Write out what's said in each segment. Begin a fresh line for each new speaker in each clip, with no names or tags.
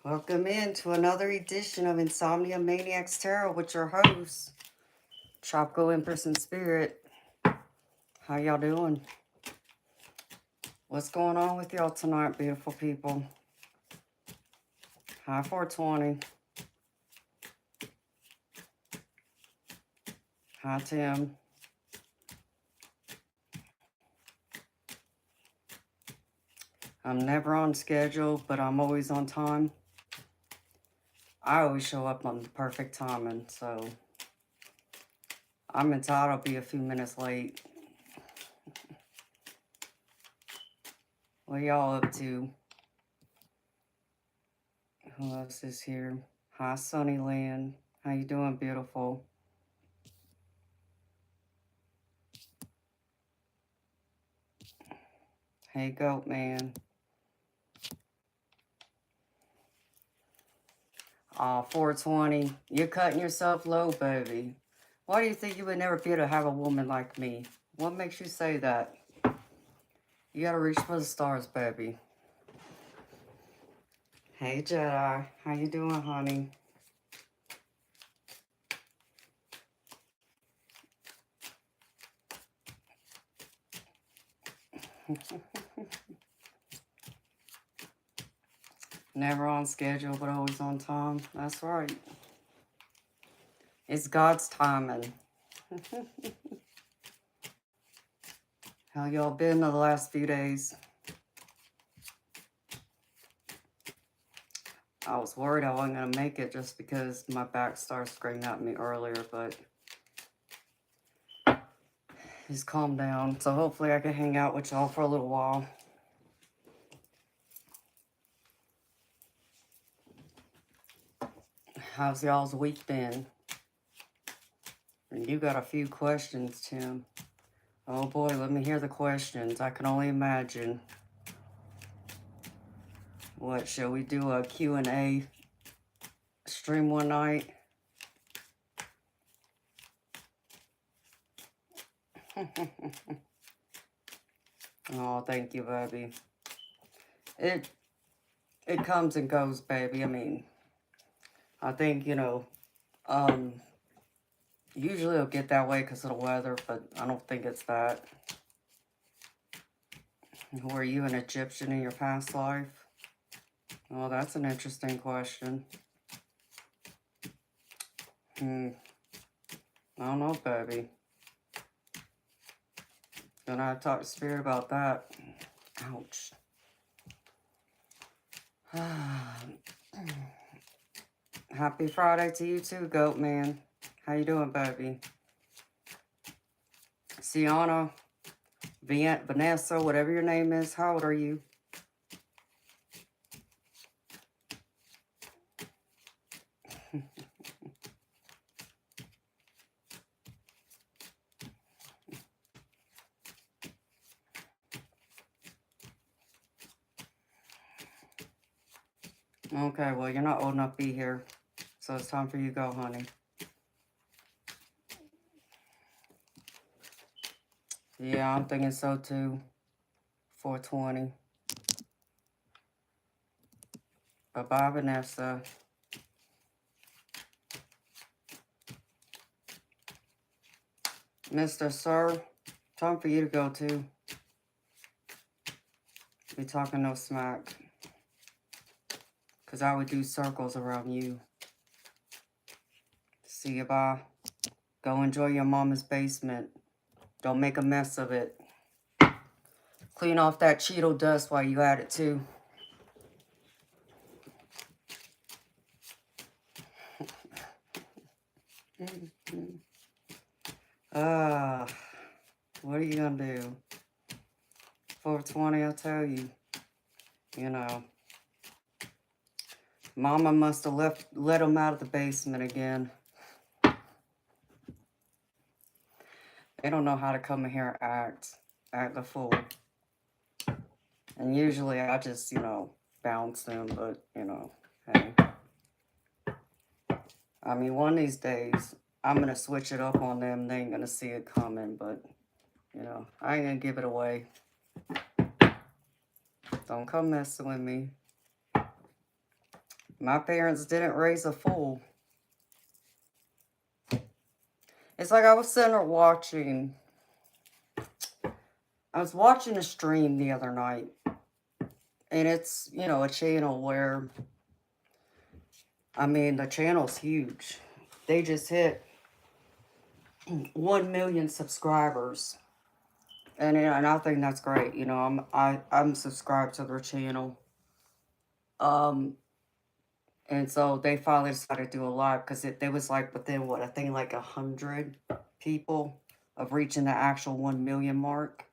Welcome in to another edition of Insomnia Maniac's Tarot with your host, Tropical Empress in Spirit. How y'all doing? What's going on with y'all tonight, beautiful people? Hi, 420. Hi, Tim. I'm never on schedule, but I'm always on time. I always show up on the perfect timing, so I'm entitled to be a few minutes late. What y'all up to? Who else is here? Hi, Sunnyland. How you doing, beautiful? Hey, Goat Man. Aw, 420. You're cutting yourself low, baby. Why do you think you would never be able to have a woman like me? What makes you say that? You gotta reach for the stars, baby. Hey, Jedi. How you doing, honey? Never on schedule, but always on time. That's right. It's God's timing. How y'all been the last few days? I was worried I wasn't going to make it just because my back started screaming at me earlier, but he's calmed down. So hopefully I can hang out with y'all for a little while. How's y'all's week been? And you got a few questions, Tim. Oh boy, let me hear the questions. I can only imagine. What, shall we do a Q&A stream one night? Oh, thank you, baby. It comes and goes, baby. I mean, I think, usually it'll get that way because of the weather, but I don't think it's that. Were you an Egyptian in your past life? Oh, that's an interesting question. I don't know, baby. Gonna have to talk to Spirit about that. Ouch. Happy Friday to you too, Goat Man. How you doing, baby? Sienna, Vanessa, whatever your name is, how old are you? Okay, well, you're not old enough to be here, so it's time for you to go, honey. Yeah, I'm thinking so too. 420. Bye-bye, Vanessa. Mr. Sir, time for you to go too. Be talking no smack. Because I would do circles around you. See you, bye. Go enjoy your mama's basement. Don't make a mess of it. Clean off that Cheeto dust while you at it too. What are you gonna do? 420, I tell you. You know. Mama must have let him out of the basement again. They don't know how to come in here and act the fool. And usually I just, bounce them, but, hey. I mean, one of these days, I'm going to switch it up on them. They ain't going to see it coming, but, I ain't going to give it away. Don't come messing with me. My parents didn't raise a fool. It's like I was sitting there watching. I was watching a stream the other night. And it's, you know, a channel where, I mean, the channel's huge. They just hit 1 million subscribers. And I think that's great. You know, I'm subscribed to their channel. And so they finally decided to do a live because they was like within what, I think like 100 people of reaching the actual 1 million mark.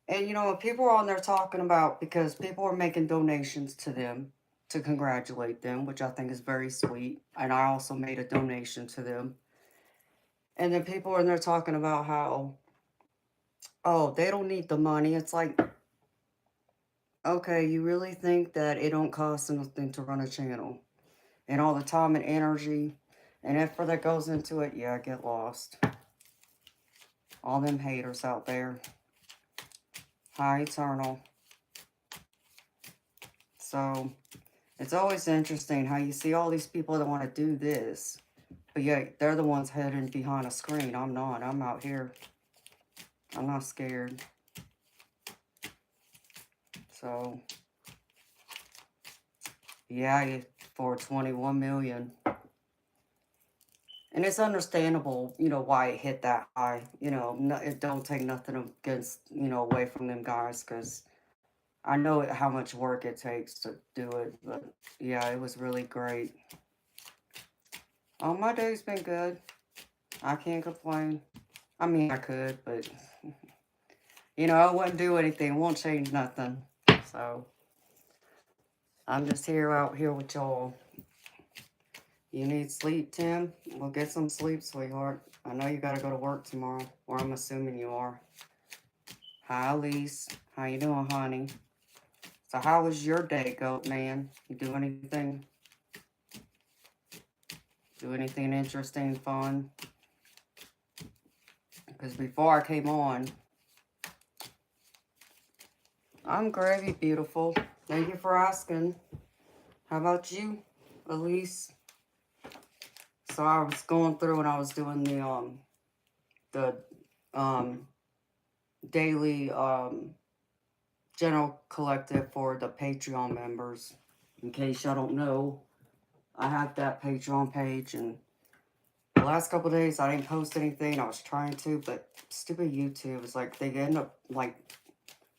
And you know, people are on there talking about, because people are making donations to them to congratulate them, which I think is very sweet. And I also made a donation to them. And then people are in there talking about how, oh, they don't need the money. It's like, okay, you really think that it don't cost nothing to run a channel? And all the time and energy and effort that goes into it, yeah, I get lost. All them haters out there. Hi, Eternal. So, it's always interesting how you see all these people that want to do this, but yet they're the ones hiding behind a screen. I'm not. I'm out here. I'm not scared. So, yeah, for 21 million. And it's understandable, you know, why it hit that high. You know, it don't take nothing against, you know, away from them guys, because I know how much work it takes to do it. But yeah, it was really great. Oh, my day's been good. I can't complain. I mean, I could, but you know, I wouldn't do anything. Won't change nothing. So I'm just here out here with y'all. You need sleep, Tim? Well, get some sleep, sweetheart. I know you got to go to work tomorrow, or I'm assuming you are. Hi, Elise. How you doing, honey? So how was your day, goat man? You do anything? Do anything interesting, fun? Because before I came on, I'm gravy, beautiful. Thank you for asking. How about you, Elise? So I was going through and I was doing the daily general collective for the Patreon members. In case y'all don't know, I have that Patreon page, and the last couple of days I didn't post anything. I was trying to, but stupid YouTube is like, they end up like,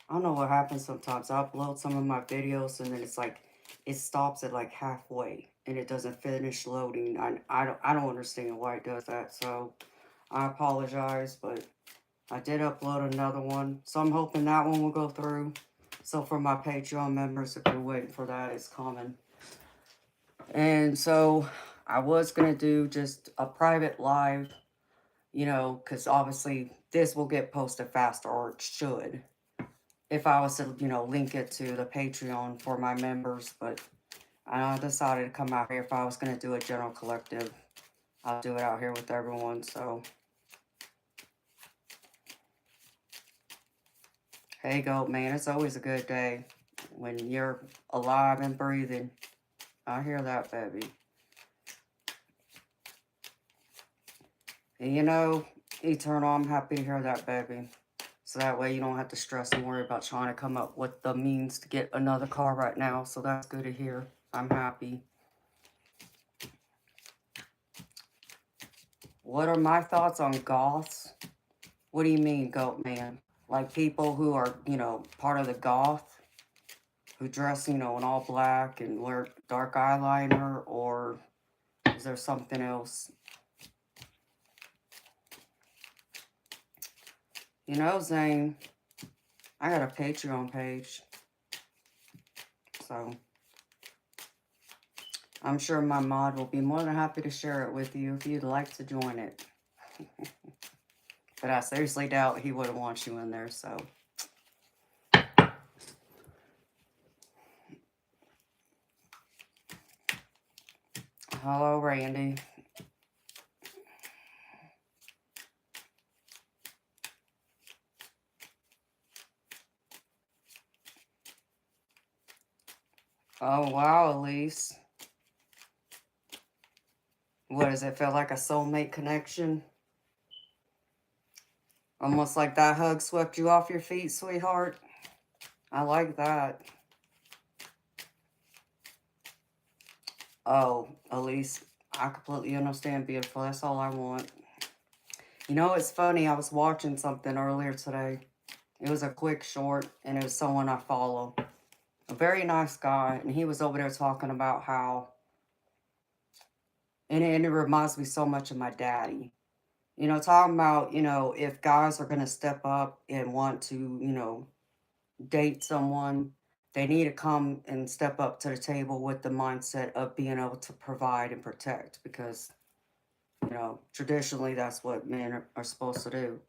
I don't know what happens sometimes. I upload some of my videos and then it's like it stops at like halfway and it doesn't finish loading. I don't understand why it does that. So I apologize, but I did upload another one. So I'm hoping that one will go through. So for my Patreon members, if you're waiting for that, it's coming. And so I was going to do just a private live, you know, because obviously this will get posted faster, or it should, if I was to, you know, link it to the Patreon for my members. But I decided to come out here. If I was going to do a general collective, I'll do it out here with everyone. So, hey, goat man, it's always a good day when you're alive and breathing. I hear that, baby. And you know, Eternal, I'm happy to hear that, baby. So that way you don't have to stress and worry about trying to come up with the means to get another car right now. So that's good to hear. I'm happy. What are my thoughts on goths? What do you mean, goat man? Like people who are, you know, part of the goth, who dress, you know, in all black and wear dark eyeliner, or is there something else? You know, Zane, I got a Patreon page. So I'm sure my mod will be more than happy to share it with you if you'd like to join it. But I seriously doubt he would want you in there, so. Hello, Randy. Oh, wow, Elise. What does it feel like, a soulmate connection? Almost like that hug swept you off your feet, sweetheart. I like that. Oh, Elise, I completely understand, beautiful. That's all I want. You know, it's funny. I was watching something earlier today. It was a quick short, and it was someone I follow. A very nice guy, and he was over there talking about how, and it reminds me so much of my daddy. You know, talking about, you know, if guys are going to step up and want to, you know, date someone, they need to come and step up to the table with the mindset of being able to provide and protect, because, you know, traditionally that's what men are supposed to do.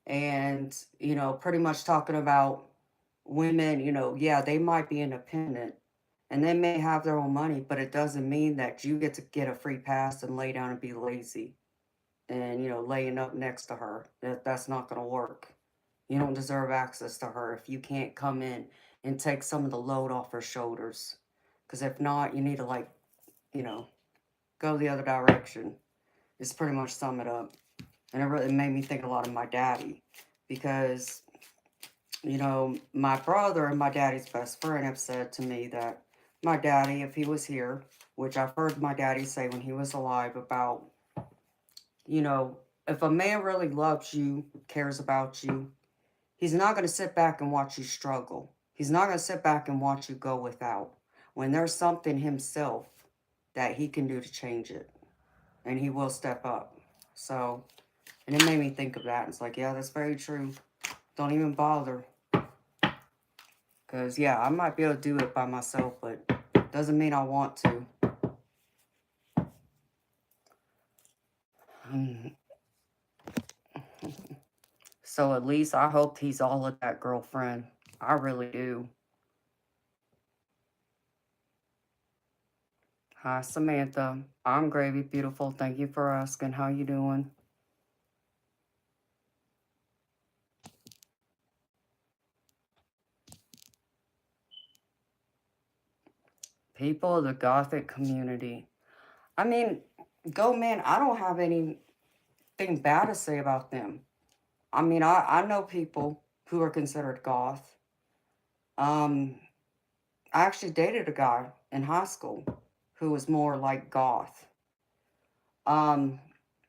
And, you know, pretty much talking about women, you know, yeah, they might be independent and they may have their own money, but it doesn't mean that you get to get a free pass and lay down and be lazy and, you know, laying up next to her. That's not going to work. You don't deserve access to her if you can't come in and take some of the load off her shoulders. Because if not, you need to, like, you know, go the other direction. It's pretty much sum it up. And it really made me think a lot of my daddy. Because, you know, my brother and my daddy's best friend have said to me that my daddy, if he was here, which I've heard my daddy say when he was alive about, you know, if a man really loves you, cares about you, he's not going to sit back and watch you struggle. He's not going to sit back and watch you go without. When there's something himself that he can do to change it, and he will step up. So, and it made me think of that. It's like, yeah, that's very true. Don't even bother. Because, yeah, I might be able to do it by myself, but doesn't mean I want to. So at least I hope he's all of that, girlfriend. I really do. Hi, Samantha. I'm gravy, beautiful. Thank you for asking. How you doing? People of the Gothic community. I mean, go man, I don't have anything bad to say about them. I mean, I know people who are considered goth. Um, I actually dated a guy in high school who was more like goth. Um,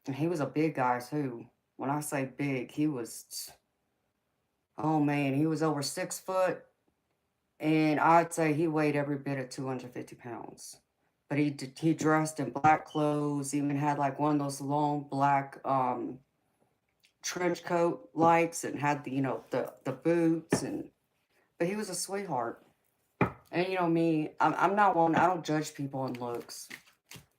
and he was a big guy too. When I say big, he was, oh man, he was over 6 foot, and I'd say he weighed every bit of 250 pounds. But he dressed in black clothes, even had like one of those long black trench coat likes, and had the, you know, the boots, and but he was a sweetheart. And you know me, I'm not one, I don't judge people on looks.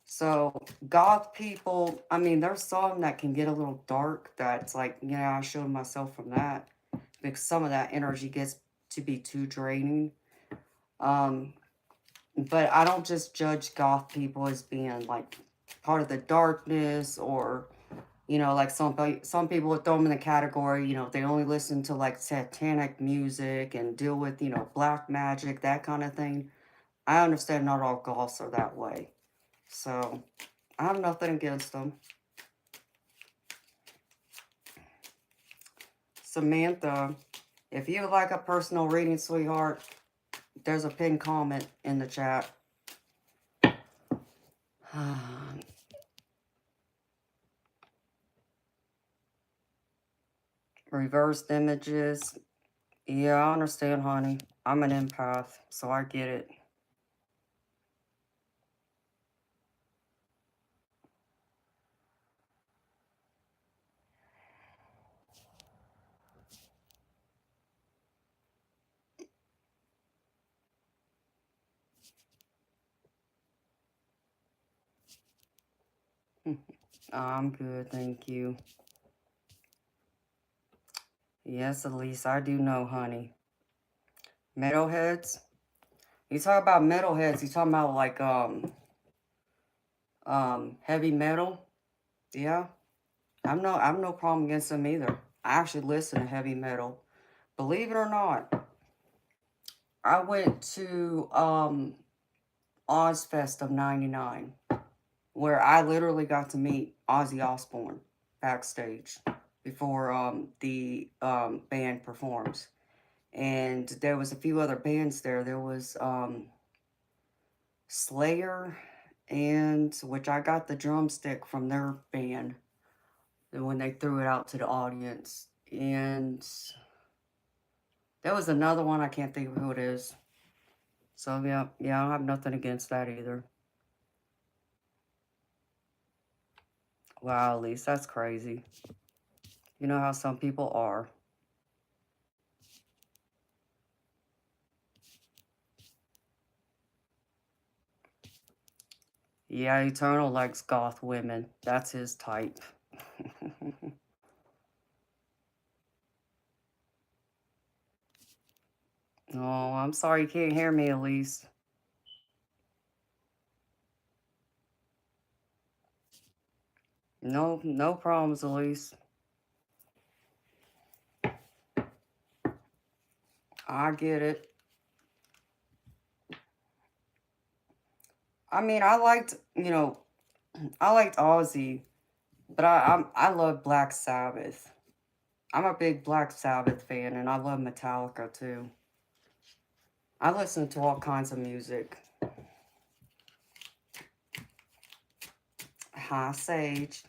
So goth people, I mean, there's some that can get a little dark. That's like, yeah, I showed myself from that, because some of that energy gets to be too draining. Um, but I don't just judge goth people as being like part of the darkness, or, you know, like some people would throw them in the category, you know, they only listen to like satanic music and deal with, you know, black magic, that kind of thing. I understand not all goths are that way. So I have nothing against them. Samantha, if you would like a personal reading, sweetheart, there's a pinned comment in the chat. Reversed images. Yeah, I understand, honey. I'm an empath, so I get it. I'm good, thank you. Yes, Elise, I do know, honey. Metalheads? You talk about metalheads, you talking about like heavy metal? Yeah. I'm no problem against them either. I actually listen to heavy metal. Believe it or not, I went to Ozfest of '99 where I literally got to meet Ozzy Osbourne backstage before the band performs. And there was a few other bands there. There was Slayer, and which I got the drumstick from their band and when they threw it out to the audience. And there was another one, I can't think of who it is. So yeah, I don't have nothing against that either. Wow, at least that's crazy. You know how some people are. Yeah, Eternal likes goth women. That's his type. Oh, I'm sorry you can't hear me, Elise. No, no problems, Elise. I get it. I mean, I liked Ozzy, but I love Black Sabbath. I'm a big Black Sabbath fan, and I love Metallica too. I listen to all kinds of music. Hi, Sage.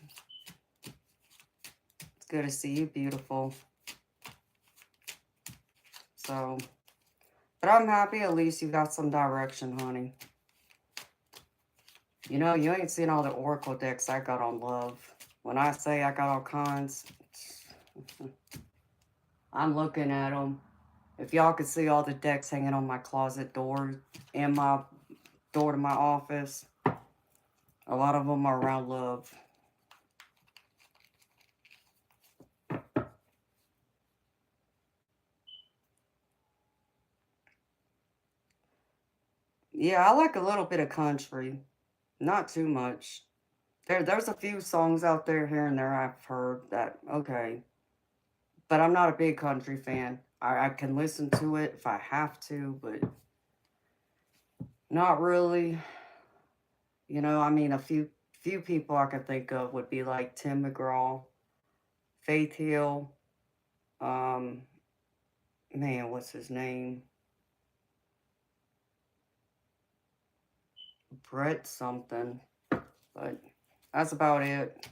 It's good to see you, beautiful. So, but I'm happy at least you got some direction, honey. You know, you ain't seen all the Oracle decks I got on love. When I say I got all kinds, I'm looking at them. If y'all could see all the decks hanging on my closet door and my door to my office, a lot of them are around love. Yeah, I like a little bit of country. Not too much. There's a few songs out there here and there I've heard that, okay. But I'm not a big country fan. I can listen to it if I have to, but not really. You know, I mean, a few people I could think of would be like Tim McGraw, Faith Hill, um, man, what's his name? Brett something. But that's about it.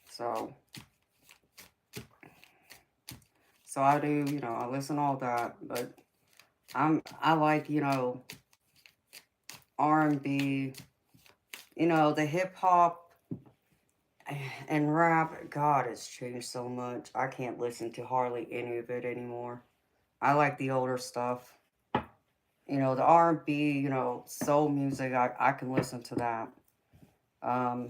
So, so I do, I listen to all that, but I like, R&B, the hip hop and rap. God, it's changed so much. I can't listen to hardly any of it anymore. I like the older stuff. The R&B, soul music, I can listen to that. Um,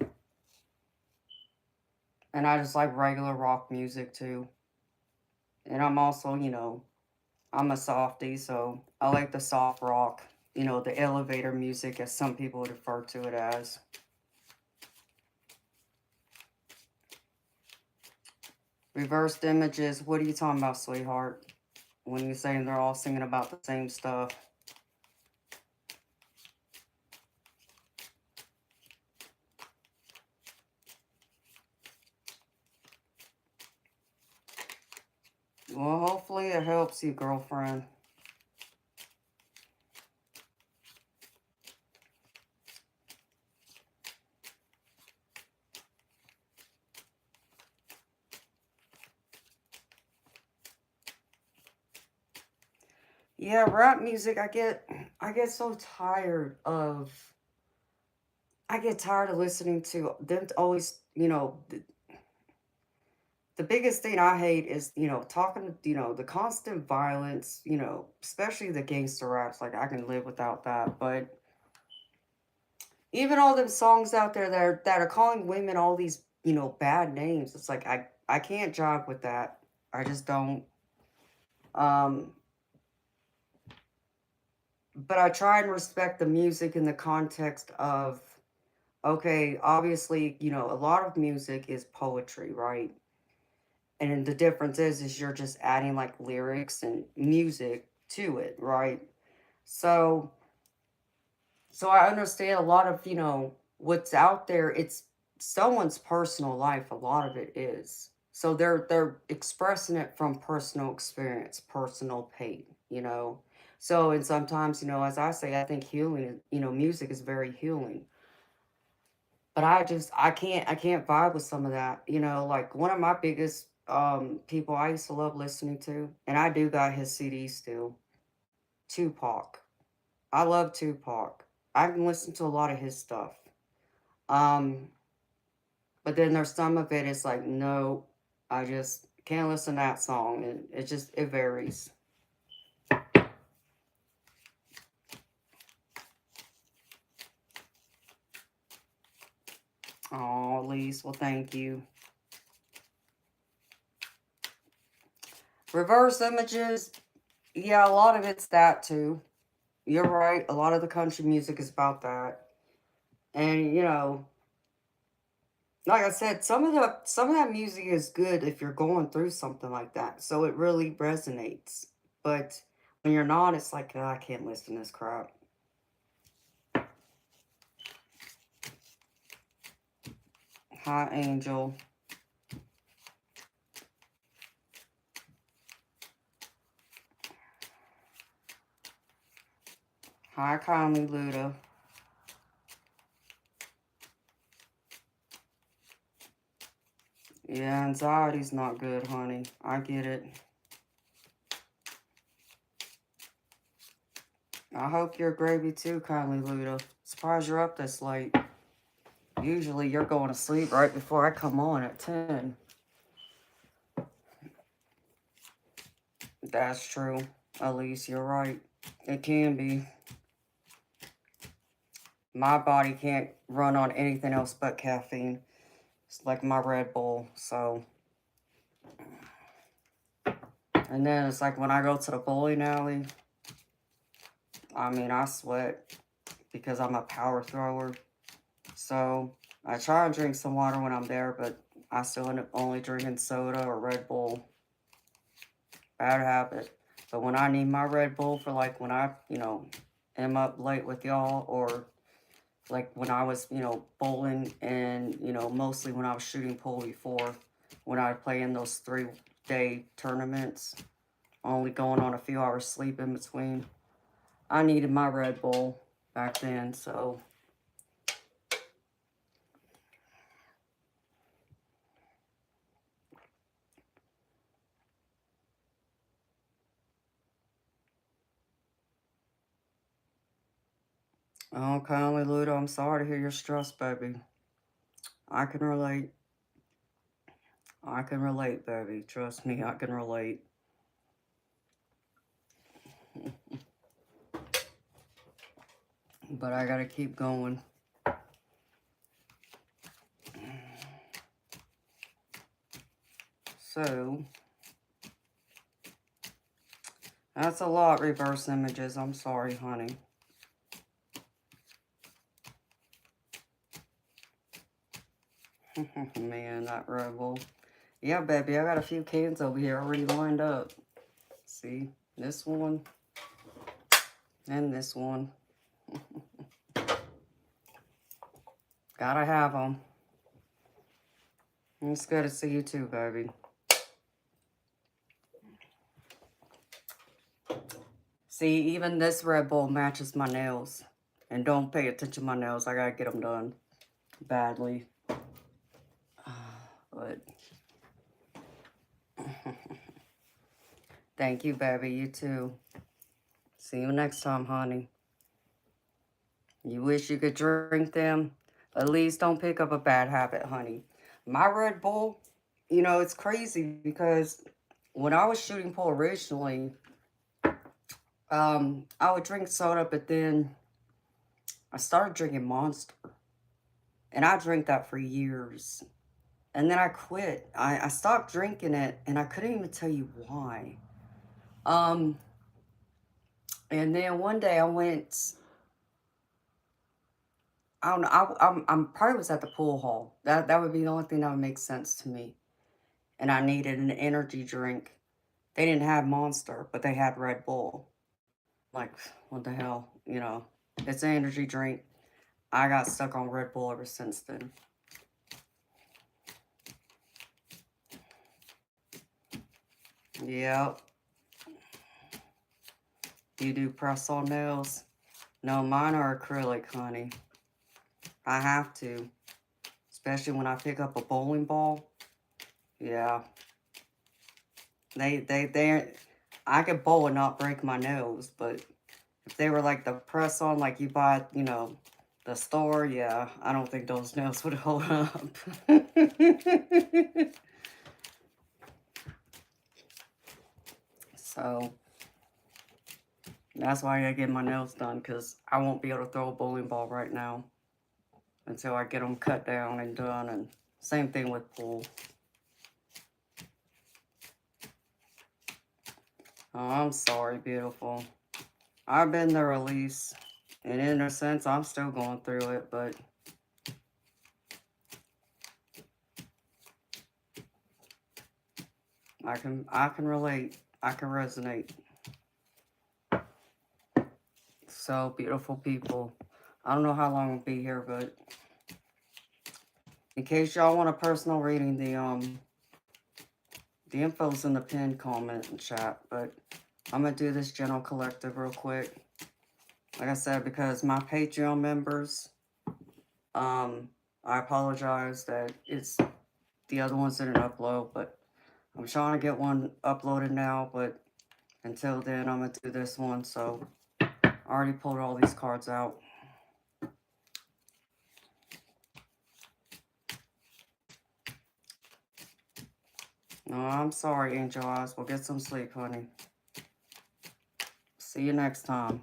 and I just like regular rock music too. And I'm also, I'm a softie, so I like the soft rock, the elevator music, as some people would refer to it as. Reversed images, what are you talking about, sweetheart? When you're saying they're all singing about the same stuff. Well, hopefully it helps you, girlfriend. Yeah, rap music, I get so tired of I get tired of listening to them always, the biggest thing I hate is, talking, the constant violence, especially the gangster raps. Like, I can live without that. But even all them songs out there that are calling women all these, bad names, it's like, I can't jive with that. I just don't. Um, but I try and respect the music in the context of, okay, obviously, a lot of music is poetry, right? And the difference is you're just adding like lyrics and music to it, right? So So I understand a lot of, what's out there, it's someone's personal life, a lot of it is. So they're expressing it from personal experience, personal pain. So and sometimes, as I say, I think healing, music is very healing. But I can't vibe with some of that. Like one of my biggest people I used to love listening to, and I do got his CD still, Tupac. I love Tupac. I can listen to a lot of his stuff. Um, but then there's some of it, it's like, no, I just can't listen to that song. And it varies. Oh, at least, well, thank you. Reverse images, yeah, a lot of it's that too. You're right. A lot of the country music is about that. And, like I said, some of that music is good if you're going through something like that. So it really resonates. But when you're not, it's like, "Oh, I can't listen to this crap." Hi, Angel. Hi, Kindly Luda. Yeah, anxiety's not good, honey. I get it. I hope you're gravy too, Kindly Luda. Surprised you're up this late. Usually you're going to sleep right before I come on at 10. That's true. Elise, you're right. It can be. My body can't run on anything else but caffeine. It's like my Red Bull, so. And then it's like when I go to the bowling alley, I mean, I sweat because I'm a power thrower. So I try and drink some water when I'm there, but I still end up only drinking soda or Red Bull. Bad habit. But when I need my Red Bull for like when I, am up late with y'all, or like when I was, bowling, and, mostly when I was shooting pool before, when I play in those 3-day tournaments, only going on a few hours sleep in between. I needed my Red Bull back then, so. Oh, kindly, Ludo, I'm sorry to hear you're stressed, baby. I can relate. I can relate, baby. Trust me, I can relate. But I gotta keep going. So, that's a lot, reverse images. I'm sorry, honey. Man, that rebel. Yeah, baby, I got a few cans over here already lined up. See, this one and this one. Gotta have them. It's good to see you too, baby. See, even this Red Bull matches my nails. And don't pay attention to my nails. I gotta get them done badly. But thank you, baby. You too. See you next time, honey. You wish you could drink them? At least don't pick up a bad habit, honey. My Red Bull, it's crazy because when I was shooting pool originally, I would drink soda, but then I started drinking Monster. And I drank that for years. And then I quit. I stopped drinking it, and I couldn't even tell you why. Um, and then one day I went, I don't know, I'm probably was at the pool hall. That would be the only thing that would make sense to me. And I needed an energy drink. They didn't have Monster, but they had Red Bull. Like, what the hell, It's an energy drink. I got stuck on Red Bull ever since then. Yep. You do press-on nails? No, mine are acrylic, honey. I have to. Especially when I pick up a bowling ball. Yeah. I could bowl and not break my nose, but if they were like the press-on, like you buy, you know, the store, yeah, I don't think those nails would hold up. So, that's why I gotta get my nails done, because I won't be able to throw a bowling ball right now until I get them cut down and done, and same thing with pool. Oh, I'm sorry, beautiful. I've been the release, and in a sense, I'm still going through it, but I can relate. I can resonate. So, beautiful people. I don't know how long I'll be here, but in case y'all want a personal reading, the info's in the pinned comment and chat, but I'm gonna do this general collective real quick. Like I said, because my Patreon members, I apologize that it's the other ones didn't upload, but I'm trying to get one uploaded now, but until then, I'm gonna do this one. So I already pulled all these cards out. No, I'm sorry, Angel Eyes. We'll get some sleep, honey. See you next time.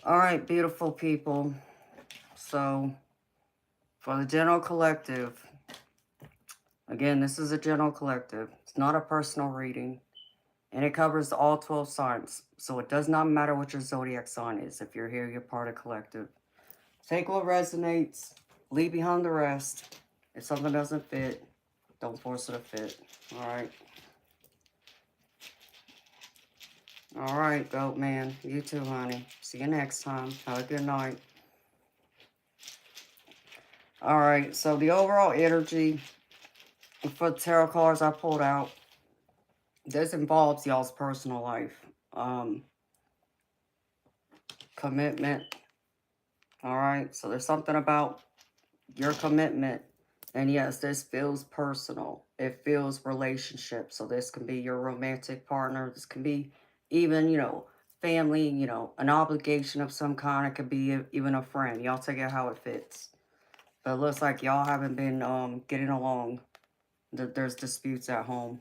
All right, beautiful people. So, for the general collective, again, this is a general collective. It's not a personal reading. And it covers all 12 signs. So it does not matter what your zodiac sign is. If you're here, you're part of collective. Take what resonates. Leave behind the rest. If something doesn't fit, don't force it to fit. All right. All right, goat man. You too, honey. See you next time. Have a good night. All right. So the overall energy for the tarot cards I pulled out, this involves y'all's personal life. Commitment. All right. So there's something about your commitment. And yes, this feels personal. It feels relationship. So this can be your romantic partner. This can be even, you know, family, you know, an obligation of some kind. It could be even a friend. Y'all take it how it fits. But it looks like y'all haven't been getting along. There's disputes at home.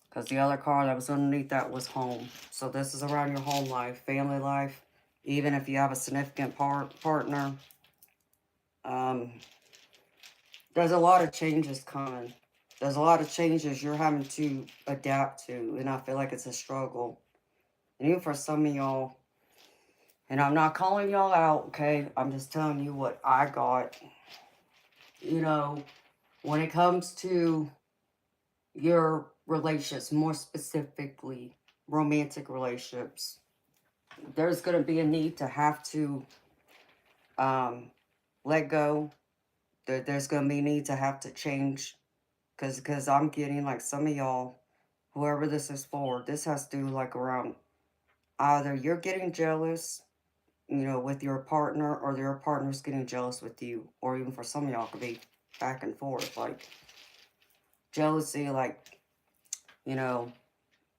Because the other card that was underneath that was home. So this is around your home life, family life. Even if you have a significant partner. There's a lot of changes coming. There's a lot of changes you're having to adapt to. And I feel like it's a struggle. And even for some of y'all, and I'm not calling y'all out, okay? I'm just telling you what I got. You know, when it comes to your relationships, more specifically romantic relationships, there's going to be a need to have to let go. There's going to be a need to have to change. Because I'm getting like some of y'all, whoever this is for, this has to do like around either you're getting jealous, you know, with your partner, or your partner's getting jealous with you. Or even for some of y'all, could be back and forth. Like jealousy, like, you know,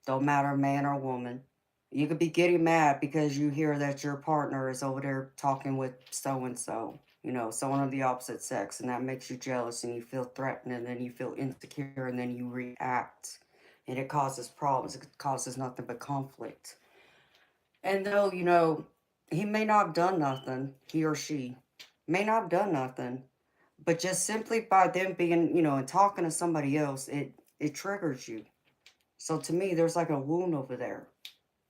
don't matter man or woman. You could be getting mad because you hear that your partner is over there talking with so-and-so, you know, someone of the opposite sex, and that makes you jealous and you feel threatened and then you feel insecure and then you react. And it causes problems. It causes nothing but conflict. And though, you know, he may not have done nothing, he or she may not have done nothing, but just simply by them being, you know, and talking to somebody else, it triggers you. So to me, there's like a wound over there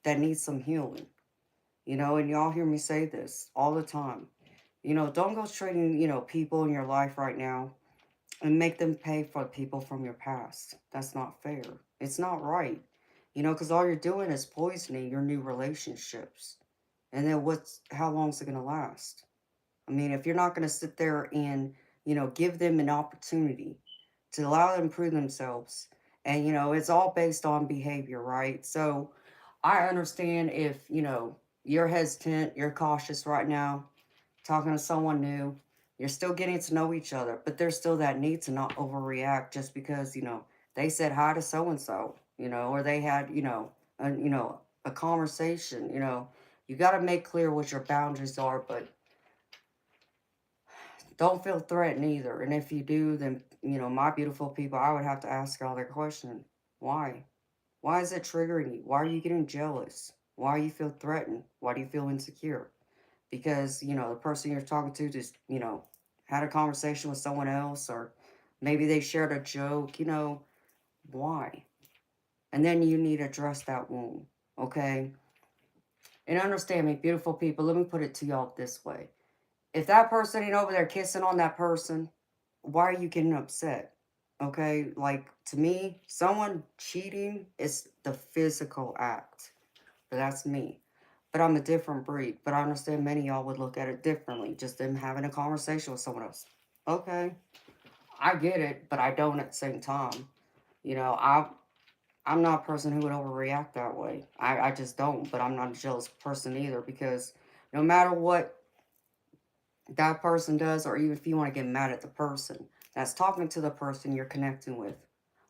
that needs some healing, you know, and y'all hear me say this all the time. You know, don't go trading, you know, people in your life right now and make them pay for people from your past. That's not fair. It's not right, you know, because all you're doing is poisoning your new relationships. And then how long is it going to last? I mean, if you're not going to sit there and, give them an opportunity to allow them to prove themselves, and, it's all based on behavior, right? So I understand if, you're hesitant, you're cautious right now, talking to someone new, you're still getting to know each other, but there's still that need to not overreact just because, they said hi to so and so, or they had, a conversation, you got to make clear what your boundaries are, but don't feel threatened either. And if you do, then, my beautiful people, I would have to ask y'all the question, why? Why is it triggering you? Why are you getting jealous? Why do you feel threatened? Why do you feel insecure? Because, the person you're talking to just, had a conversation with someone else, or maybe they shared a joke, why? And then you need to address that wound, okay? And understand me, beautiful people, let me put it to y'all this way. If that person ain't over there kissing on that person, why are you getting upset? Okay, like to me, someone cheating is the physical act. But that's me. But I'm a different breed. But I understand many of y'all would look at it differently, just them having a conversation with someone else. Okay, I get it, but I don't at the same time. You know, I'm not a person who would overreact that way. I just don't. But I'm not a jealous person either, because no matter what that person does, or even if you want to get mad at the person that's talking to the person you're connecting with,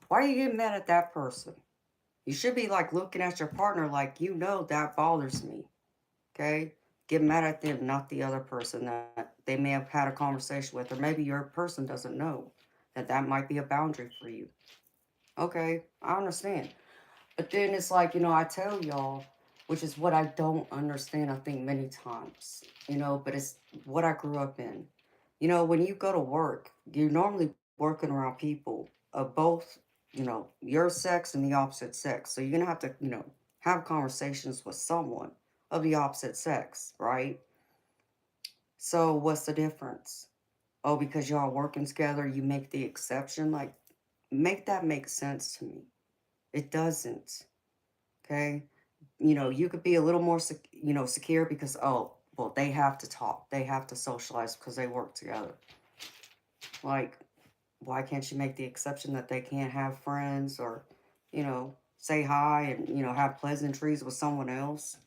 why are you getting mad at that person? You should be like looking at your partner like, that bothers me. Okay? Get mad at them, not the other person that they may have had a conversation with, or maybe your person doesn't know that that might be a boundary for you. Okay, I understand. But then it's like, I tell y'all, which is what I don't understand, I think, many times, but it's what I grew up in. When you go to work, you're normally working around people of both, your sex and the opposite sex. So you're going to have to, have conversations with someone of the opposite sex, right? So what's the difference? Oh, because y'all working together, you make the exception? Like, make that make sense to me. It doesn't. Okay, you could be a little more, secure because, oh, well, they have to talk. They have to socialize because they work together. Like, why can't you make the exception that they can't have friends, or, say hi and, have pleasantries with someone else?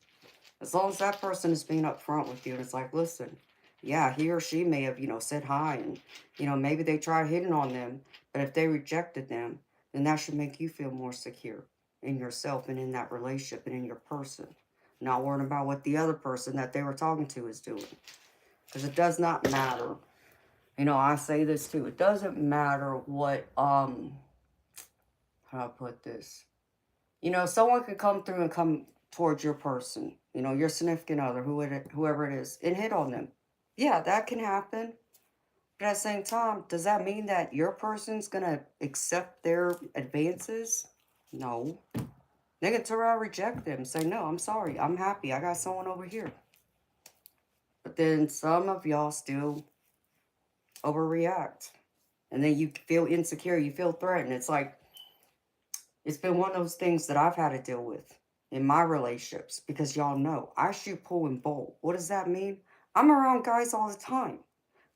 As long as that person is being upfront with you and it's like, listen, yeah, he or she may have, said hi and, maybe they tried hitting on them, but if they rejected them, then that should make you feel more secure in yourself and in that relationship and in your person. Not worrying about what the other person that they were talking to is doing. Because it does not matter. I say this too. It doesn't matter what, how do I put this? Someone could come through and come towards your person, your significant other, whoever it is, and hit on them. Yeah, that can happen. But at the same time, does that mean that your person's going to accept their advances? No. They can turn around and reject them. Say, no, I'm sorry. I'm happy. I got someone over here. But then some of y'all still overreact. And then you feel insecure. You feel threatened. It's like, it's been one of those things that I've had to deal with in my relationships, because y'all know I shoot, pull, and bowl. What does that mean? I'm around guys all the time.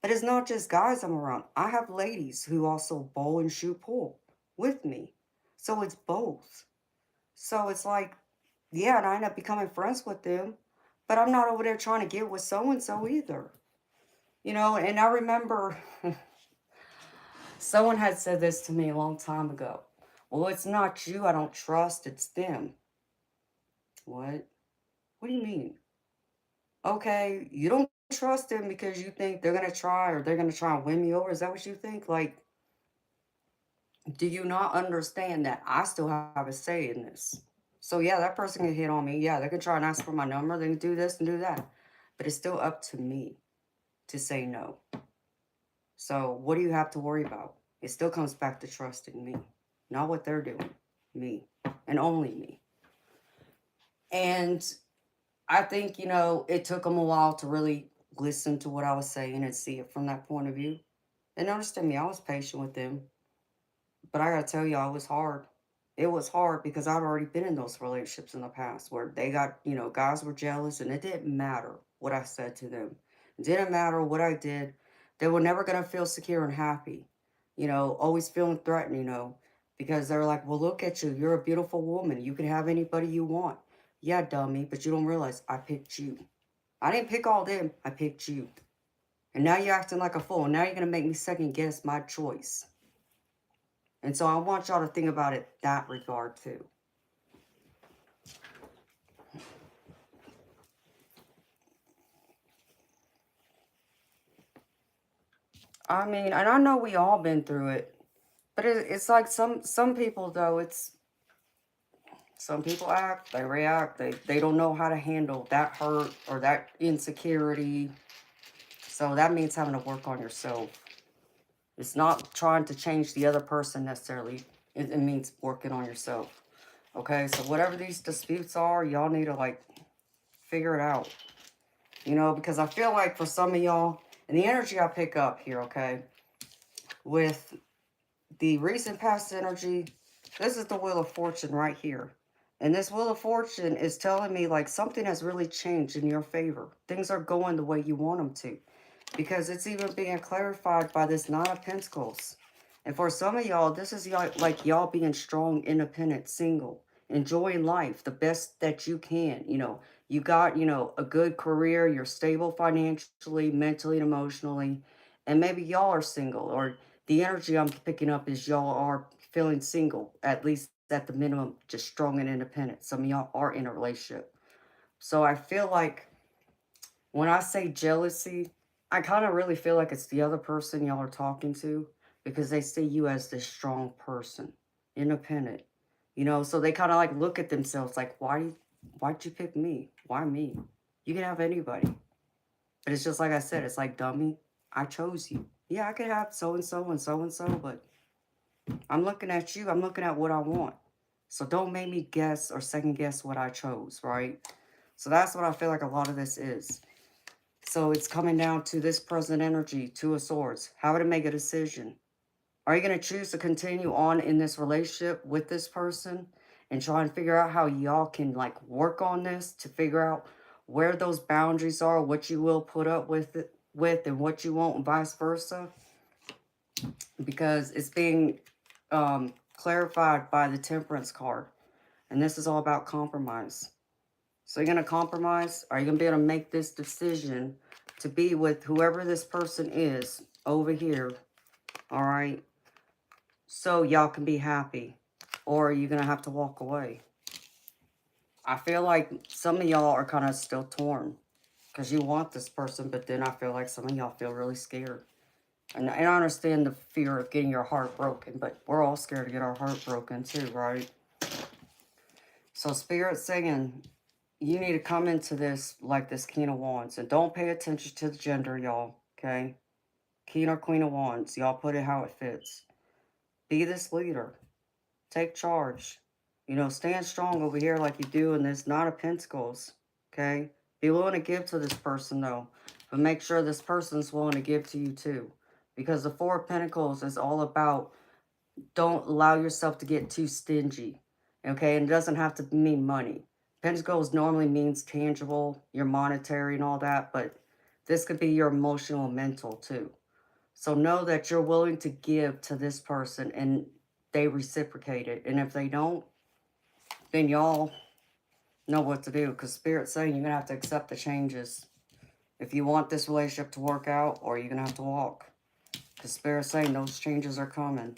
But it's not just guys I'm around. I have ladies who also bowl and shoot pool with me. So it's both. So it's like, yeah, and I end up becoming friends with them, but I'm not over there trying to get with so and so either. And I remember someone had said this to me a long time ago. Well, it's not you I don't trust, it's them. What? What do you mean? Okay, you don't trust them because you think they're going to try, or they're going to try and win me over. Is that what you think? Like, do you not understand that I still have a say in this? So yeah, that person can hit on me. Yeah, they can try and ask for my number. They can do this and do that. But it's still up to me to say no. So what do you have to worry about? It still comes back to trusting me. Not what they're doing. Me. And only me. And I think, it took them a while to really listen to what I was saying and see it from that point of view. And understand me, I was patient with them. But I gotta tell y'all, it was hard. It was hard because I'd already been in those relationships in the past where they got, guys were jealous and it didn't matter what I said to them. It didn't matter what I did. They were never going to feel secure and happy, always feeling threatened, because they're like, well, look at you. You're a beautiful woman. You can have anybody you want. Yeah, dummy, but you don't realize I picked you. I didn't pick all them. I picked you. And now you're acting like a fool. Now you're going to make me second guess my choice. And so I want y'all to think about it that regard too. I mean, and I know we all been through it, but it's like some people though. It's some people act, they react, they don't know how to handle that hurt or that insecurity. So that means having to work on yourself. It's not trying to change the other person necessarily. It means working on yourself. Okay, so whatever these disputes are, y'all need to like figure it out. Because I feel like for some of y'all, and the energy I pick up here, okay, with the recent past energy, this is the Wheel of Fortune right here. And this Wheel of Fortune is telling me like something has really changed in your favor. Things are going the way you want them to. Because it's even being clarified by this Nine of Pentacles. And for some of y'all, this is like y'all being strong, independent, single, enjoying life the best that you can. You got, a good career, you're stable financially, mentally, and emotionally. And maybe y'all are single, or the energy I'm picking up is y'all are feeling single, at least at the minimum, just strong and independent. Some of y'all are in a relationship. So I feel like when I say jealousy, I kind of really feel like it's the other person y'all are talking to because they see you as this strong person, independent. So they kind of like look at themselves like, why'd you pick me? Why me? You can have anybody. But it's just like I said, it's like, dummy, I chose you. Yeah, I could have so and so and so and so, but I'm looking at you. I'm looking at what I want. So don't make me guess or second guess what I chose, right? So that's what I feel like a lot of this is. So it's coming down to this present energy, Two of Swords. How to make a decision. Are you going to choose to continue on in this relationship with this person and try and figure out how y'all can like work on this to figure out where those boundaries are, what you will put up with and what you won't, and vice versa? Because it's being clarified by the Temperance card. And this is all about compromise. So you're going to compromise? Are you going to be able to make this decision to be with whoever this person is over here? All right. So y'all can be happy. Or are you going to have to walk away? I feel like some of y'all are kind of still torn. Because you want this person, but then I feel like some of y'all feel really scared. And I understand the fear of getting your heart broken, but we're all scared to get our heart broken too, right? So Spirit's saying, you need to come into this like this King of Wands. And don't pay attention to the gender, y'all, okay? King or Queen of Wands. Y'all put it how it fits. Be this leader. Take charge. Stand strong over here like you do in this Nine of Pentacles, okay? Be willing to give to this person, though. But make sure this person's willing to give to you, too. Because the Four of Pentacles is all about don't allow yourself to get too stingy, okay? And it doesn't have to mean money. Pentacles normally means tangible, your monetary and all that, but this could be your emotional and mental too. So know that you're willing to give to this person and they reciprocate it. And if they don't, then y'all know what to do, because Spirit's saying you're going to have to accept the changes if you want this relationship to work out, or you're going to have to walk. Because Spirit's saying those changes are coming.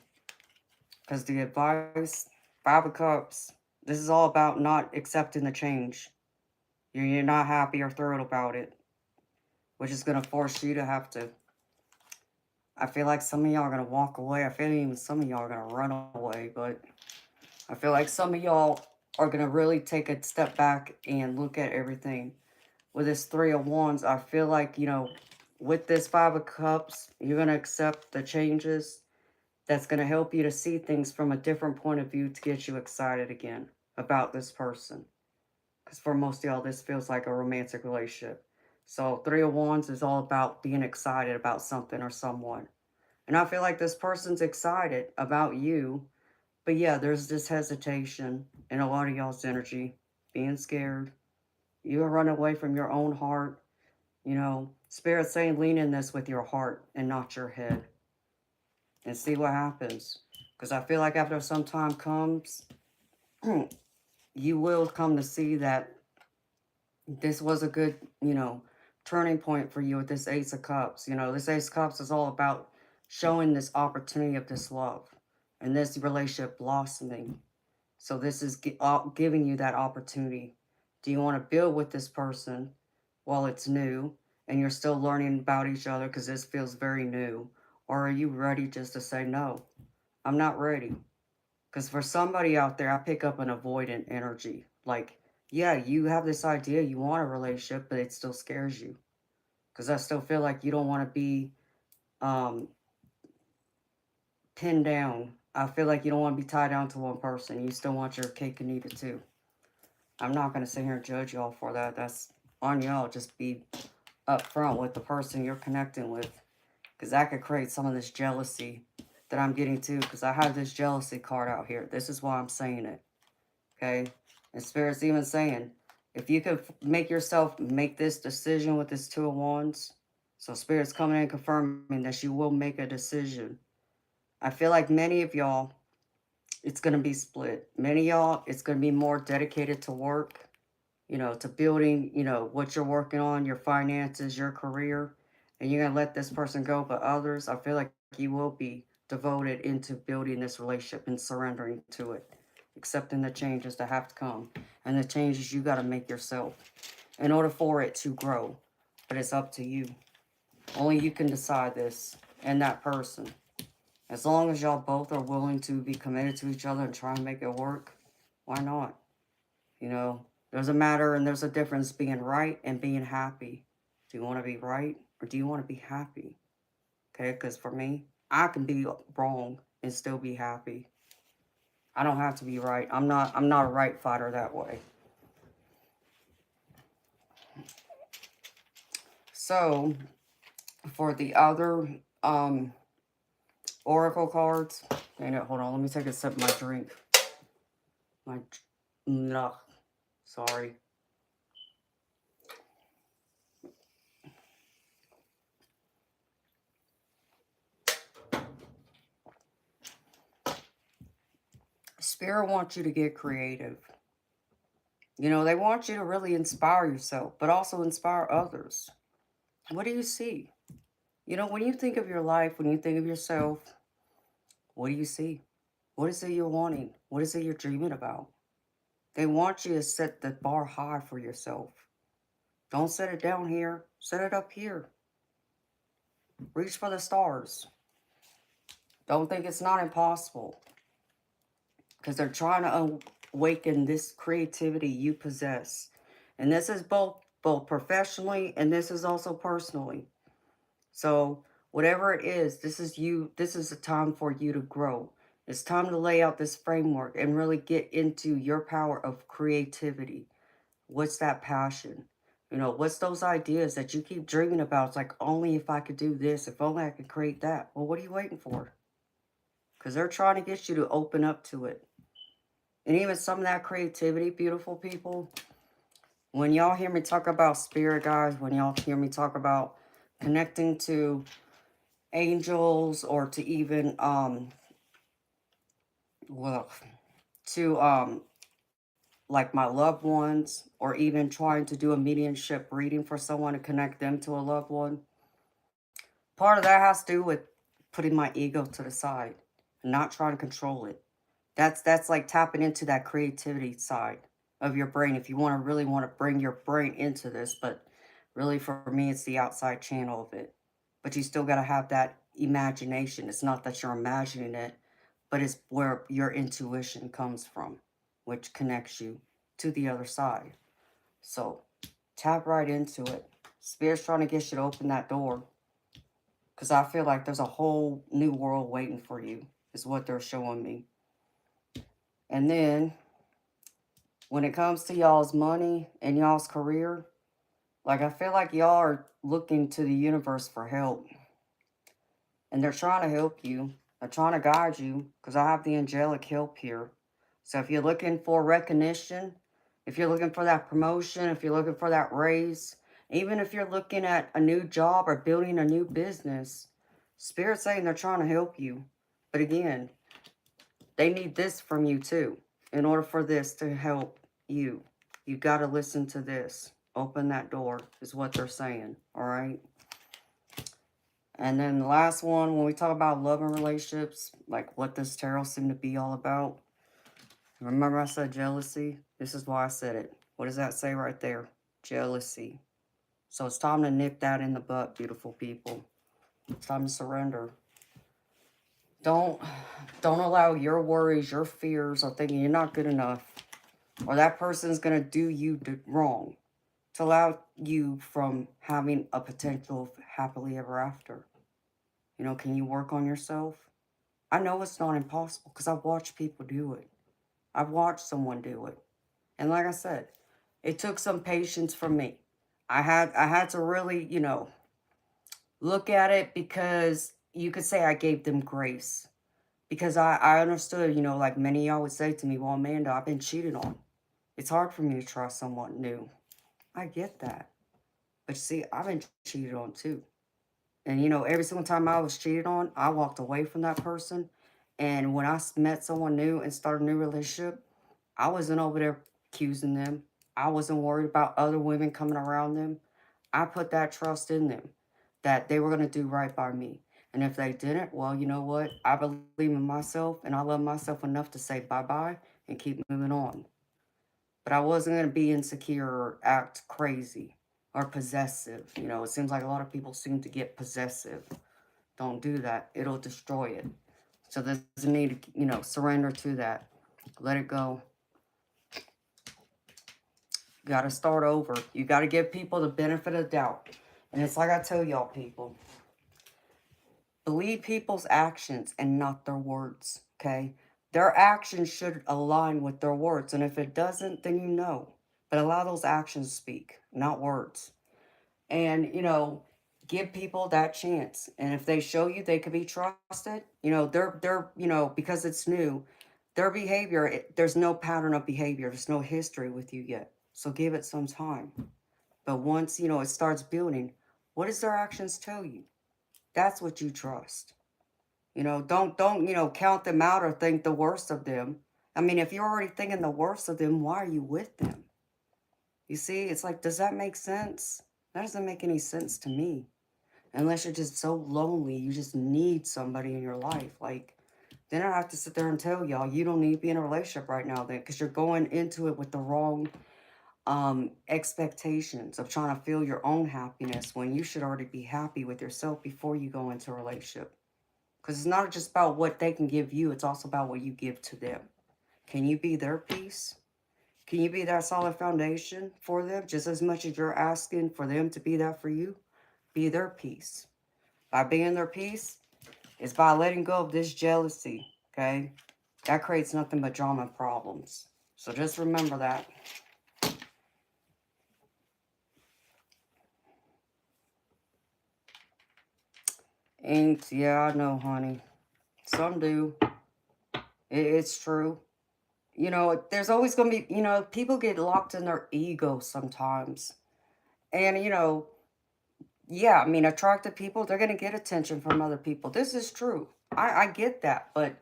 Because the advice, Five of Cups, this is all about not accepting the change. You're not happy or thrilled about it, which is going to force you to have to. I feel like some of y'all are going to walk away. I feel even some of y'all are going to run away, but I feel like some of y'all are going to really take a step back and look at everything. With this Three of Wands, I feel like, with this Five of Cups, you're going to accept the changes. That's going to help you to see things from a different point of view to get you excited again about this person. Because for most of y'all, this feels like a romantic relationship. So Three of Wands is all about being excited about something or someone. And I feel like this person's excited about you, But yeah, there's this hesitation in a lot of y'all's energy, being scared. You're running away from your own heart. You know, Spirit saying lean in this with your heart and not your head and see what happens. Because I feel like after some time comes, you will come to see that this was a good, turning point for you with this Ace of Cups. This Ace of Cups is all about showing this opportunity of this love and this relationship blossoming. So this is giving you that opportunity. Do you want to build with this person while it's new and you're still learning about each other because this feels very new? Or are you ready just to say, no, I'm not ready? Because for somebody out there, I pick up an avoidant energy. Like, yeah, you have this idea, you want a relationship, but it still scares you. Because I still feel like you don't want to be um, pinned down. I feel like you don't want to be tied down to one person. You still want your cake and eat it too. I'm not going to sit here and judge y'all for that. That's on y'all. Just be upfront with the person you're connecting with. Because that could create some of this jealousy that I'm getting to. Because I have this jealousy card out here. This is why I'm saying it. Okay? And Spirit's even saying, if you could make yourself make this decision with this Two of Wands. So Spirit's coming in confirming that you will make a decision. I feel like many of y'all, it's going to be split. Many of y'all, it's going to be more dedicated to work, to building, what you're working on, your finances, your career, and you're going to let this person go. But others, I feel like you will be devoted into building this relationship and surrendering to it, accepting the changes that have to come and the changes you got to make yourself in order for it to grow. But it's up to you. Only you can decide this and that person. As long as y'all both are willing to be committed to each other and try and make it work, why not? There's a matter and there's a difference being right and being happy. Do you want to be right or do you want to be happy? Okay, because for me, I can be wrong and still be happy. I don't have to be right. I'm not a right fighter that way. So, for the other oracle cards, hold on, let me take a sip of my drink. No, sorry. Spirit wants you to get creative. They want you to really inspire yourself, but also inspire others. What do you see? When you think of your life, when you think of yourself, what do you see? What is it you're wanting? What is it you're dreaming about? They want you to set the bar high for yourself. Don't set it down here. Set it up here. Reach for the stars. Don't think it's not impossible. Because they're trying to awaken this creativity you possess. And this is both professionally and this is also personally. So whatever it is, this is a time for you to grow. It's time to lay out this framework and really get into your power of creativity. What's that passion? What's those ideas that you keep dreaming about? It's like, only if I could do this, if only I could create that. Well, what are you waiting for? Because they're trying to get you to open up to it. And even some of that creativity, beautiful people, when y'all hear me talk about spirit, guys, when y'all hear me talk about connecting to angels or to even, like my loved ones, or even trying to do a mediumship reading for someone to connect them to a loved one, part of that has to do with putting my ego to the side and not trying to control it. That's like tapping into that creativity side of your brain if you really want to bring your brain into this. But really, for me, it's the outside channel of it. But you still got to have that imagination. It's not that you're imagining it, but it's where your intuition comes from, which connects you to the other side. So tap right into it. Spirit's trying to get you to open that door. Because I feel like there's a whole new world waiting for you, is what they're showing me. And then, when it comes to y'all's money and y'all's career, like I feel like y'all are looking to the universe for help. And they're trying to help you. They're trying to guide you because I have the angelic help here. So if you're looking for recognition, if you're looking for that promotion, if you're looking for that raise, even if you're looking at a new job or building a new business, Spirit's saying they're trying to help you. But again, they need this from you too. In order for this to help you, you got to listen to this. Open that door is what they're saying. All right. And then the last one, when we talk about love and relationships, like what this tarot seemed to be all about. Remember I said jealousy? This is why I said it. What does that say right there? Jealousy. So it's time to nip that in the butt, beautiful people. It's time to surrender. Don't allow your worries, your fears, or thinking you're not good enough, or that person's going to do you wrong, to allow you from having a potential happily ever after. You know, can you work on yourself? I know it's not impossible because I've watched people do it. I've watched someone do it. And like I said, it took some patience from me. I had to really, you know, look at it, because you could say I gave them grace. Because I understood, you know, like many of y'all would say to me, well, Amanda, I've been cheated on. It's hard for me to trust someone new. I get that. But see, I've been cheated on too. And, you know, every single time I was cheated on, I walked away from that person. And when I met someone new and started a new relationship, I wasn't over there accusing them. I wasn't worried about other women coming around them. I put that trust in them that they were going to do right by me. And if they didn't, well, you know what? I believe in myself and I love myself enough to say bye-bye and keep moving on. But I wasn't going to be insecure or act crazy or possessive. You know, it seems like a lot of people seem to get possessive. Don't do that. It'll destroy it. So there's a need to, you know, surrender to that. Let it go. You got to start over. You got to give people the benefit of the doubt. And it's like I tell y'all people. Believe people's actions and not their words, okay? Their actions should align with their words. And if it doesn't, then you know. But allow those actions to speak, not words. And, you know, give people that chance. And if they show you they can be trusted, you know, they're you know, because it's new, their behavior, there's no pattern of behavior. There's no history with you yet. So give it some time. But once, you know, it starts building, what does their actions tell you? That's what you trust. You know, don't, you know, count them out or think the worst of them. I mean, if you're already thinking the worst of them, why are you with them? You see, it's like, does that make sense? That doesn't make any sense to me. Unless you're just so lonely, you just need somebody in your life. Like, then I have to sit there and tell y'all, you don't need to be in a relationship right now then, because you're going into it with the wrong expectations of trying to feel your own happiness when you should already be happy with yourself before you go into a relationship. Because it's not just about what they can give you, it's also about what you give to them. Can you be their peace? Can you be that solid foundation for them just as much as you're asking for them to be that for you? Be their peace. By being their peace is by letting go of this jealousy, okay? That creates nothing but drama and problems. So just remember that. And yeah, I know, honey. Some do. It's true. You know, there's always going to be, you know, people get locked in their ego sometimes. And, you know, yeah, I mean, attractive people, they're going to get attention from other people. This is true. I get that. But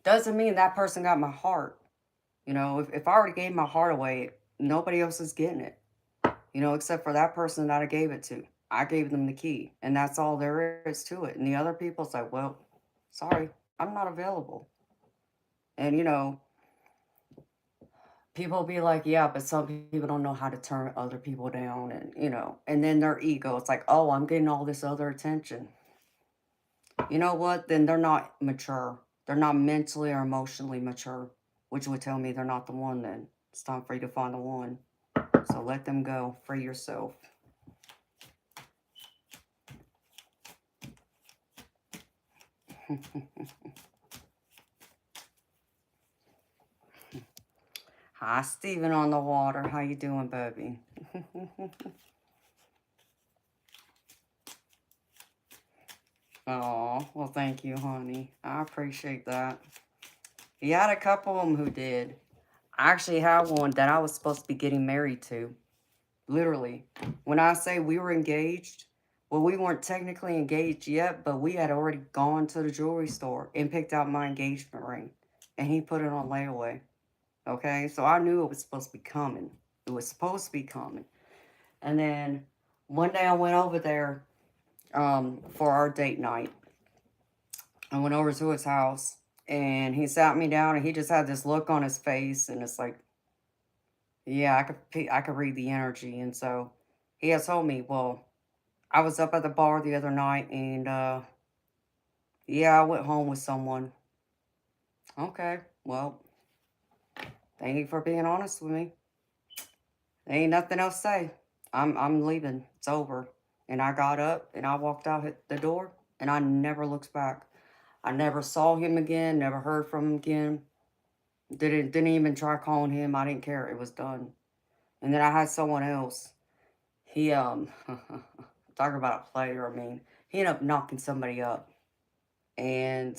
doesn't mean that person got my heart. You know, if I already gave my heart away, nobody else is getting it. You know, except for that person that I gave it to. I gave them the key. And that's all there is to it. And the other people's like, well, sorry, I'm not available. And, you know, people be like, yeah, but some people don't know how to turn other people down. And, you know, and then their ego, it's like, oh, I'm getting all this other attention. You know what? Then they're not mature. They're not mentally or emotionally mature, which would tell me they're not the one then. It's time for you to find the one. So let them go. Free yourself. Hi, Steven on the water. How you doing, baby? Oh, well, thank you, honey. I appreciate that. He had a couple of them who did. I actually had one that I was supposed to be getting married to. Literally. When I say we were engaged, well, we weren't technically engaged yet, but we had already gone to the jewelry store and picked out my engagement ring. And he put it on layaway. Okay? So I knew it was supposed to be coming. It was supposed to be coming. And then one day I went over there for our date night. I went over to his house and he sat me down and he just had this look on his face and it's like, yeah, I could read the energy. And so he had told me, well, I was up at the bar the other night and yeah, I went home with someone. Okay, well, thank you for being honest with me. There ain't nothing else to say. I'm leaving. It's over. And I got up and I walked out the door and I never looked back. I never saw him again, never heard from him again. Didn't even try calling him. I didn't care. It was done. And then I had someone else. He talk about a player, I mean, he ended up knocking somebody up. And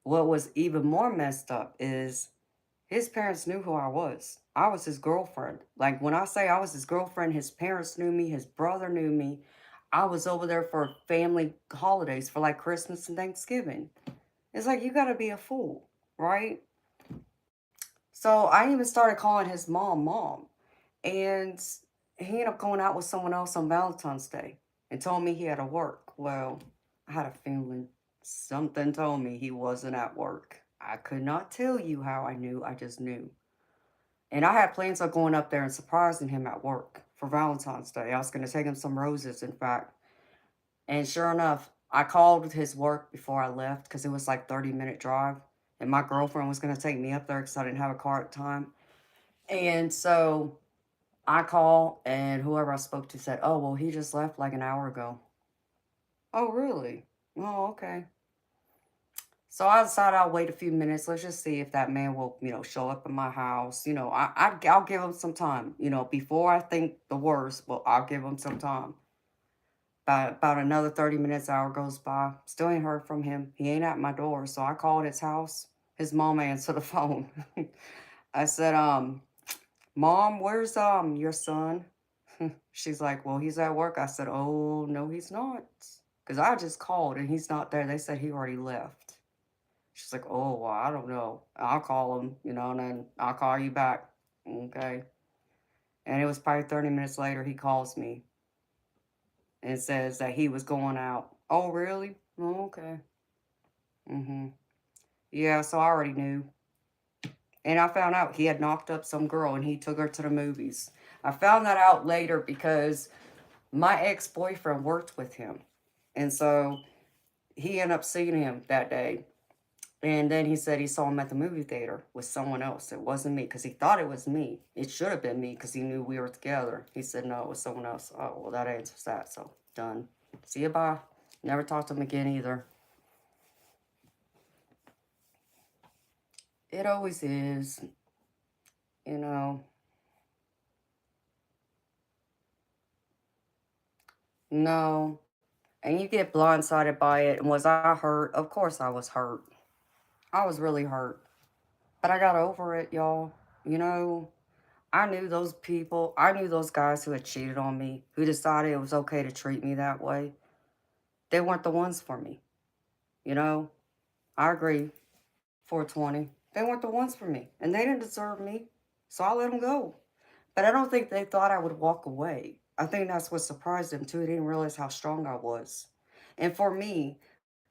what was even more messed up is his parents knew who I was. I was his girlfriend. Like when I say I was his girlfriend, his parents knew me, his brother knew me. I was over there for family holidays for like Christmas and Thanksgiving. It's like you gotta be a fool, right? So I even started calling his mom mom. And he ended up going out with someone else on Valentine's Day and told me he had to work. Well, I had a feeling something told me he wasn't at work. I could not tell you how I knew, I just knew. And I had plans on going up there and surprising him at work for Valentine's Day. I was going to take him some roses, in fact. And sure enough, I called his work before I left because it was like 30-minute drive. And my girlfriend was going to take me up there because I didn't have a car at the time. And so I call and whoever I spoke to said, oh, well, he just left like an hour ago. Oh, really? Oh, okay. So I decided I'll wait a few minutes. Let's just see if that man will, show up in my house. I'll give him some time, before I think the worst. Well, I'll give him some time. About another 30 minutes, hour goes by. Still ain't heard from him. He ain't at my door. So I called his house. His mom answered the phone. I said, Mom, where's your son? She's like, well, he's at work. I said, oh, no, he's not. Because I just called and he's not there. They said he already left. She's like, oh, well, I don't know. I'll call him, and then I'll call you back. Okay. And it was probably 30 minutes later, he calls me and says that he was going out. Oh, really? Oh, okay. Mm-hmm. Yeah, so I already knew. And I found out he had knocked up some girl and he took her to the movies. I found that out later because my ex-boyfriend worked with him. And so he ended up seeing him that day. And then he said he saw him at the movie theater with someone else. It wasn't me because he thought it was me. It should have been me because he knew we were together. He said, no, it was someone else. Oh, well, that answers that. So, done. See you, bye. Never talk to him again either. It always is. You know. No. And you get blindsided by it. And was I hurt? Of course I was hurt. I was really hurt. But I got over it, y'all. You know, I knew those people. I knew those guys who had cheated on me, who decided it was okay to treat me that way. They weren't the ones for me. You know, I agree, 420. They weren't the ones for me. And they didn't deserve me. So I let them go. But I don't think they thought I would walk away. I think that's what surprised them too. They didn't realize how strong I was. And for me,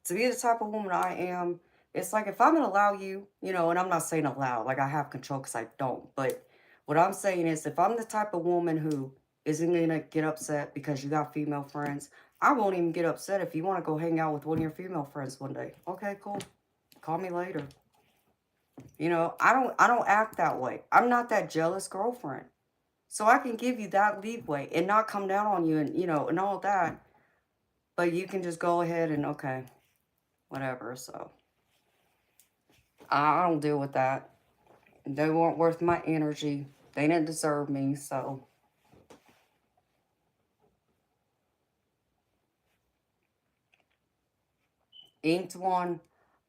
to be the type of woman I am, it's like if I'm gonna allow you, and I'm not saying allow, like I have control because I don't, but what I'm saying is if I'm the type of woman who isn't gonna get upset because you got female friends, I won't even get upset if you want to go hang out with one of your female friends one day. Okay, cool. Call me later. I don't act that way. I'm not that jealous girlfriend. So I can give you that leeway and not come down on you and and all that. But you can just go ahead and okay, whatever. So I don't deal with that. They weren't worth my energy. They didn't deserve me. So Inked one.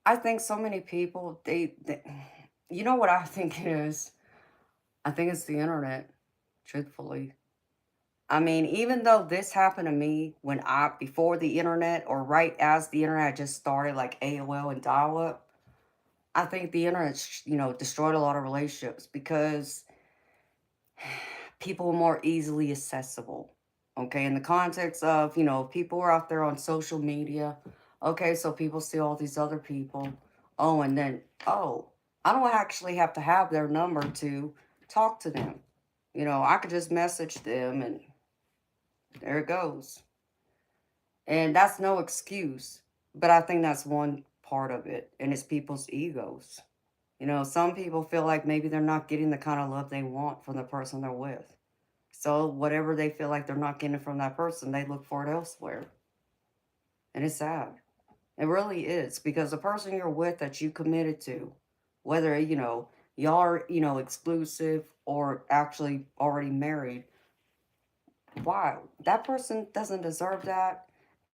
I think so many people, they you know what I think it is? I think it's the internet, truthfully. I mean, even though this happened to me before the internet or right as the internet just started, like AOL and dial up, I think the internet, destroyed a lot of relationships because people are more easily accessible. Okay, in the context of, people are out there on social media. Okay, so people see all these other people. Oh, and then, oh, I don't actually have to have their number to talk to them. I could just message them and there it goes. And that's no excuse. But I think that's one part of it. And it's people's egos. Some people feel like maybe they're not getting the kind of love they want from the person they're with. So whatever they feel like they're not getting from that person, they look for it elsewhere. And it's sad. It really is. Because the person you're with that you committed to, whether, y'all are, exclusive or actually already married, why? That person doesn't deserve that.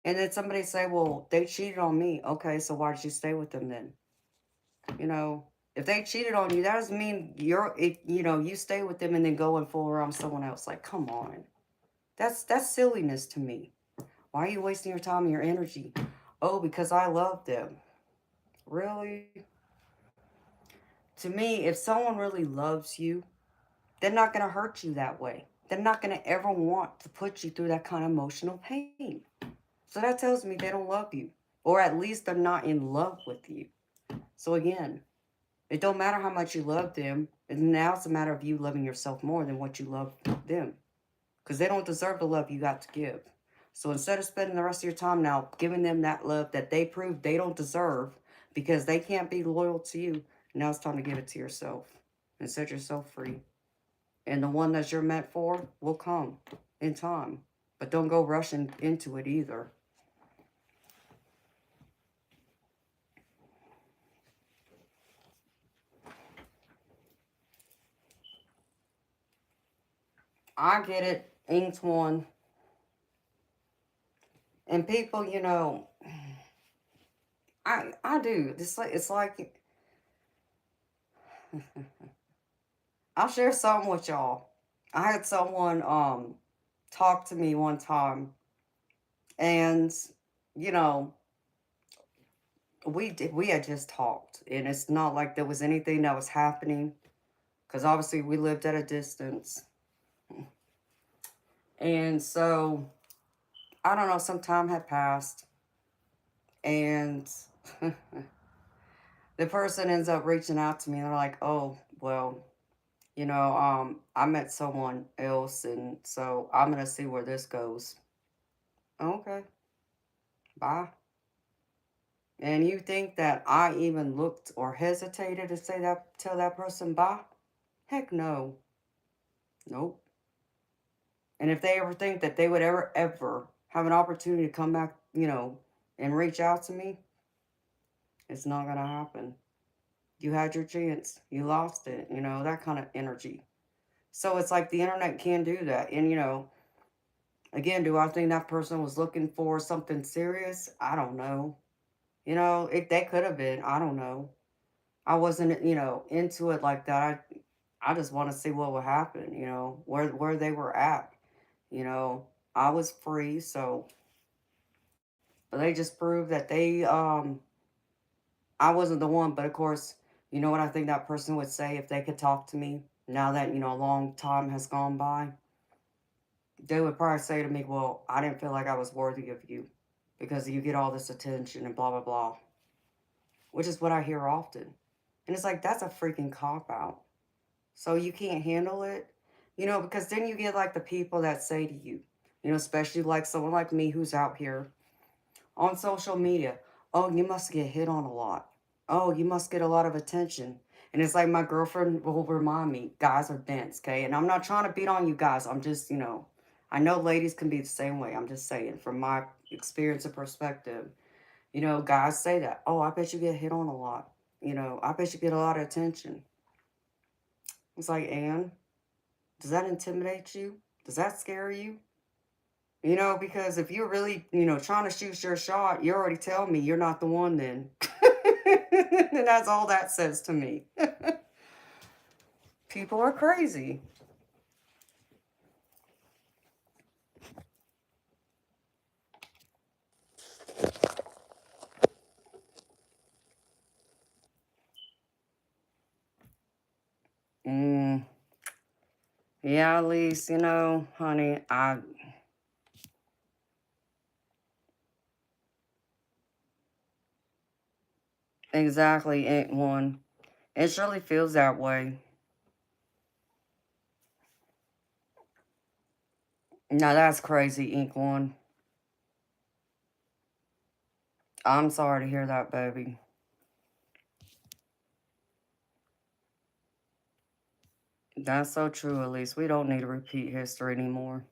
And then somebody say, well, they cheated on me. Okay, so why did you stay with them then? You know, if they cheated on you, that doesn't mean you stay with them and then go and fool around someone else. Like, come on. That's silliness to me. Why are you wasting your time and your energy? Oh, because I love them. Really? To me, if someone really loves you, they're not going to hurt you that way. They're not going to ever want to put you through that kind of emotional pain. So that tells me they don't love you. Or at least they're not in love with you. So again, it don't matter how much you love them. And now it's a matter of you loving yourself more than what you love them. Because they don't deserve the love you got to give. So instead of spending the rest of your time now giving them that love that they prove they don't deserve because they can't be loyal to you, now it's time to give it to yourself and set yourself free. And the one that you're meant for will come in time. But don't go rushing into it either. I get it. Inked one. And people, I do. It's like I'll share something with y'all. I had someone talk to me one time, and you know we had just talked, and it's not like there was anything that was happening because obviously we lived at a distance, and so I don't know. Some time had passed, and the person ends up reaching out to me, and they're like, "Oh, well, I met someone else, and so I'm gonna see where this goes." Okay, bye. And you think that I even looked or hesitated to tell that person bye? Heck no. Nope. And if they ever think that they would ever have an opportunity to come back, and reach out to me, it's not gonna happen. You had your chance. You lost it, that kind of energy. So it's like the internet can do that. And again, do I think that person was looking for something serious? I don't know. They could have been. I don't know. I wasn't, into it like that. I just want to see what would happen, where they were at. You know, I was free, so but they just proved that I wasn't the one, but of course, you know what I think that person would say if they could talk to me now that, a long time has gone by? They would probably say to me, "Well, I didn't feel like I was worthy of you because you get all this attention and blah blah blah," which is what I hear often. And it's like that's a freaking cop out. So you can't handle it, because then you get like the people that say to you, especially like someone like me who's out here on social media, "Oh, you must get hit on a lot. Oh, you must get a lot of attention." And it's like my girlfriend will remind me, guys are dense, okay? And I'm not trying to beat on you guys. I'm just, I know ladies can be the same way. I'm just saying from my experience and perspective, guys say that. "Oh, I bet you get hit on a lot. I bet you get a lot of attention." It's like, and does that intimidate you? Does that scare you? You know, because if you're really, trying to shoot your shot, you're already telling me you're not the one then. And that's all that says to me. People are crazy. Mm, yeah, at least, honey, exactly ain't one. It surely feels that way. Now that's crazy, ink one. I'm sorry to hear that, baby. That's so true, at least. We don't need to repeat history anymore.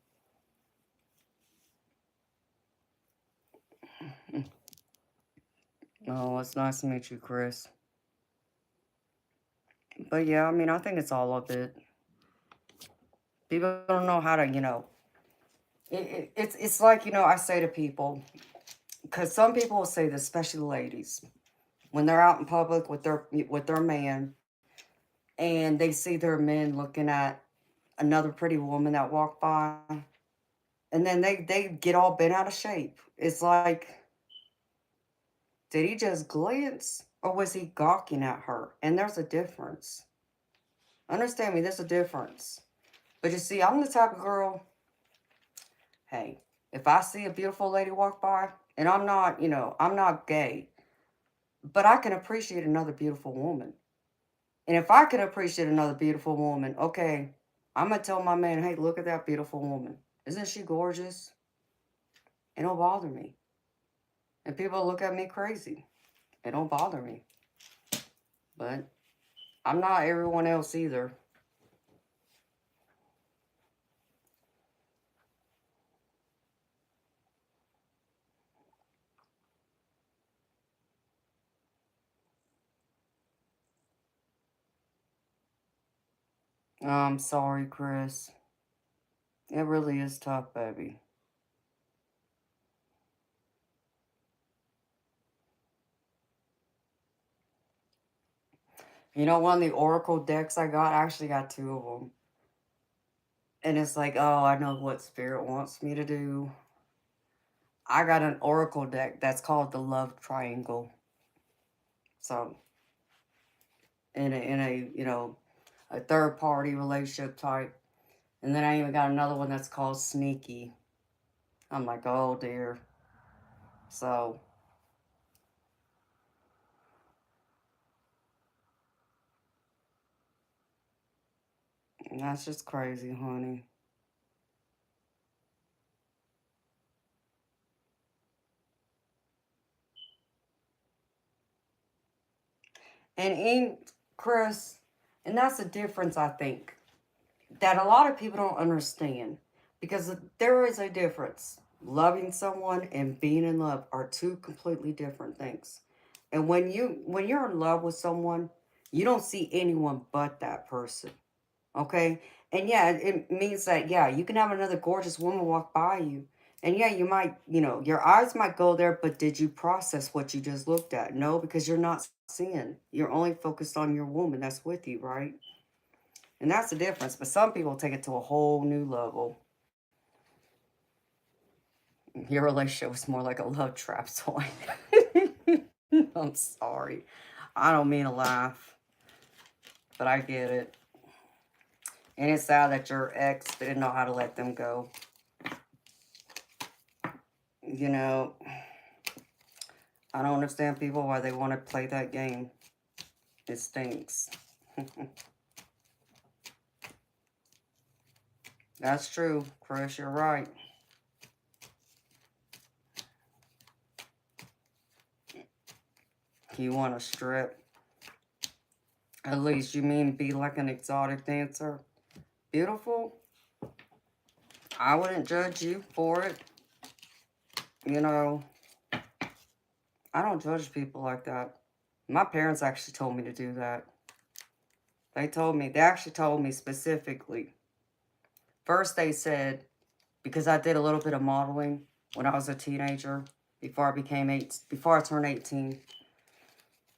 Oh, it's nice to meet you, Chris. But yeah, I mean, I think it's all of it. People don't know how to, it's like, I say to people, because some people will say this, especially ladies, when they're out in public with their man, and they see their men looking at another pretty woman that walked by, and then they get all bent out of shape. It's like, did he just glance, or was he gawking at her? And there's a difference. Understand me, there's a difference. But you see, I'm the type of girl, hey, if I see a beautiful lady walk by, and I'm not, I'm not gay, but I can appreciate another beautiful woman. And if I can appreciate another beautiful woman, okay, I'm going to tell my man, hey, look at that beautiful woman. Isn't she gorgeous? It don't bother me. And people look at me crazy. It don't bother me. But I'm not everyone else either. I'm sorry, Chris. It really is tough, baby. One of the Oracle decks I actually got two of them. And it's like, oh, I know what Spirit wants me to do. I got an Oracle deck that's called the Love Triangle. So, a third party relationship type. And then I even got another one that's called Sneaky. I'm like, oh dear. So, that's just crazy, honey. And in Chris, and that's the difference, I think, that a lot of people don't understand. Because there is a difference. Loving someone and being in love are two completely different things. And when you're in love with someone, you don't see anyone but that person. Okay? And yeah, it means that yeah, you can have another gorgeous woman walk by you. And yeah, you might, your eyes might go there, but did you process what you just looked at? No, because you're not seeing. You're only focused on your woman that's with you, right? And that's the difference. But some people take it to a whole new level. Your relationship was more like a love trap toy. I'm sorry. I don't mean to laugh, but I get it. And it's sad that your ex didn't know how to let them go. You know, I don't understand people why they want to play that game. It stinks. That's true, Chris. You're right. You want to strip. At least you mean be like an exotic dancer. Beautiful. I wouldn't judge you for it. You know, I don't judge people like that. My parents actually told me to do that. They actually told me specifically. First, they said, because I did a little bit of modeling when I was a teenager before before I turned 18.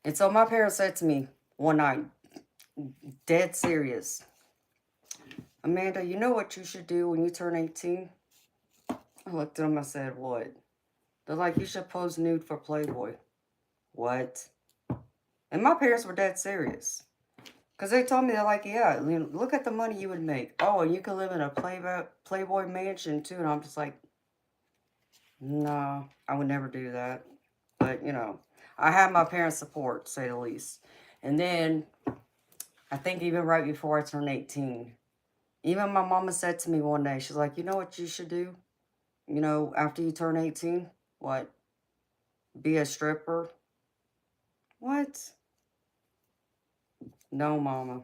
And so my parents said to me one night, dead serious, Amanda, you know what you should do when you turn 18? I looked at them, I said, what? They're like, you should pose nude for Playboy. What? And my parents were dead serious. Because they told me, they're like, yeah, look at the money you would make. Oh, and you could live in a Playboy mansion too. And I'm just like, no, I would never do that. But, you know, I have my parents' support, to say the least. And then, I think even right before I turned 18, even my mama said to me one day, she's like, you know what you should do? You know, after you turn 18? What? Be a stripper? What? No, mama.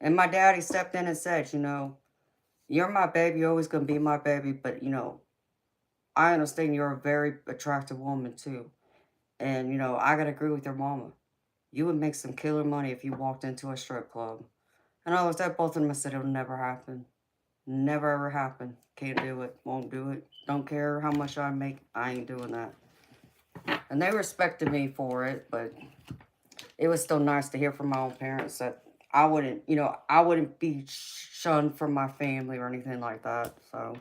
And my daddy stepped in and said, you know, you're my baby, you're always going to be my baby, but, you know, I understand you're a very attractive woman, too. And, you know, I got to agree with your mama. You would make some killer money if you walked into a strip club. And I looked at both of them and said, it'll never happen. Never ever happen. Can't do it. Won't do it. Don't care how much I make. I ain't doing that. And they respected me for it, but it was still nice to hear from my own parents that I wouldn't, you know, I wouldn't be shunned from my family or anything like that. So.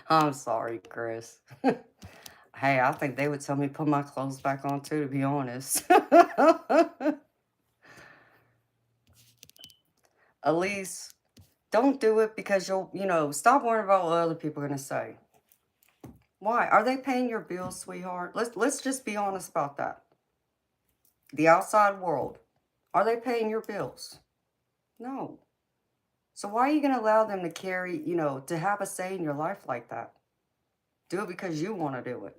I'm sorry, Chris. Hey, I think they would tell me to put my clothes back on too, to be honest. At least don't do it because you'll, you know, stop worrying about what other people are going to say. Why? Are they paying your bills, sweetheart? Let's just be honest about that. The outside world, are they paying your bills? No. So why are you going to allow them to carry, you know, to have a say in your life like that? Do it because you want to do it.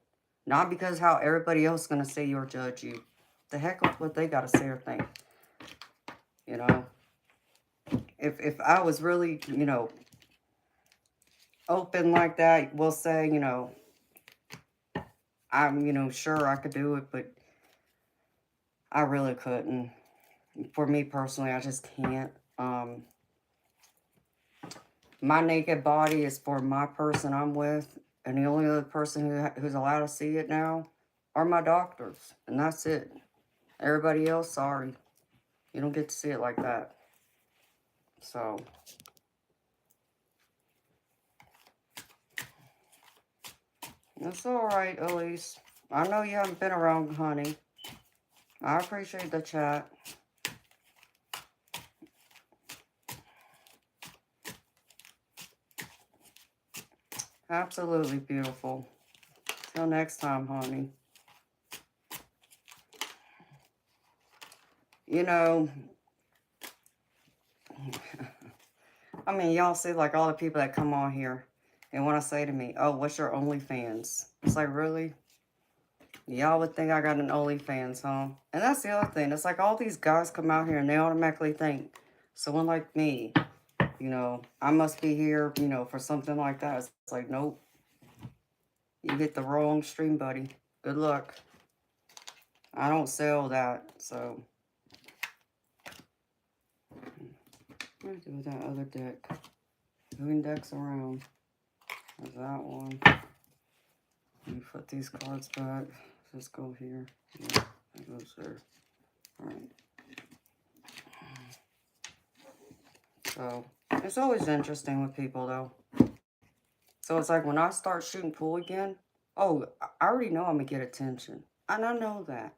Not because how everybody else is going to say you or judge you. The heck with what they got to say or think. You know? If I was really, you know, open like that, we'll say, you know, I'm, you know, sure I could do it, but I really couldn't. For me personally, I just can't. My naked body is for my person I'm with, and the only other person who's allowed to see it now are my doctors, and that's it. Everybody else, sorry. You don't get to see it like that. So, that's alright, Elise. I know you haven't been around, honey. I appreciate the chat. Absolutely beautiful. Till next time, honey. You know, I mean, y'all see like all the people that come on here and want to say to me, oh, what's your OnlyFans? It's like, really? Y'all would think I got an OnlyFans, huh? And that's the other thing. It's like all these guys come out here and they automatically think someone like me, you know, I must be here, you know, for something like that. It's like, nope. You hit the wrong stream, buddy. Good luck. I don't sell that, so. What do I do with that other deck? Moving decks around. There's that one. Let me put these cards back. Let's go here. Yeah, that goes there. Alright. So, it's always interesting with people, though. So, it's like when I start shooting pool again, oh, I already know I'm going to get attention. And I know that.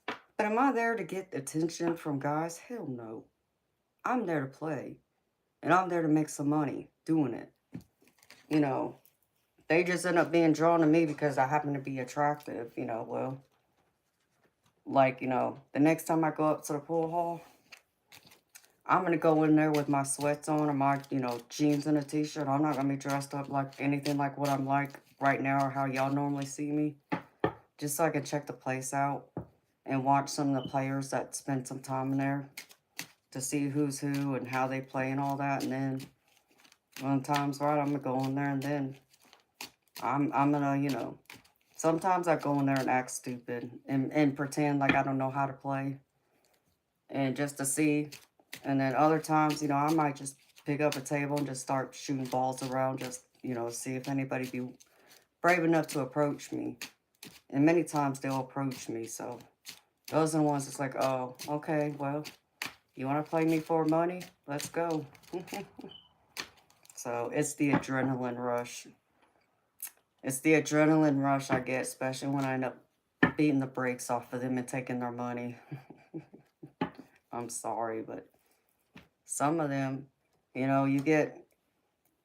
But am I there to get attention from guys? Hell no. I'm there to play. And I'm there to make some money doing it. You know, they just end up being drawn to me because I happen to be attractive, you know, well. Like, you know, the next time I go up to the pool hall, I'm going to go in there with my sweats on or my, you know, jeans and a t-shirt. I'm not going to be dressed up like anything like what I'm like right now or how y'all normally see me. Just so I can check the place out and watch some of the players that spend some time in there to see who's who and how they play and all that. And then when the time's right, I'm going to go in there and then I'm going to, you know, Sometimes I go in there and act stupid and pretend like I don't know how to play and just to see. And then other times, you know, I might just pick up a table and just start shooting balls around, just, you know, see if anybody be brave enough to approach me. And many times they'll approach me. So those are the ones that's like, oh, okay, well, you want to play me for money? Let's go. So it's the adrenaline rush. It's the adrenaline rush I get, especially when I end up beating the brakes off of them and taking their money. I'm sorry, but some of them, you know, you get,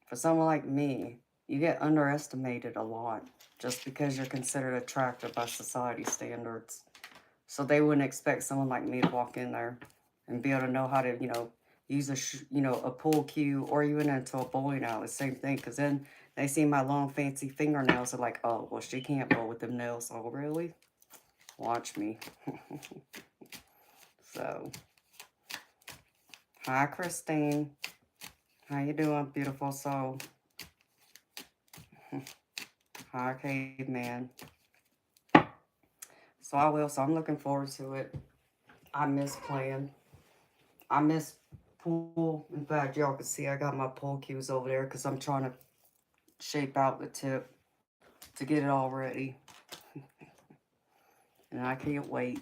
for someone like me, you get underestimated a lot just because you're considered attractive by society standards. So they wouldn't expect someone like me to walk in there and be able to know how to, you know, use a pool cue or even into a bowling alley. Same thing, because then they see my long fancy fingernails. They're like, oh, well, she can't bowl with them nails. Oh, really? Watch me. So, hi, Christine. How you doing, beautiful soul? Hi, caveman. So I will. So I'm looking forward to it. I miss playing. I miss pool. In fact, y'all can see I got my pool cues over there because I'm trying to shape out the tip to get it all ready. And I can't wait.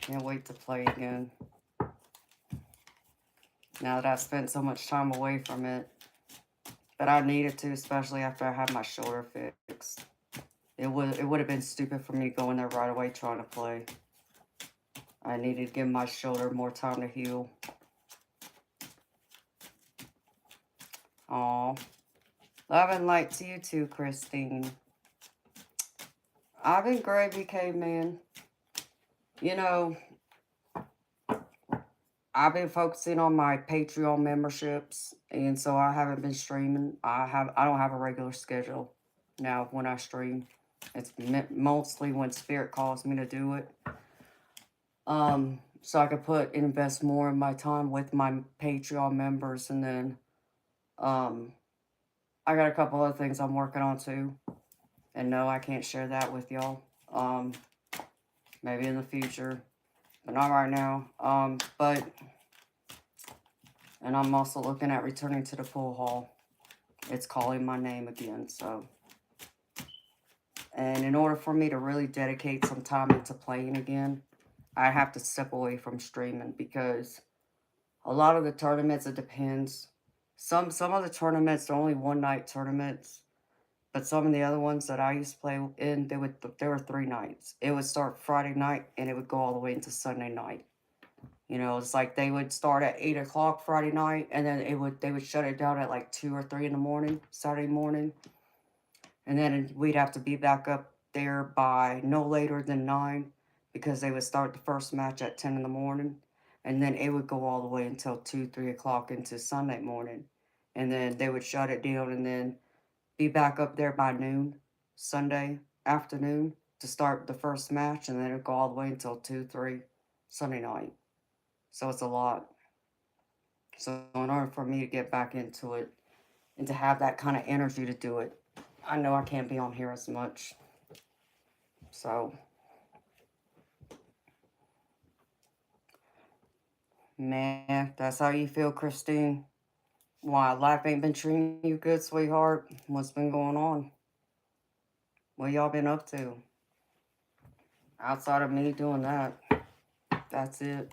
Can't wait to play again. Now that I've spent so much time away from it. But I needed to, especially after I had my shoulder fixed. It would have been stupid for me going there right away trying to play. I needed to give my shoulder more time to heal. Aw. Love and light to you too, Christine. I've been gravy, caveman. You know, I've been focusing on my Patreon memberships, and so I haven't been streaming. I don't have a regular schedule now when I stream. It's mostly when Spirit calls me to do it. So I could invest more in my time with my Patreon members, and then I got a couple other things I'm working on too. And no, I can't share that with y'all. Maybe in the future, but not right now. And I'm also looking at returning to the pool hall. It's calling my name again, so. And in order for me to really dedicate some time into playing again, I have to step away from streaming because a lot of the tournaments, it depends. Some of the tournaments are only one night tournaments, but some of the other ones that I used to play in, there were 3 nights. It would start Friday night and it would go all the way into Sunday night. You know, it's like they would start at 8 o'clock Friday night, and then they would shut it down at like 2 or 3 in the morning, Saturday morning. And then we'd have to be back up there by no later than 9 because they would start the first match at 10 in the morning. And then it would go all the way until 2, 3 o'clock into Sunday morning. And then they would shut it down and then be back up there by noon, Sunday afternoon to start the first match. And then it would go all the way until 2, 3 Sunday night. So it's a lot. So in order for me to get back into it and to have that kind of energy to do it, I know I can't be on here as much. So, man, that's how you feel, Christine. Why, life ain't been treating you good, sweetheart? What's been going on? What y'all been up to? Outside of me doing that, that's it.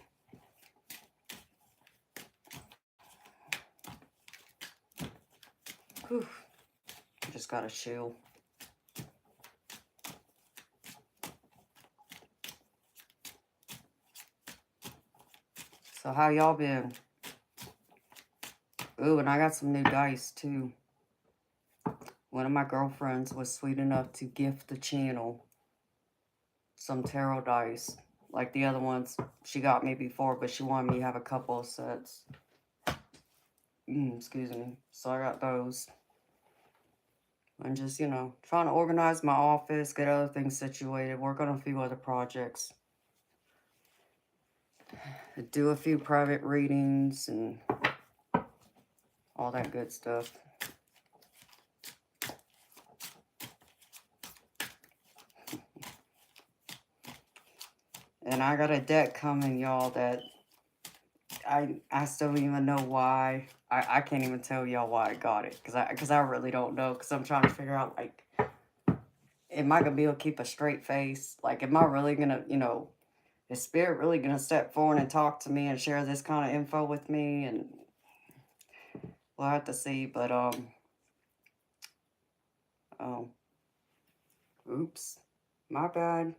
Whew. Just gotta chill. So how y'all been? Ooh, and I got some new dice too. One of my girlfriends was sweet enough to gift the channel some tarot dice. Like the other ones she got me before, but she wanted me to have a couple of sets. Excuse me. So I got those. And just, you know, trying to organize my office, get other things situated, work on a few other projects. Do a few private readings and all that good stuff. And I got a deck coming, y'all, that I still don't even know why. I can't even tell y'all why I got it. Because I really don't know. Because I'm trying to figure out, like, am I going to be able to keep a straight face? Like, am I really going to, you know, is Spirit really going to step forward and talk to me and share this kind of info with me? And we'll have to see. But, oh, oops. My bad.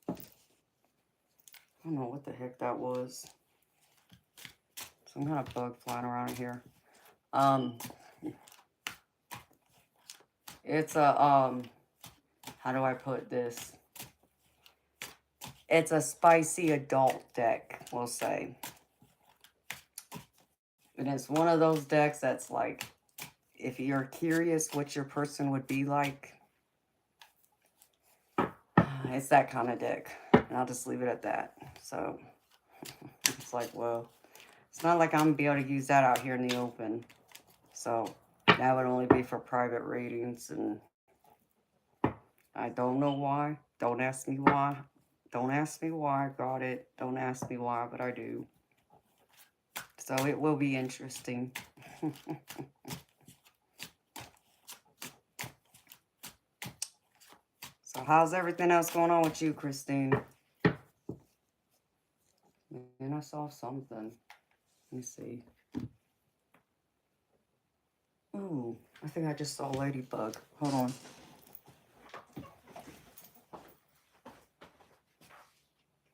I don't know what the heck that was. Some kind of bug flying around here. It's a, how do I put this? It's a spicy adult deck, we'll say. And it's one of those decks that's like, if you're curious what your person would be like, it's that kind of deck. And I'll just leave it at that. So, it's like, well, it's not like I'm going to be able to use that out here in the open. So, that would only be for private readings. And I don't know why. Don't ask me why. Don't ask me why I got it. Don't ask me why, but I do. So it will be interesting. So how's everything else going on with you, Christine? Man, I saw something. Let me see. Ooh, I think I just saw a ladybug. Hold on.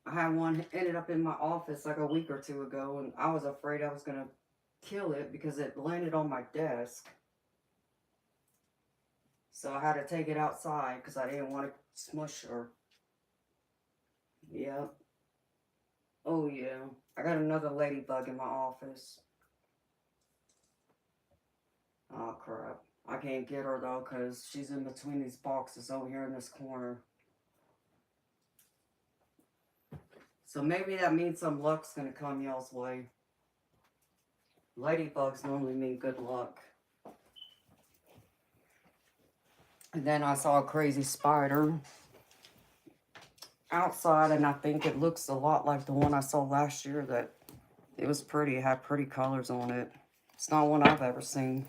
I had one ended up in my office like a week or two ago, and I was afraid I was going to kill it because it landed on my desk. So I had to take it outside because I didn't want to smush her. Yep. Oh, yeah. I got another ladybug in my office. Oh, crap. I can't get her, though, because she's in between these boxes over here in this corner. So maybe that means some luck's going to come y'all's way. Ladybugs normally mean good luck. And then I saw a crazy spider outside, and I think it looks a lot like the one I saw last year. That it was pretty. It had pretty colors on it. It's not one I've ever seen.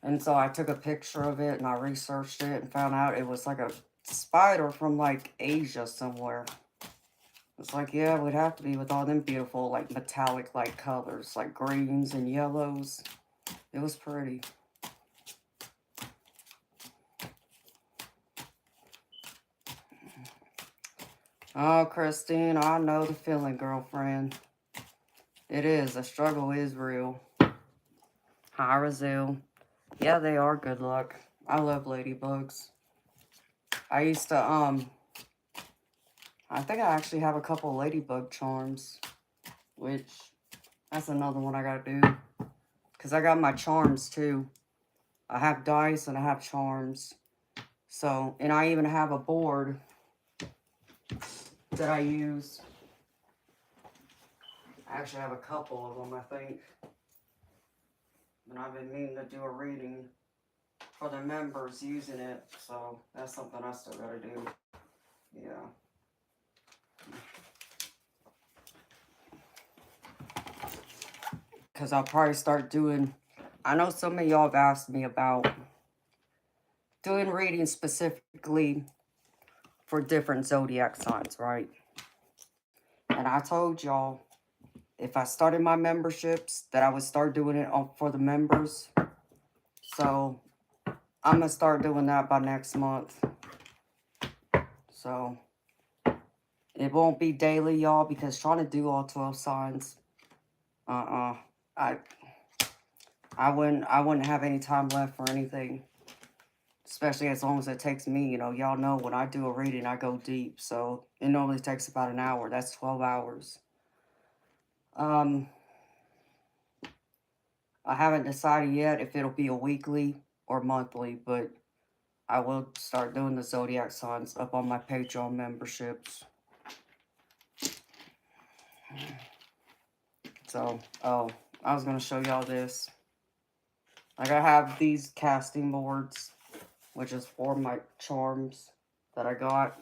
And so I took a picture of it, and I researched it, and found out it was like a spider from like Asia somewhere. It's like, yeah, it would have to be with all them beautiful, like, metallic, like, colors, like greens and yellows. It was pretty. Oh, Christine, I know the feeling, girlfriend. It is. The struggle is real. Hi, Razil. Yeah, they are good luck. I love ladybugs. I used to, I think I actually have a couple ladybug charms, which, that's another one I gotta do. Because I got my charms, too. I have dice and I have charms. So, and I even have a board that I use. I actually have a couple of them, I think. And I've been meaning to do a reading for the members using it. So, that's something I still gotta do. Yeah. Because I'll probably start doing... I know some of y'all have asked me about doing readings specifically for different zodiac signs, right? And I told y'all, if I started my memberships, that I would start doing it for the members. So, I'm going to start doing that by next month. So, it won't be daily, y'all, because trying to do all 12 signs, I wouldn't have any time left for anything. Especially as long as it takes me, you know, y'all know when I do a reading, I go deep. So, it normally takes about an hour. That's 12 hours. I haven't decided yet if it'll be a weekly or monthly, but I will start doing the zodiac signs up on my Patreon memberships. So, oh, I was going to show y'all this. Like, I have these casting boards, which is for my charms that I got.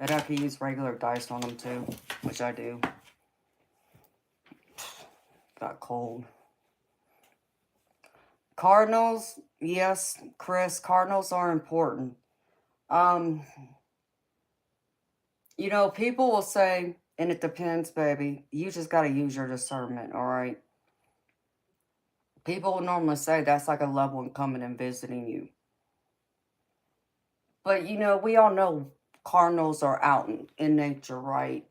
And I could use regular dice on them too, which I do. Got cold. Cardinals, yes, Chris, cardinals are important. Um, you know, people will say, and it depends, baby. You just got to use your discernment, all right? People will normally say that's like a loved one coming and visiting you. But, you know, we all know cardinals are out in nature, right?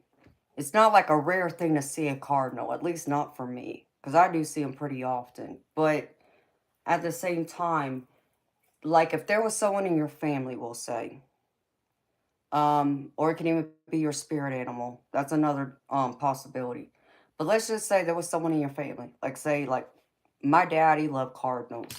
It's not like a rare thing to see a cardinal, at least not for me, because I do see them pretty often. But at the same time, like if there was someone in your family, we'll say, or it can even be your spirit animal. That's another possibility. But let's just say there was someone in your family, like say like my daddy loved cardinals.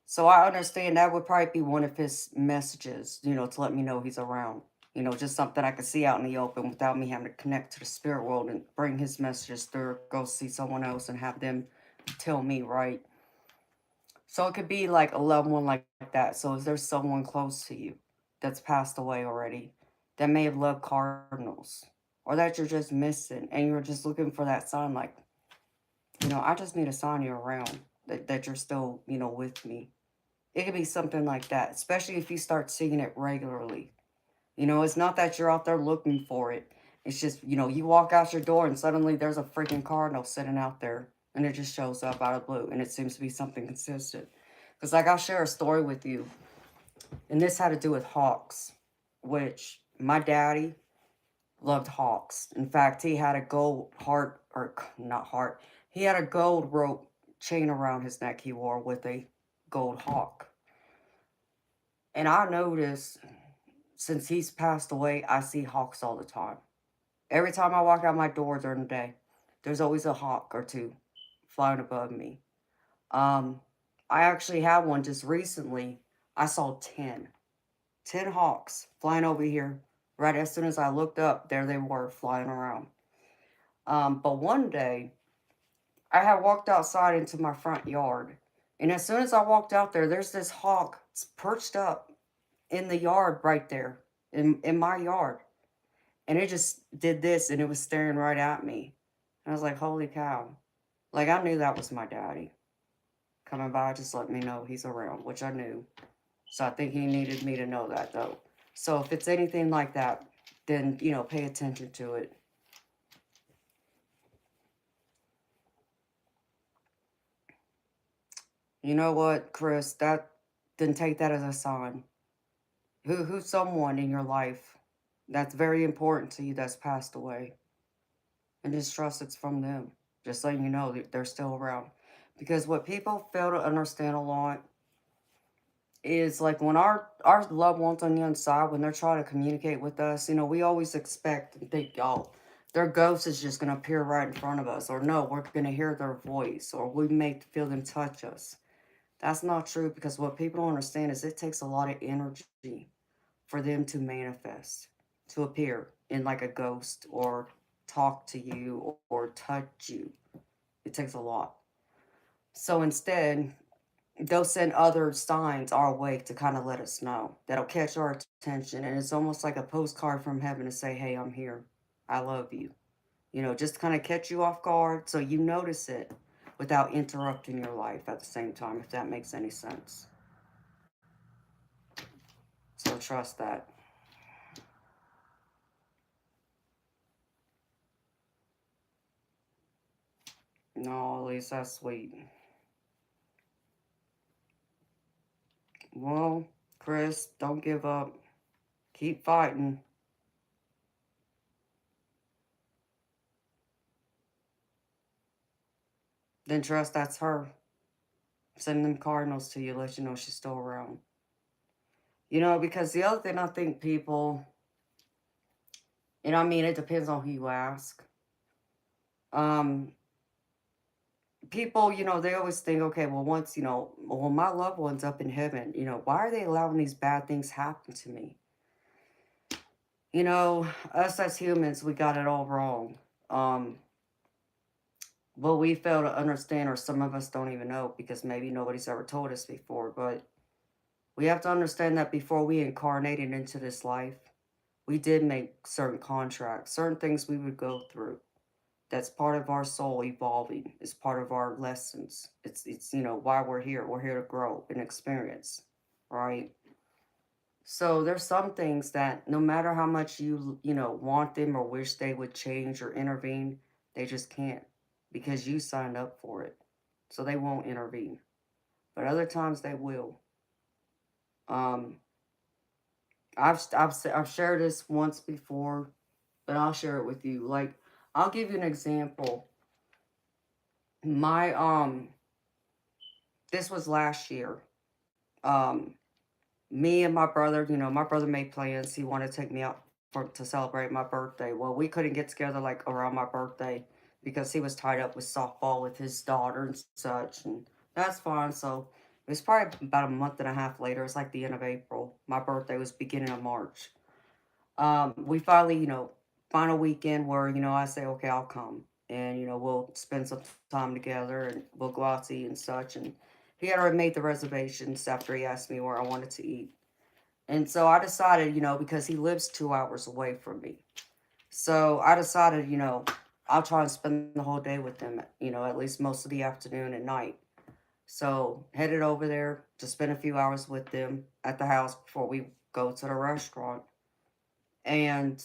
So I understand that would probably be one of his messages, you know, to let me know he's around. You know, just something I could see out in the open without me having to connect to the spirit world and bring his messages through, go see someone else and have them tell me, right? So it could be like a loved one like that. So is there someone close to you that's passed away already that may have loved cardinals or that you're just missing and you're just looking for that sign like, you know, I just need a sign you're around, that you're still, you know, with me. It could be something like that, especially if you start seeing it regularly. You know, it's not that you're out there looking for it. It's just, you know, you walk out your door and suddenly there's a freaking cardinal sitting out there and it just shows up out of the blue and it seems to be something consistent. Because, like, I'll share a story with you, and this had to do with hawks, which my daddy loved hawks. In fact, he had a gold heart, or not heart, he had a gold rope chain around his neck he wore with a gold hawk. And I noticed since he's passed away, I see hawks all the time. Every time I walk out my door during the day, there's always a hawk or two flying above me. Um, I actually had one just recently. I saw 10 hawks flying over here. Right as soon as I looked up, there they were flying around. But one day, I had walked outside into my front yard. And as soon as I walked out there, there's this hawk perched up in the yard right there, in my yard. And it just did this and it was staring right at me. And I was like, holy cow. Like, I knew that was my daddy coming by, just let me know he's around, which I knew. So I think he needed me to know that, though. So if it's anything like that, then, you know, pay attention to it. You know what, Chris? That then take that as a sign. Who's someone in your life that's very important to you that's passed away, and just trust it's from them. Just letting you know that they're still around. Because what people fail to understand a lot is like when our loved ones on the inside, when they're trying to communicate with us, you know, we always expect and think, oh, their ghost is just gonna appear right in front of us, or no, we're gonna hear their voice, or we may feel them touch us. That's not true because what people don't understand is it takes a lot of energy for them to manifest, to appear in like a ghost or talk to you or touch you. It takes a lot. So instead, they'll send other signs our way to kind of let us know. That'll catch our attention. And it's almost like a postcard from heaven to say, hey, I'm here. I love you. You know, just kind of catch you off guard so you notice it without interrupting your life at the same time, if that makes any sense. So trust that. No, at least that's sweet. Well, Chris, don't give up. Keep fighting. Then trust that's her. Send them cardinals to you, let you know she's still around. You know, because the other thing I think people, and I mean, it depends on who you ask. Um, People, you know, they always think, okay, well, once, you know, well, my loved one's up in heaven, you know, why are they allowing these bad things happen to me? You know, us as humans, we got it all wrong. Um, what we fail to understand, or some of us don't even know because maybe nobody's ever told us before, but we have to understand that before we incarnated into this life, we did make certain contracts, certain things we would go through. That's part of our soul evolving. It's part of our lessons. It's why we're here. We're here to grow and experience, right? So there's some things that no matter how much you want them or wish they would change or intervene, they just can't because you signed up for it. So they won't intervene. But other times they will. Um, I've shared this once before, but I'll share it with you. Like, I'll give you an example. My This was last year. Um, Me and my brother, my brother made plans. He wanted to take me out to celebrate my birthday. Well, we couldn't get together like around my birthday because he was tied up with softball with his daughter and such, and that's fine. So it was probably about a month and a half later. It's like the end of April. My birthday was beginning of March. We finally, final weekend where I say, okay, I'll come, and we'll spend some time together, and we'll go out to eat and such. And he had already made the reservations after he asked me where I wanted to eat. And so I decided, because he lives 2 hours away from me. So I decided, I'll try and spend the whole day with him, at least most of the afternoon and night. So headed over there to spend a few hours with them at the house before we go to the restaurant. And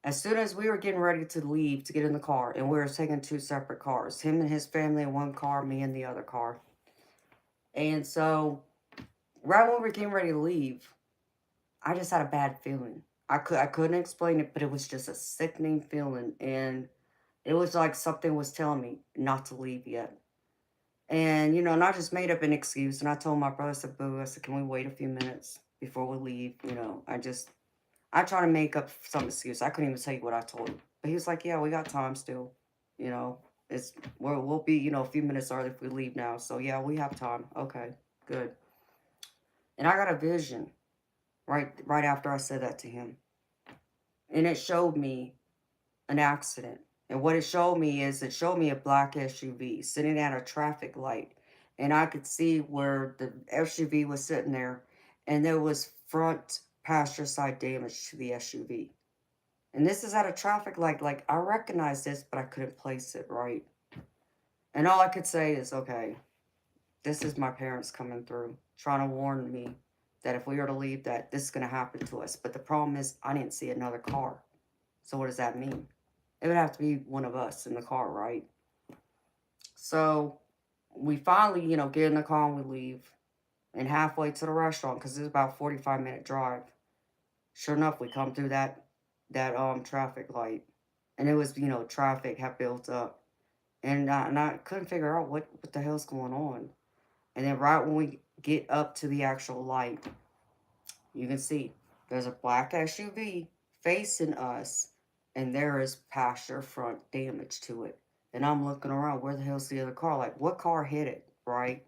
as soon as we were getting ready to leave to get in the car, and we were taking two separate cars, him and his family in one car, me in the other car. And so right when we were getting ready to leave, I just had a bad feeling. I couldn't explain it, but it was just a sickening feeling, and it was like something was telling me not to leave yet. And and I just made up an excuse, and I told my brother, I said, "Boo," I said, "Can we wait a few minutes before we leave?" I try to make up some excuse. I couldn't even tell you what I told him, but he was like, "Yeah, we got time still. You know, we'll be a few minutes early if we leave now. So yeah, we have time. Okay, good." And I got a vision right after I said that to him. And it showed me an accident. And what it showed me a black SUV sitting at a traffic light. And I could see where the SUV was sitting there, and there was front passenger side damage to the SUV. And this is at a traffic light. Like, I recognized this, but I couldn't place it right. And all I could say is, okay, this is my parents coming through, trying to warn me that if we were to leave, that this is going to happen to us. But the problem is, I didn't see another car. So what does that mean? It would have to be one of us in the car, right? So we finally, get in the car and we leave. And halfway to the restaurant, because it's about a 45-minute drive. Sure enough, we come through that traffic light. And it was, traffic had built up. And I couldn't figure out what the hell's going on. And then right when we get up to the actual light, you can see there's a black SUV facing us, and there is passenger front damage to it. And I'm looking around, where the hell's the other car? Like, what car hit it, right?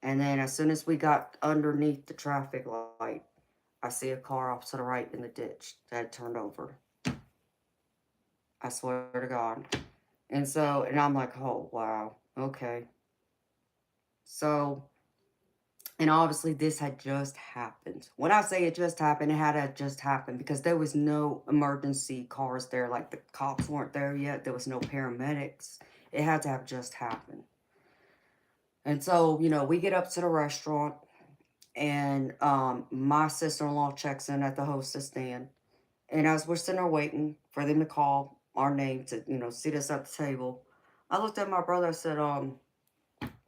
And then as soon as we got underneath the traffic light, I see a car off to the right in the ditch that had turned over. I swear to God. And I'm like, oh, wow, okay. So, and obviously, this had just happened. When I say it just happened, it had to just happen because there was no emergency cars there. Like, the cops weren't there yet. There was no paramedics. It had to have just happened. And so, we get up to the restaurant, and my sister-in-law checks in at the hostess stand. And as we're sitting there waiting for them to call our name to, seat us at the table, I looked at my brother. I said,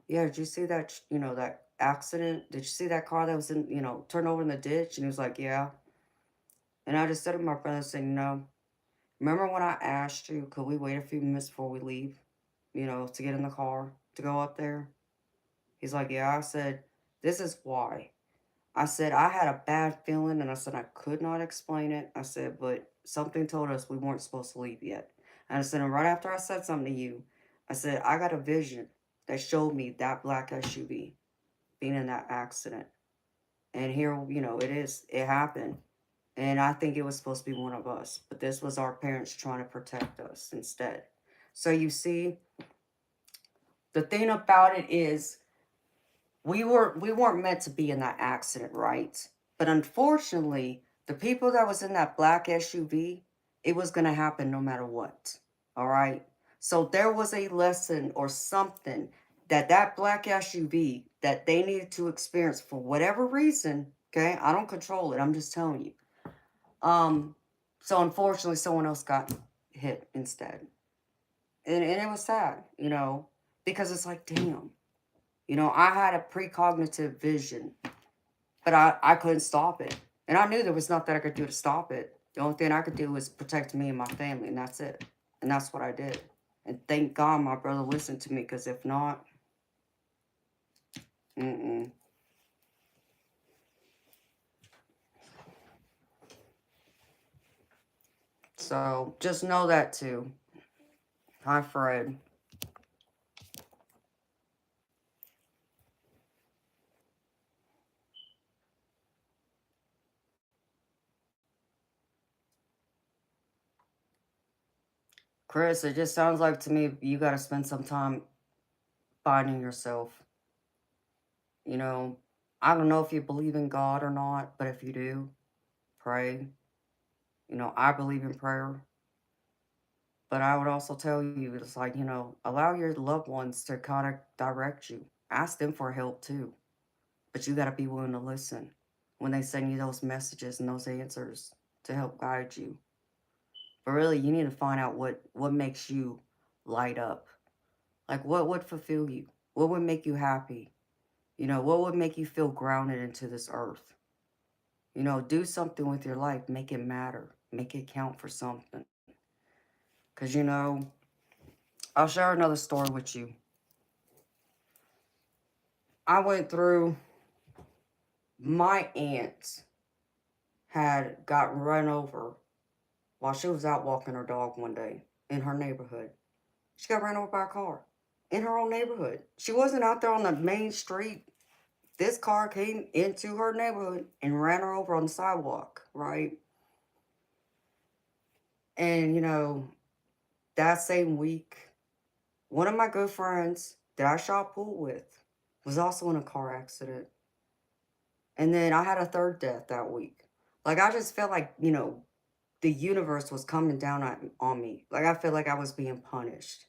yeah, did you see that, that accident? Did you see that car that was turned over in the ditch? And he was like, yeah. And I just said to my brother, saying, remember when I asked you, could we wait a few minutes before we leave, to get in the car, to go up there? He's like, yeah. I said, this is why. I said, I had a bad feeling, and I said, I could not explain it. I said, but something told us we weren't supposed to leave yet. And I said, and right after I said something to you, I said, I got a vision that showed me that black SUV being in that accident. And here, it happened. And I think it was supposed to be one of us, but this was our parents trying to protect us instead. So you see, the thing about it is we weren't meant to be in that accident, right? But unfortunately, The people that was in that black SUV, it was going to happen no matter what. All right. So there was a lesson or something that black SUV that they needed to experience for whatever reason. Okay. I don't control it. I'm just telling you. So unfortunately, someone else got hit instead. And it was sad, because it's like, damn, I had a precognitive vision, but I couldn't stop it. And I knew there was nothing I could do to stop it. The only thing I could do was protect me and my family, and that's it. And that's what I did. And thank God my brother listened to me, because if not, mm-mm. So just know that too. Hi, Fred. Chris, it just sounds like to me you got to spend some time finding yourself. You know, I don't know if you believe in God or not, but if you do, pray. I believe in prayer. But I would also tell you, it's like, allow your loved ones to kind of direct you. Ask them for help too. But you got to be willing to listen when they send you those messages and those answers to help guide you. But really, you need to find out what makes you light up. Like, what would fulfill you? What would make you happy? What would make you feel grounded into this earth? Do something with your life. Make it matter. Make it count for something. Because, I'll share another story with you. I went through, my aunt had got run over while she was out walking her dog one day in her neighborhood. She got ran over by a car in her own neighborhood. She wasn't out there on the main street. This car came into her neighborhood and ran her over on the sidewalk, right? And, that same week, one of my good friends that I shot pool with was also in a car accident. And then I had a third death that week. Like, I just felt like, the universe was coming down on me. Like, I feel like I was being punished.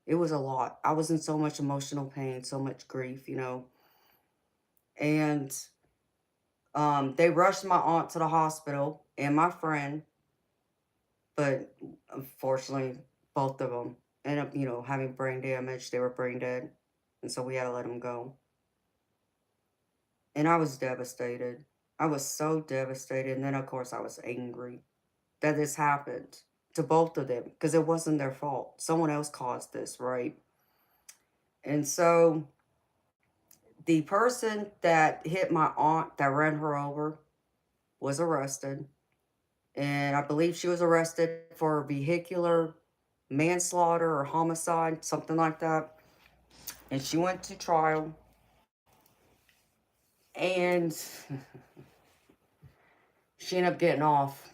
It was a lot. I was in so much emotional pain, so much grief, And they rushed my aunt to the hospital and my friend, but unfortunately, both of them ended up, having brain damage. They were brain dead. And so we had to let them go. And I was devastated. I was so devastated. And then, of course, I was angry that this happened to both of them because it wasn't their fault. Someone else caused this, right? And so the person that hit my aunt, that ran her over, was arrested. And I believe she was arrested for vehicular manslaughter or homicide, something like that. And she went to trial. And she ended up getting off.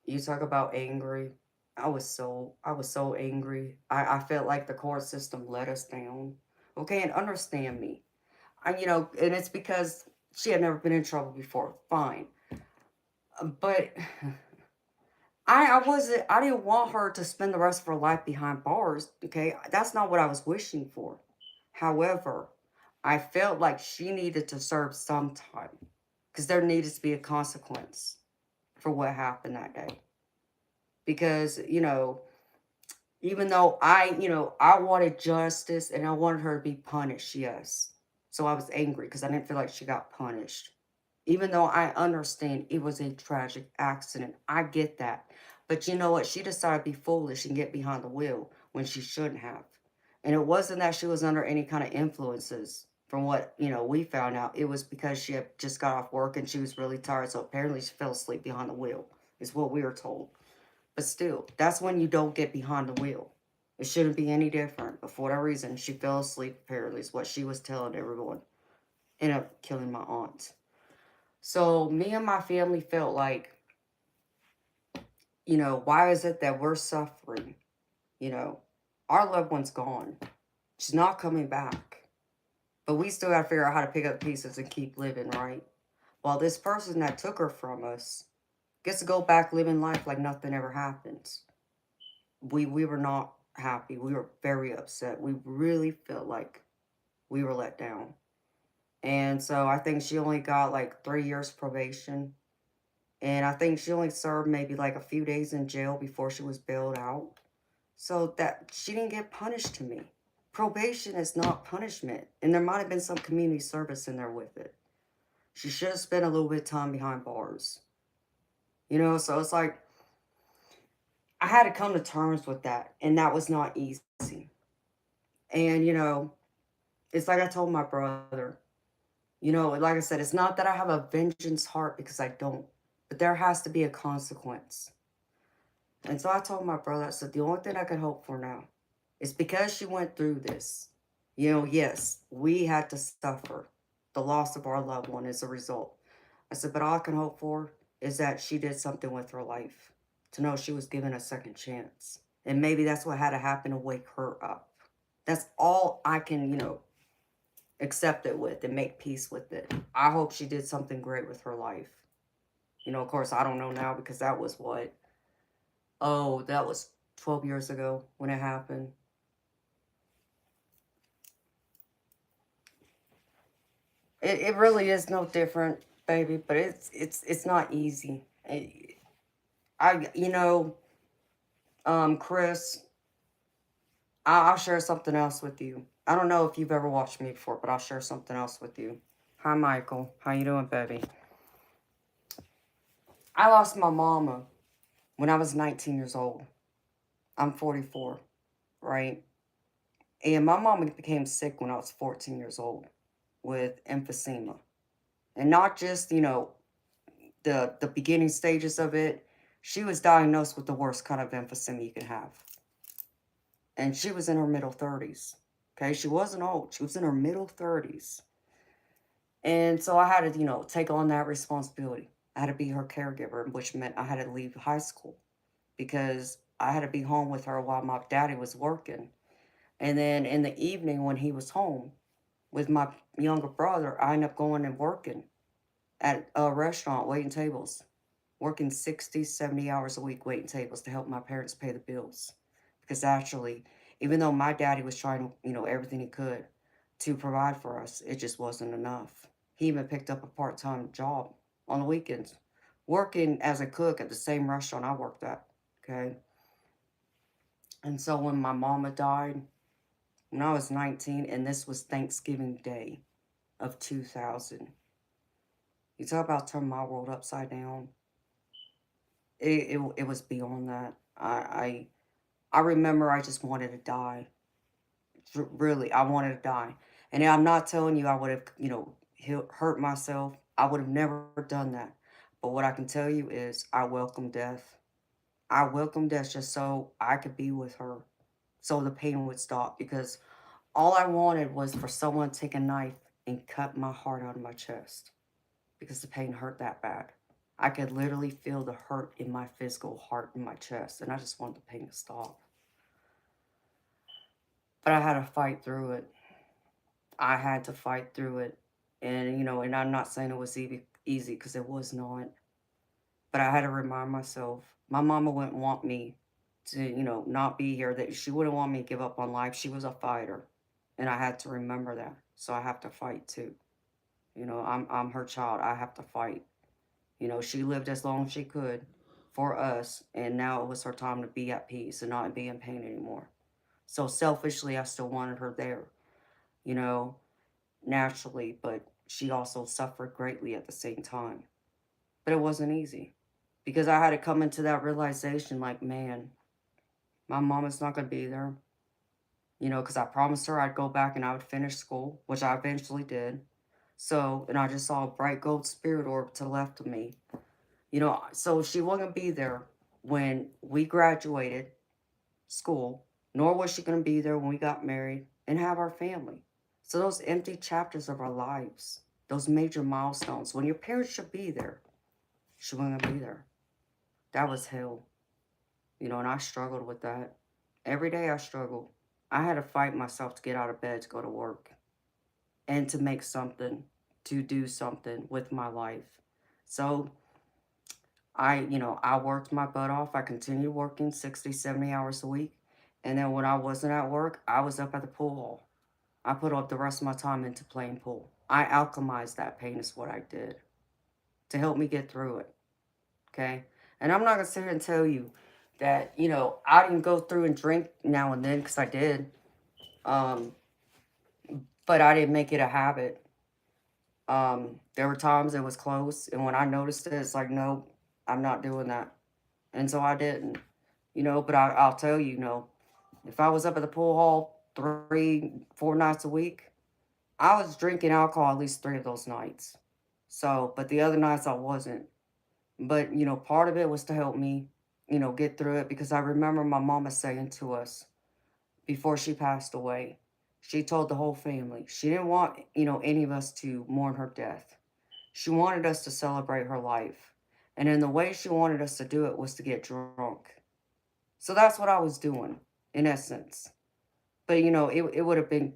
You talk about angry. I was so angry. I felt like the court system let us down. Okay, and understand me. And it's because she had never been in trouble before. Fine. But I didn't want her to spend the rest of her life behind bars. Okay, that's not what I was wishing for. However, I felt like she needed to serve some time because there needed to be a consequence for what happened that day. Because, even though I wanted justice and I wanted her to be punished, yes. So I was angry because I didn't feel like she got punished. Even though I understand it was a tragic accident. I get that. But you know what? She decided to be foolish and get behind the wheel when she shouldn't have. And it wasn't that she was under any kind of influences from what, we found out. It was because she had just got off work and she was really tired. So apparently she fell asleep behind the wheel, is what we were told. But still, that's when you don't get behind the wheel. It shouldn't be any different. But for whatever reason, she fell asleep, apparently, is what she was telling everyone. Ended up killing my aunt. So me and my family felt like, why is it that we're suffering? You know, our loved one's gone. She's not coming back. But we still got to figure out how to pick up the pieces and keep living, right? while this person that took her from us gets to go back living life like nothing ever happened. We were not happy. We were very upset. We really felt like we were let down. And so I think she only got like 3 years probation. And I think she only served maybe like a few days in jail before she was bailed out. So that she didn't get punished to me. Probation is not punishment. And there might have been some community service in there with it. She should have spent a little bit of time behind bars. So it's like I had to come to terms with that. And that was not easy. And, it's like I told my brother, like I said, it's not that I have a vengeance heart because I don't, but there has to be a consequence. And so I told my brother, I said, the only thing I can hope for now is because she went through this, yes, we had to suffer the loss of our loved one as a result. I said, but all I can hope for is that she did something with her life to know she was given a second chance. And maybe that's what had to happen to wake her up. That's all I can, accept it with and make peace with it. I hope she did something great with her life. Of course, I don't know now because that was what? Oh, that was 12 years ago when it happened. It really is no different, baby, but it's not easy. Chris, I'll share something else with you. I don't know if you've ever watched me before, but I'll share something else with you. Hi, Michael. How you doing, baby? I lost my mama when I was 19 years old. I'm 44, right? And my mama became sick when I was 14 years old with emphysema. And not just, the beginning stages of it. She was diagnosed with the worst kind of emphysema you can have. And she was in her middle 30s. Okay, she wasn't old. She was in her middle 30s. And so I had to, take on that responsibility. I had to be her caregiver, which meant I had to leave high school because I had to be home with her while my daddy was working. And then in the evening when he was home with my younger brother, I ended up going and working at a restaurant, waiting tables, working 60, 70 hours a week, waiting tables to help my parents pay the bills. Because actually, even though my daddy was trying, everything he could to provide for us, it just wasn't enough. He even picked up a part-time job on the weekends, working as a cook at the same restaurant I worked at, okay? And so when my mama died, when I was 19, and this was Thanksgiving Day of 2000, you talk about turning my world upside down. It was beyond that. I remember I just wanted to die. Really, I wanted to die. And I'm not telling you I would have, hurt myself. I would have never done that. But what I can tell you is I welcome death. I welcome death just so I could be with her, so the pain would stop. Because all I wanted was for someone to take a knife and cut my heart out of my chest because the pain hurt that bad. I could literally feel the hurt in my physical heart in my chest, and I just wanted the pain to stop. But I had to fight through it. I had to fight through it. And, and I'm not saying it was easy because it was not. But I had to remind myself, my mama wouldn't want me to, not be here, that she wouldn't want me to give up on life. She was a fighter. And I had to remember that. So I have to fight too. I'm her child. I have to fight. She lived as long as she could for us. And now it was her time to be at peace and not be in pain anymore. So selfishly, I still wanted her there, you know, naturally, but she also suffered greatly at the same time. But it wasn't easy because I had to come into that realization like, man, my mama's not going to be there, because I promised her I'd go back and I would finish school, which I eventually did. So, and I just saw a bright gold spirit orb to the left of me, so she wasn't going to be there when we graduated school, nor was she going to be there when we got married and have our family. So those empty chapters of our lives, those major milestones, when your parents should be there, she wasn't going to be there. That was hell, and I struggled with that. Every day I struggled. I had to fight myself to get out of bed to go to work and to make something. to do something with my life. So I worked my butt off. I continued working 60, 70 hours a week. And then when I wasn't at work, I was up at the pool hall. I put up the rest of my time into playing pool. I alchemized that pain is what I did to help me get through it. Okay. And I'm not going to sit here and tell you that, I didn't go through and drink now and then because I did. Um, but I didn't make it a habit. There were times it was close. And when I noticed it, it's like, no, I'm not doing that. And so I didn't, but I'll tell you, if I was up at the pool hall 3, 4 nights a week, I was drinking alcohol at least 3 of those nights. So, but the other nights I wasn't. But, part of it was to help me, get through it because I remember my mama saying to us before she passed away, she told the whole family, she didn't want, any of us to mourn her death. She wanted us to celebrate her life. And then the way she wanted us to do it was to get drunk. So that's what I was doing, in essence. But, it would have been,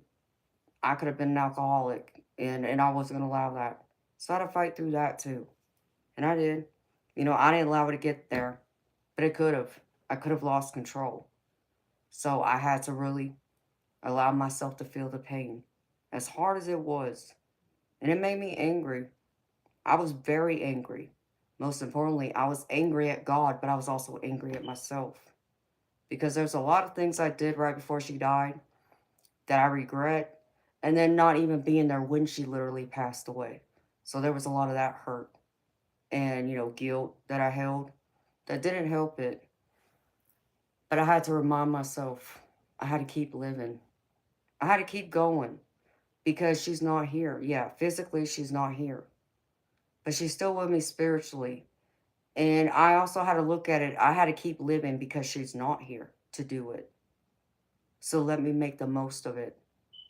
I could have been an alcoholic, and I wasn't going to allow that. So I had to fight through that too. And I did. I didn't allow it to get there, but it could have. I could have lost control. So I had to really allow myself to feel the pain, as hard as it was. And it made me angry. I was very angry. Most importantly, I was angry at God, but I was also angry at myself. Because there's a lot of things I did right before she died that I regret, and then not even being there when she literally passed away. So there was a lot of that hurt and, guilt that I held that didn't help it. But I had to remind myself I had to keep living. I had to keep going because she's not here. Yeah, physically she's not here, but she's still with me spiritually. And I also had to look at it. I had to keep living because she's not here to do it. So let me make the most of it,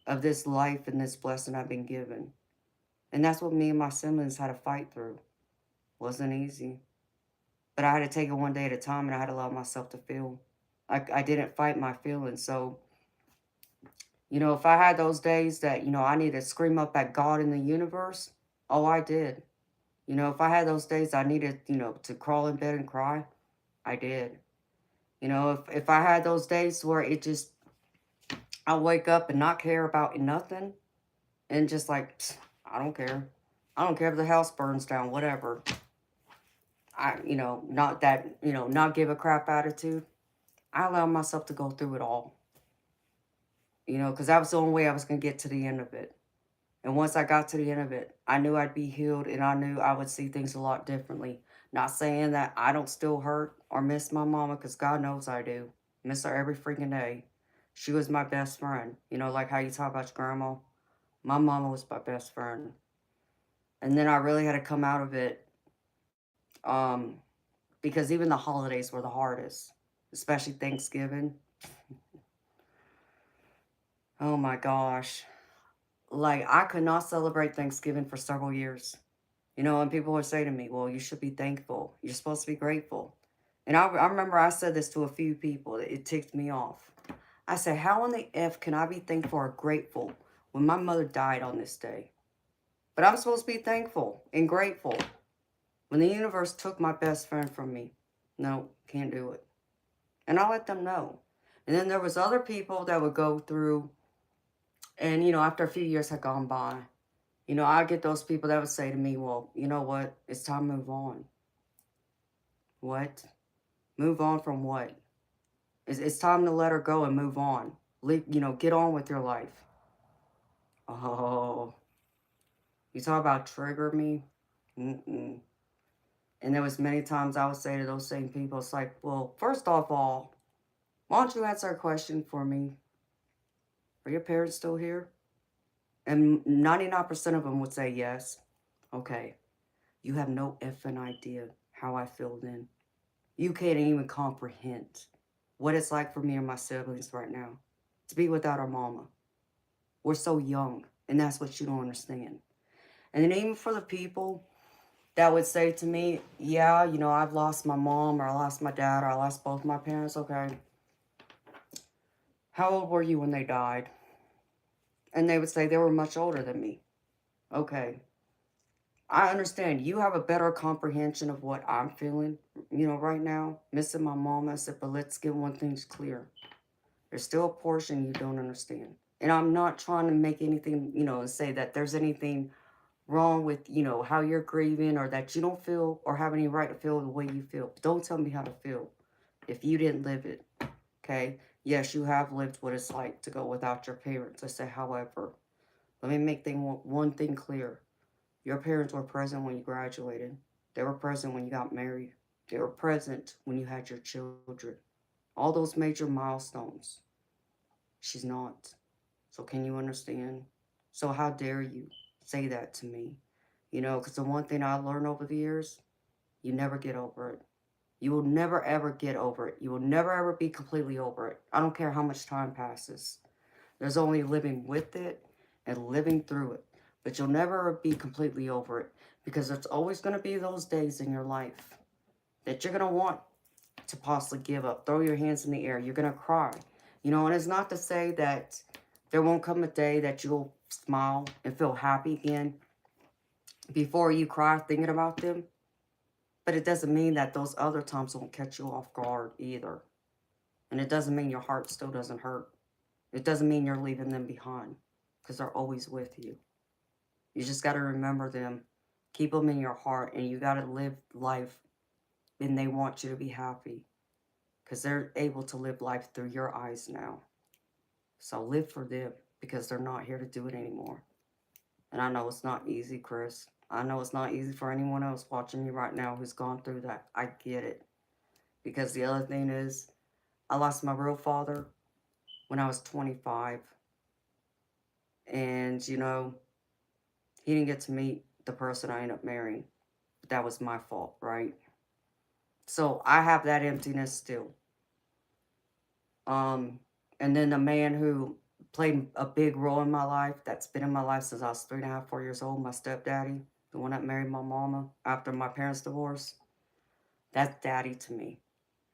of this life and this blessing I've been given. And that's what me and my siblings had to fight through. Wasn't easy. But I had to take it one day at a time and I had to allow myself to feel. I didn't fight my feelings. So, if I had those days that, I need to scream up at God in the universe, oh, I did. If I had those days I needed, to crawl in bed and cry, I did. If I had those days where it just, I wake up and not care about nothing and just like, I don't care. I don't care if the house burns down, whatever. Not that, not give a crap attitude. I allowed myself to go through it all, because that was the only way I was going to get to the end of it. And once I got to the end of it, I knew I'd be healed and I knew I would see things a lot differently. Not saying that I don't still hurt or miss my mama, because God knows I do. Miss her every freaking day. She was my best friend. Like how you talk about your grandma. My mama was my best friend. And then I really had to come out of it, because even the holidays were the hardest, especially Thanksgiving. Oh my gosh. Like, I could not celebrate Thanksgiving for several years. And people would say to me, well, you should be thankful. You're supposed to be grateful. And I remember I said this to a few people. It ticked me off. I said, how in the F can I be thankful or grateful when my mother died on this day? But I'm supposed to be thankful and grateful when the universe took my best friend from me. No, can't do it. And I let them know. And then there was other people that would go through, and, after a few years had gone by, I get those people that would say to me, well, you know what? It's time to move on. What? Move on from what? It's time to let her go and move on. Get on with your life. Oh, you talk about trigger me? Mm-mm. And there was many times I would say to those same people, it's like, well, first off all, why don't you answer a question for me? Are your parents still here? And 99% of them would say yes. Okay. You have no effing idea how I feel then. You can't even comprehend what it's like for me and my siblings right now to be without our mama. We're so young, and that's what you don't understand. And then even for the people that would say to me, yeah, I've lost my mom, or I lost my dad, or I lost both my parents, okay. How old were you when they died? And they would say they were much older than me. Okay. I understand you have a better comprehension of what I'm feeling, right now. Missing my mom. I said, but let's get one thing clear. There's still a portion you don't understand. And I'm not trying to make anything, and say that there's anything wrong with, how you're grieving or that you don't feel or have any right to feel the way you feel. But don't tell me how to feel if you didn't live it. Okay? Yes, you have lived what it's like to go without your parents. I say, however, let me make one thing clear. Your parents were present when you graduated. They were present when you got married. They were present when you had your children. All those major milestones. She's not. So can you understand? So how dare you say that to me? Because the one thing I learned over the years, you never get over it. You will never ever get over it. You will never ever be completely over it. I don't care how much time passes. There's only living with it and living through it. But you'll never be completely over it because there's always going to be those days in your life that you're going to want to possibly give up. Throw your hands in the air. You're going to cry. And it's not to say that there won't come a day that you'll smile and feel happy again before you cry thinking about them. But it doesn't mean that those other times won't catch you off guard either. And it doesn't mean your heart still doesn't hurt. It doesn't mean you're leaving them behind because they're always with you. You just got to remember them, keep them in your heart, and you got to live life and they want you to be happy because they're able to live life through your eyes now. So live for them because they're not here to do it anymore. And I know it's not easy, Chris. I know it's not easy for anyone else watching me right now who's gone through that. I get it. Because the other thing is, I lost my real father when I was 25. And, he didn't get to meet the person I ended up marrying. That was my fault, right? So I have that emptiness still. And then the man who played a big role in my life, that's been in my life since I was 3.5, 4 years old, my stepdaddy, the one that married my mama after my parents' divorce, that's daddy to me.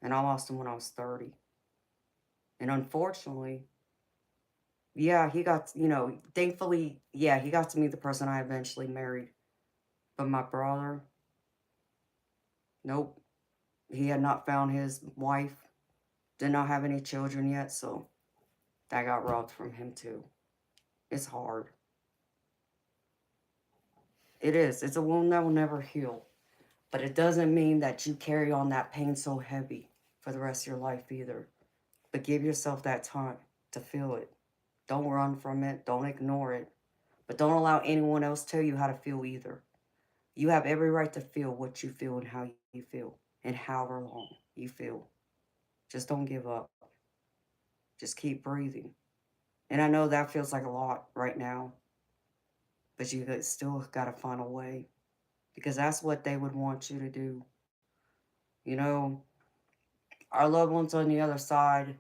And I lost him when I was 30. And unfortunately, yeah, he got, thankfully, yeah, he got to meet the person I eventually married. But my brother, nope, he had not found his wife, did not have any children yet, so that got robbed from him too. It's hard. It is. It's a wound that will never heal. But it doesn't mean that you carry on that pain so heavy for the rest of your life either. But give yourself that time to feel it. Don't run from it. Don't ignore it. But don't allow anyone else tell you how to feel either. You have every right to feel what you feel and how you feel and however long you feel. Just don't give up. Just keep breathing. And I know that feels like a lot right now, but you still got to find a way because that's what they would want you to do. You know, our loved ones on the other side,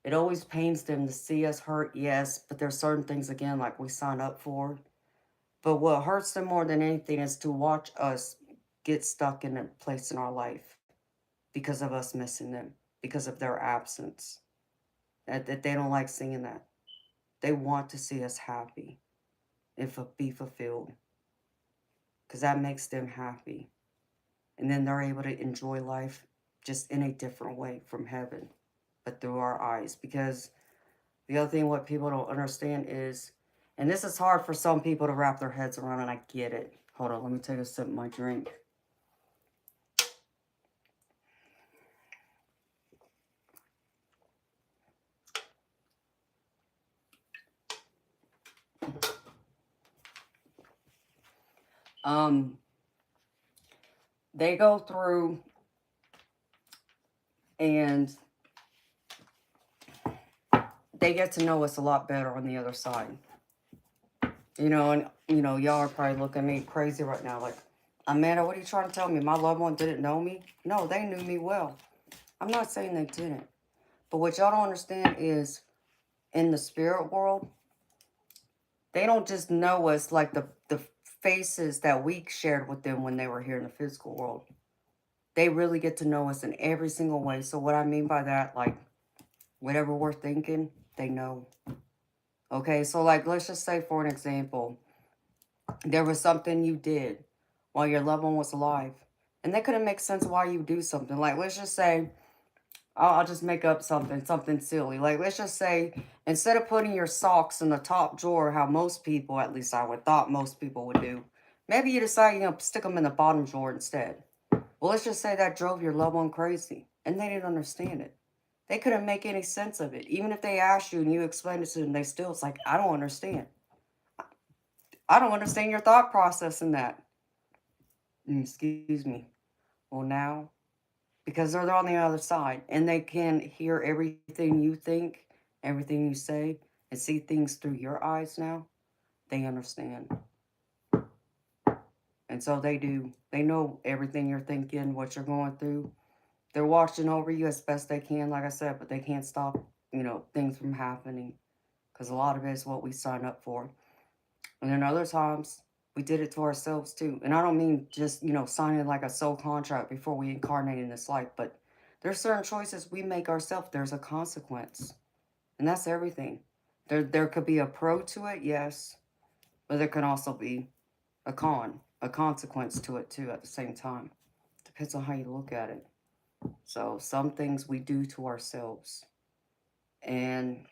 it always pains them to see us hurt, yes, but there's certain things, again, like we sign up for. But what hurts them more than anything is to watch us get stuck in a place in our life because of us missing them, because of their absence. That they don't like seeing that. They want to see us happy and be fulfilled because that makes them happy. And then they're able to enjoy life just in a different way from heaven, but through our eyes. Because the other thing what people don't understand is, and this is hard for some people to wrap their heads around, and I get it. Hold on, let me take a sip of my drink. They go through and they get to know us a lot better on the other side. And y'all are probably looking at me crazy right now, like, Amanda, what are you trying to tell me? My loved one didn't know me? No, they knew me well. I'm not saying they didn't. But what y'all don't understand is, in the spirit world, they don't just know us like the faces that we shared with them when they were here in the physical world. They really get to know us in every single way. So what I mean by that, like, whatever we're thinking, they know. Okay, so like, let's just say, for an example, there was something you did while your loved one was alive. And they couldn't make sense why you do something. Like, let's just say, I'll just make up something silly. Like, let's just say, instead of putting your socks in the top drawer, how most people, at least I would thought most people would do, maybe you decide, stick them in the bottom drawer instead. Well, let's just say that drove your loved one crazy, and they didn't understand it. They couldn't make any sense of it. Even if they asked you and you explained it to them, it's like, I don't understand. I don't understand your thought process in that. Excuse me. Well, now, because they're on the other side and they can hear everything you think, everything you say, and see things through your eyes now, they understand. And so they do. They know everything you're thinking, what you're going through. They're watching over you as best they can, like I said, but they can't stop, things from happening. Because a lot of it is what we sign up for. And then other times, we did it to ourselves too. And I don't mean just, signing like a soul contract before we incarnate in this life, but there's certain choices we make ourselves. There's a consequence. And that's everything. There could be a pro to it, yes, but there can also be a consequence to it too at the same time. Depends on how you look at it. So some things we do to ourselves. And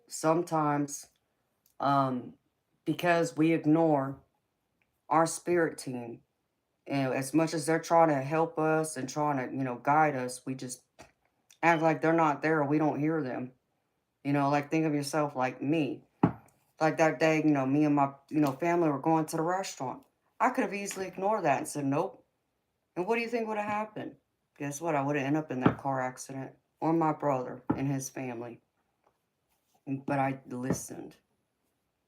sometimes, because we ignore our spirit team, and as much as they're trying to help us and trying to, guide us, we just act like they're not there or we don't hear them. Like think of yourself like me. Like that day, me and my, family were going to the restaurant. I could have easily ignored that and said, nope. And what do you think would have happened? Guess what? I would have ended up in that car accident. Or my brother and his family. But I listened.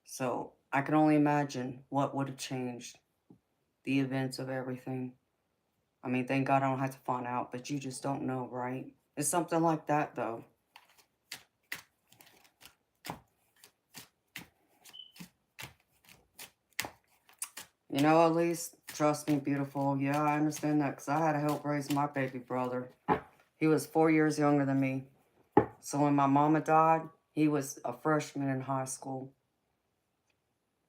So I can only imagine what would have changed the events of everything. I mean, thank God I don't have to find out, but you just don't know, right? It's something like that, though. At least, trust me, beautiful. Yeah, I understand that because I had to help raise my baby brother. He was 4 years younger than me. So when my mama died, he was a freshman in high school.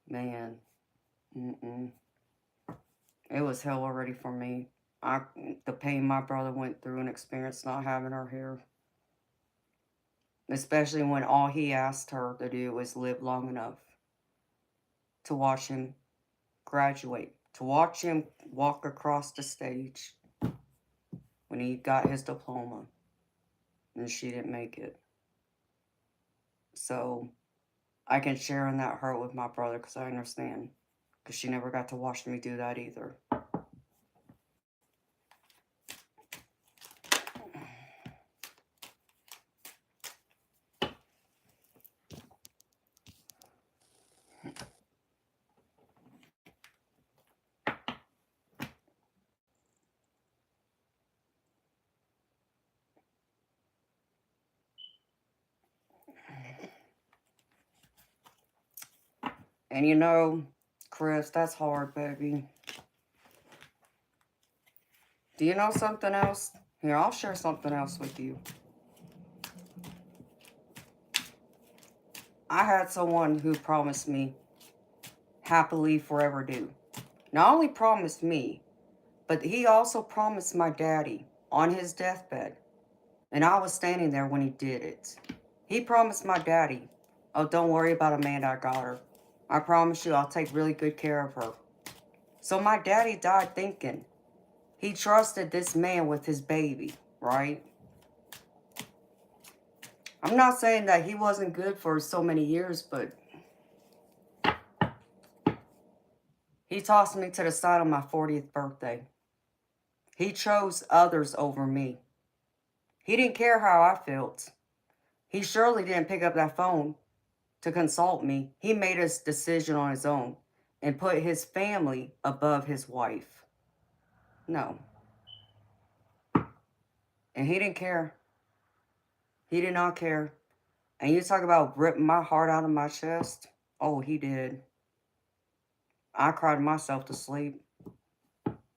Man, it was hell already for me. The pain my brother went through and experienced not having her here. Especially when all he asked her to do was live long enough to watch him graduate, to watch him walk across the stage when he got his diploma. And she didn't make it. So I can share in that hurt with my brother because I understand. Because she never got to watch me do that either. And Chris, that's hard, baby. Do you know something else? Here, I'll share something else with you. I had someone who promised me happily forever do. Not only promised me, but he also promised my daddy on his deathbed. And I was standing there when he did it. He promised my daddy, oh, don't worry about Amanda, I got her. I promise you I'll take really good care of her. So my daddy died thinking he trusted this man with his baby, right? I'm not saying that he wasn't good for so many years, but he tossed me to the side on my 40th birthday. He chose others over me. He didn't care how I felt. He surely didn't pick up that phone to consult me. He made his decision on his own and put his family above his wife. No. And he didn't care. He did not care. And you talk about ripping my heart out of my chest. Oh, he did. I cried myself to sleep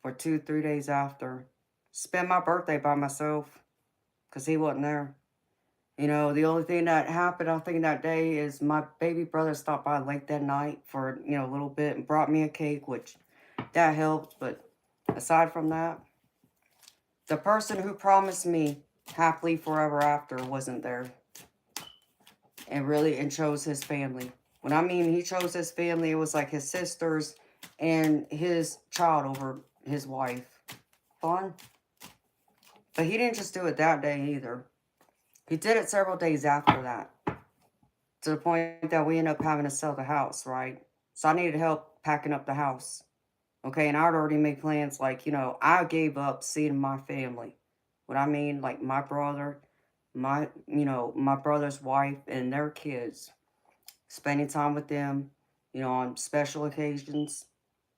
for 2-3 days after. Spent my birthday by myself because he wasn't there. The only thing that happened, I think, that day is my baby brother stopped by late that night for, a little bit and brought me a cake, which that helped. But aside from that, the person who promised me happily forever after wasn't there. And chose his family. When I mean he chose his family, it was like his sisters and his child over his wife. Fun. But he didn't just do it that day either. He did it several days after that. To the point that we ended up having to sell the house, right? So I needed help packing up the house. Okay, and I'd already made plans, like, I gave up seeing my family. What I mean, like my brother, my brother's wife and their kids, spending time with them, on special occasions,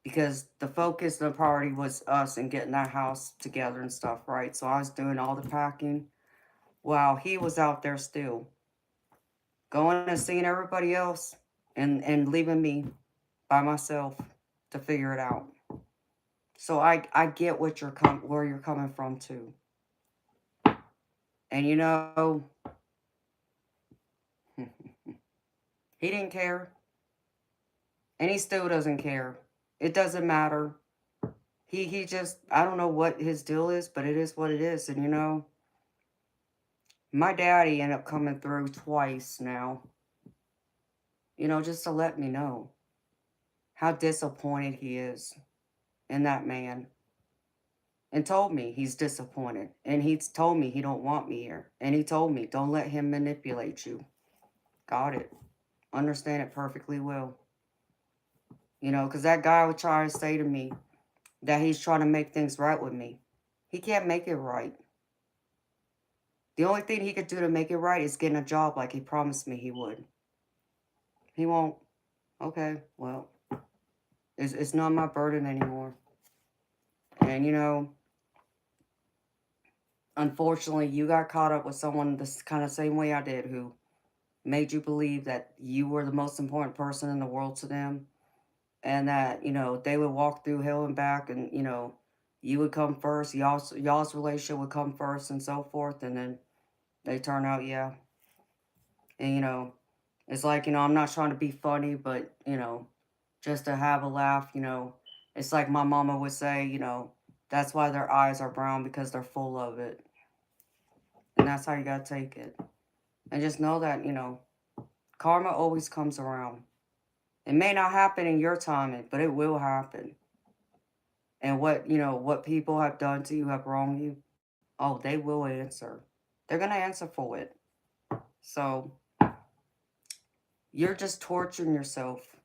because the focus, the priority was us and getting that house together and stuff, right? So I was doing all the packing while he was out there still going and seeing everybody else and leaving me by myself to figure it out. So I get what where you're coming from too. And he didn't care. And he still doesn't care. It doesn't matter. He just, I don't know what his deal is, but it is what it is. And my daddy ended up coming through twice now. Just to let me know how disappointed he is in that man. And told me he's disappointed. And he's told me he don't want me here. And he told me, don't let him manipulate you. Got it. Understand it perfectly well. Because that guy would try to say to me that he's trying to make things right with me. He can't make it right. The only thing he could do to make it right is getting a job like he promised me he would. He won't. Okay, well, it's not my burden anymore. And unfortunately, you got caught up with someone this kind of same way I did, who made you believe that you were the most important person in the world to them, and that they would walk through hell and back, and you would come first, y'all's relationship would come first, and so forth, and then they turn out, yeah. And it's like, I'm not trying to be funny, but just to have a laugh, it's like my mama would say, that's why their eyes are brown, because they're full of it. And that's how you gotta take it. And just know that, karma always comes around. It may not happen in your timing, but it will happen. And what people have done to you, have wronged you, oh, they will answer. They're gonna answer for it. So you're just torturing yourself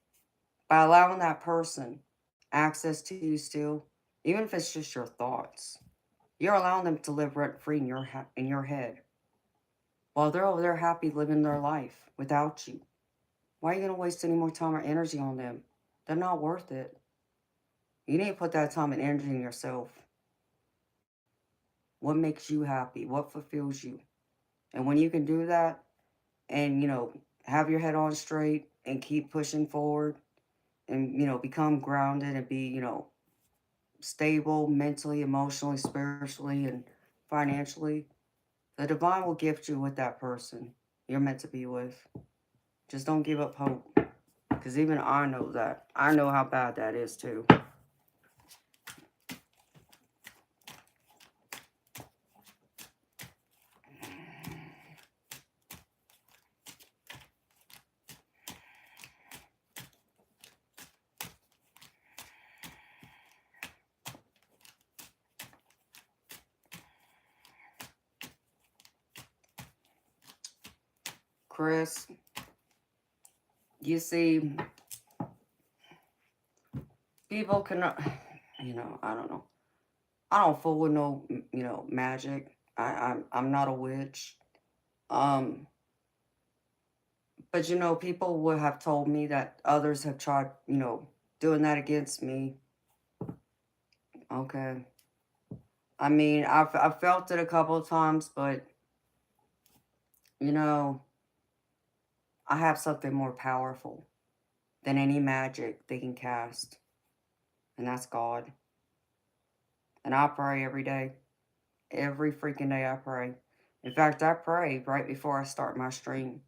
by allowing that person access to you still, even if it's just your thoughts. You're allowing them to live rent free in your head, while they're over there happy living their life without you. Why are you gonna waste any more time or energy on them? They're not worth it. You need to put that time and energy in yourself. What makes you happy? What fulfills you? And when you can do that, and have your head on straight and keep pushing forward, and become grounded and be stable mentally, emotionally, spiritually, and financially, the divine will gift you with that person you're meant to be with. Just don't give up hope, because even I know that. I know how bad that is too. Chris, you see, people cannot, I don't know. I don't fool with no, magic. I'm not a witch. Um, but people would have told me that others have tried, doing that against me. Okay. I mean, I've felt it a couple of times, but I have something more powerful than any magic they can cast, and that's God. And I pray every day. Every freaking day I pray. In fact, I pray right before I start my stream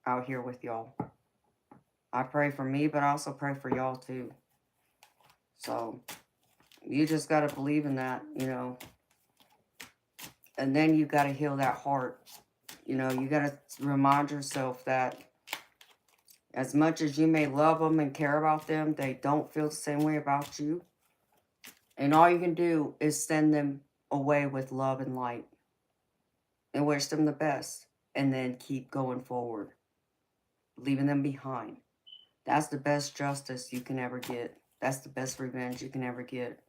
out here with y'all. I pray for me, but I also pray for y'all too. So you just got to believe in that, you know. And then you got to heal that heart. You know, you got to remind yourself that as much as you may love them and care about them, they don't feel the same way about you. And all you can do is send them away with love and light and wish them the best. And then keep going forward, leaving them behind. That's the best justice you can ever get. That's the best revenge you can ever get.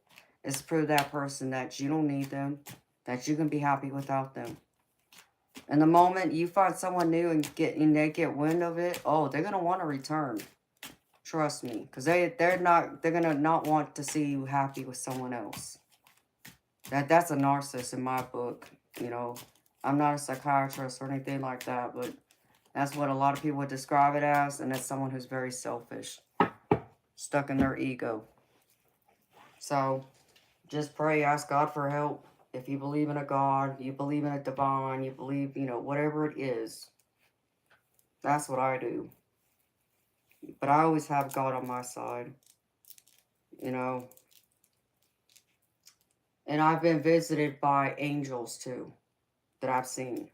Is prove that person that you don't need them, that you can be happy without them. And the moment you find someone new and they get wind of it, oh, they're gonna want to return. Trust me, because they're gonna not want to see you happy with someone else. That's a narcissist in my book. You know, I'm not a psychiatrist or anything like that, but that's what a lot of people would describe it as, and it's someone who's very selfish, stuck in their ego. So just pray, ask God for help. If you believe in a God, you believe in a divine, you believe, you know, whatever it is. That's what I do. But I always have God on my side, you know. And I've been visited by angels too, that I've seen.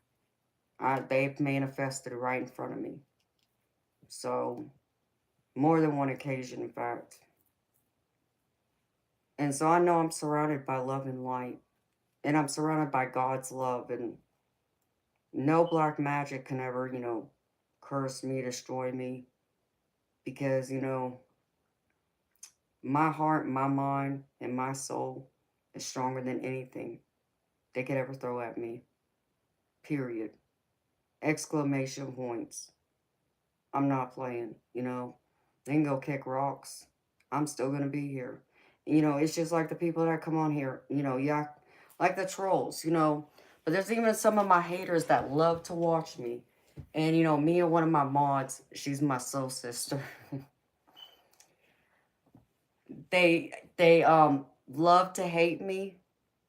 They've manifested right in front of me. So, more than one occasion, in fact. And so I know I'm surrounded by love and light. And I'm surrounded by God's love. And no black magic can ever, you know, curse me, destroy me. Because, you know, my heart, my mind, and my soul is stronger than anything they could ever throw at me. Period. Exclamation points. I'm not playing, you know. They can go kick rocks. I'm still going to be here. You know, it's just like the people that come on here, you know, yeah, like the trolls, you know. But there's even some of my haters that love to watch me. And, you know, me and one of my mods, she's my soul sister. they love to hate me,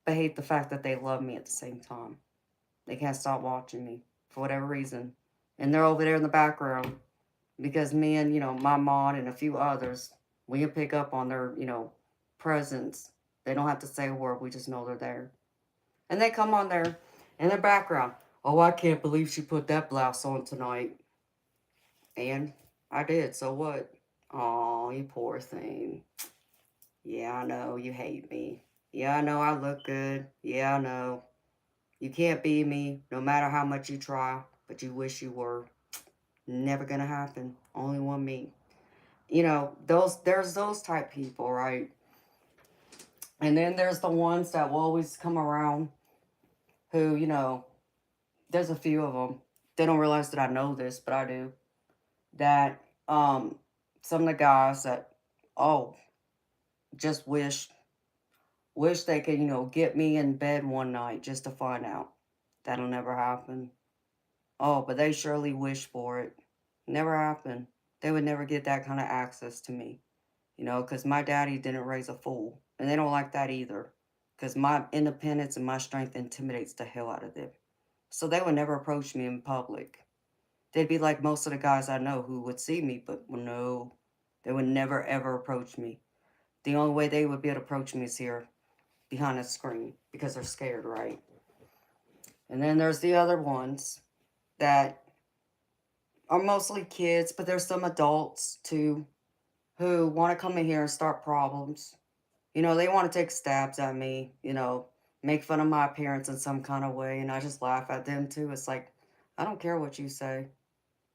but hate the fact that they love me at the same time. They can't stop watching me for whatever reason. And they're over there in the background because me and, you know, my mod and a few others, we can pick up on their, you know, presence. They don't have to say a word. We just know they're there. And they come on there in the background. Oh, I can't believe she put that blouse on tonight. And I did. So what? Oh, you poor thing. Yeah, I know. You hate me. Yeah, I know I look good. Yeah, I know. You can't be me no matter how much you try, but you wish you were. Never gonna happen. Only one me. You know, there's those type people, right? And then there's the ones that will always come around who, you know, there's a few of them. They don't realize that I know this, but I do. That some of the guys that, oh, just wish they could, you know, get me in bed one night just to find out. That'll never happen. Oh, but they surely wish for it. Never happened. They would never get that kind of access to me. You know, because my daddy didn't raise a fool. And they don't like that either. Because my independence and my strength intimidates the hell out of them. So they would never approach me in public. They'd be like most of the guys I know who would see me, but no, they would never ever approach me. The only way they would be able to approach me is here behind a screen because they're scared, right? And then there's the other ones that are mostly kids, but there's some adults too who want to come in here and start problems. You know, they want to take stabs at me, you know, make fun of my appearance in some kind of way, and I just laugh at them too. It's like, I don't care what you say.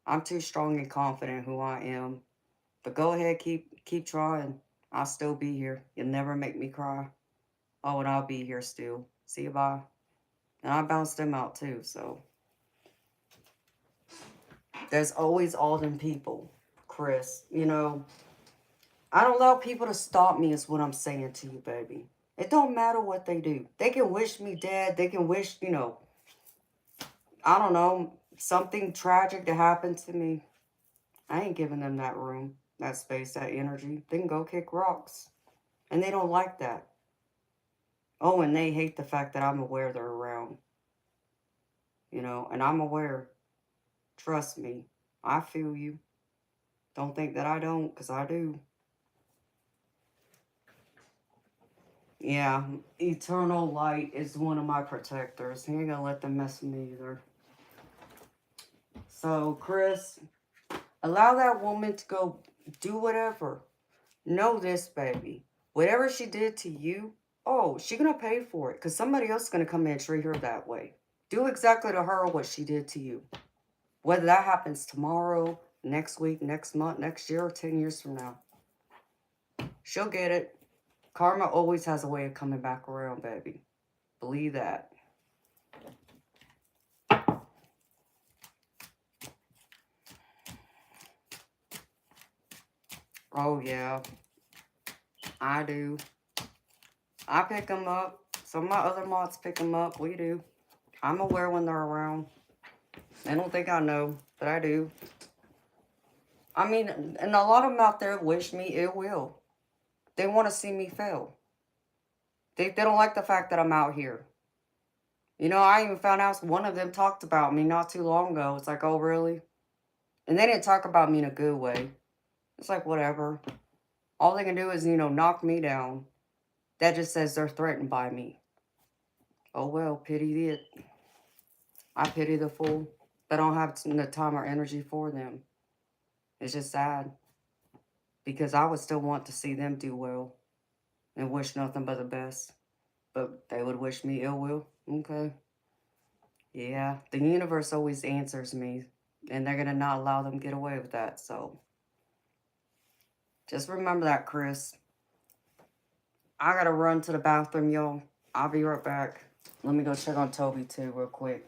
I'm too strong and confident who I am. But go ahead, keep trying. I'll still be here. You'll never make me cry. Oh, and I'll be here still. See you, bye. And I bounced them out too, so. There's always all them people, Chris. You know, I don't allow people to stop me is what I'm saying to you, baby. It don't matter what they do. They can wish me dead. They can wish, you know, I don't know, something tragic to happen to me. I ain't giving them that room, that space, that energy. They can go kick rocks. And they don't like that. Oh, and they hate the fact that I'm aware they're around. You know, and I'm aware. Trust me. I feel you. Don't think that I don't, because I do. Yeah, eternal light is one of my protectors. He ain't gonna let them mess with me either. So, Chris, allow that woman to go do whatever. Know this, baby. Whatever she did to you, oh, she gonna pay for it. Because somebody else is gonna come in and treat her that way. Do exactly to her what she did to you. Whether that happens tomorrow, next week, next month, next year, or 10 years from now. She'll get it. Karma always has a way of coming back around, baby. Believe that. Oh, yeah. I do. I pick them up. Some of my other mods pick them up. We do. I'm aware when they're around. They don't think I know, but I do. I mean, and a lot of them out there wish me ill will. They want to see me fail. They don't like the fact that I'm out here. You know, I even found out one of them talked about me not too long ago. It's like, oh, really? And they didn't talk about me in a good way. It's like, whatever. All they can do is, knock me down. That just says they're threatened by me. Oh, well, pity it. I pity the fool. But I don't have the time or energy for them. It's just sad. Because I would still want to see them do well. And wish nothing but the best. But they would wish me ill will. Okay. Yeah, the universe always answers me, and they're gonna not allow them get away with that. So just remember that, Chris. I gotta run to the bathroom, y'all. I'll be right back. Let me go check on Toby too, real quick.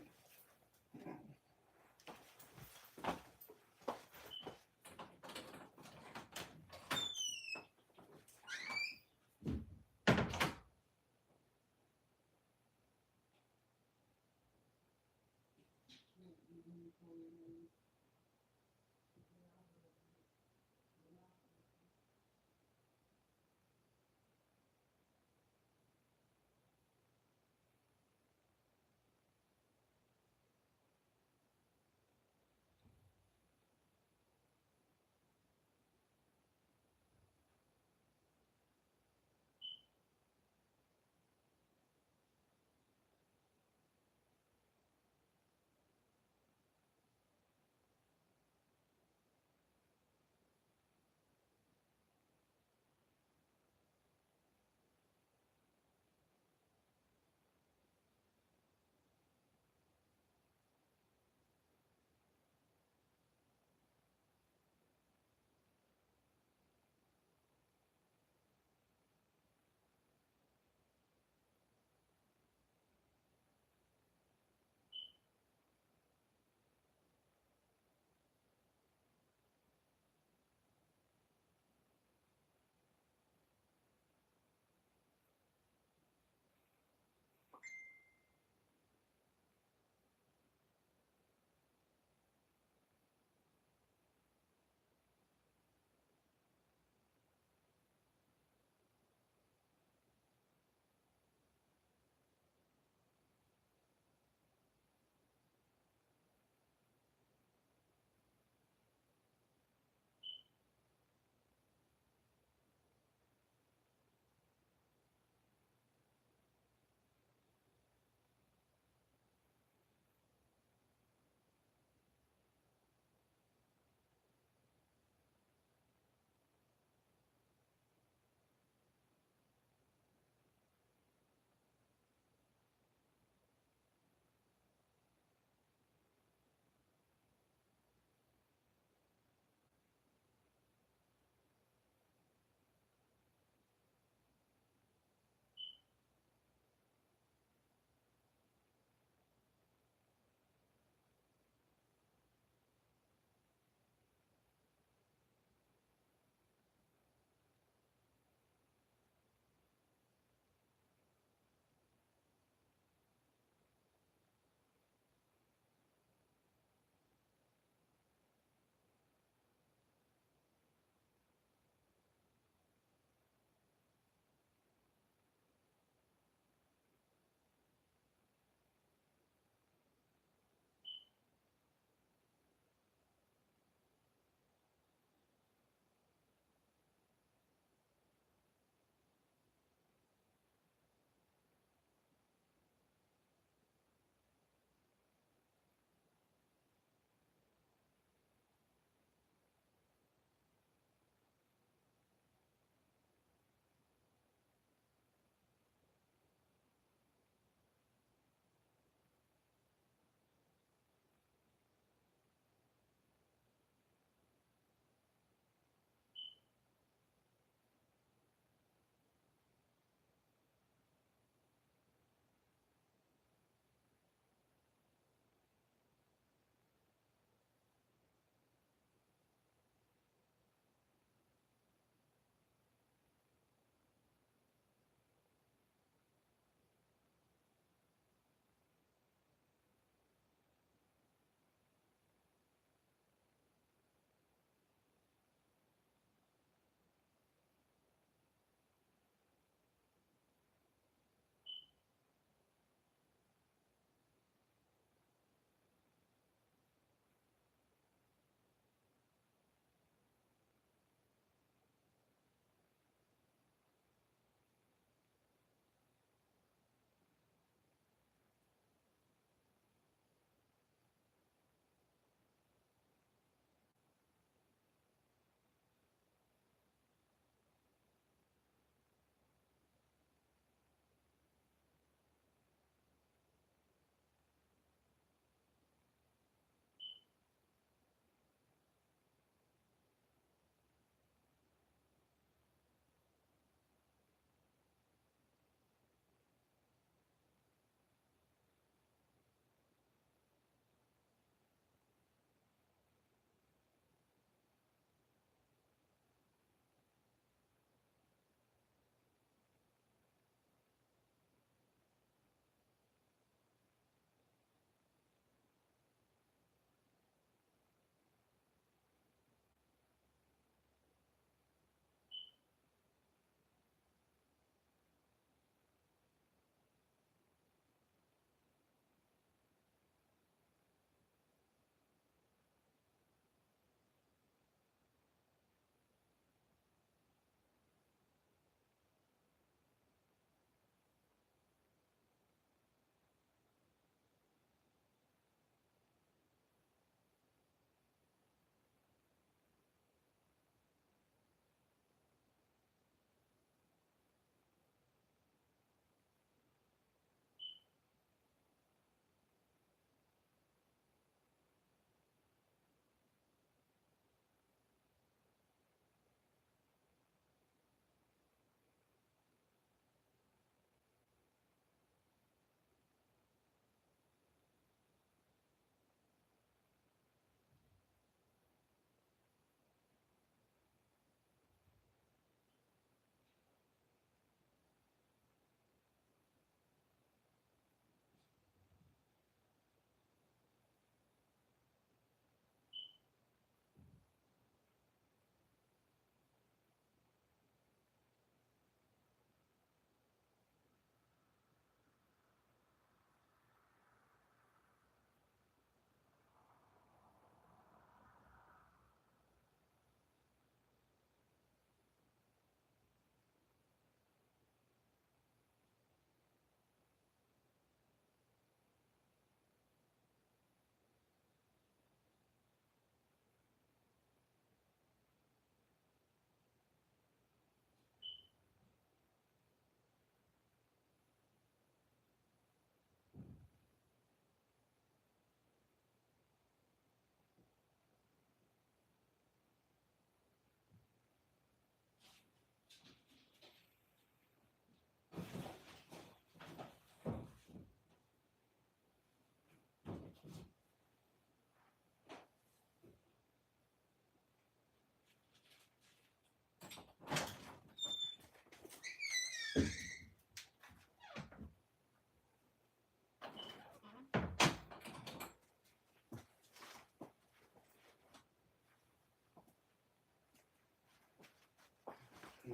You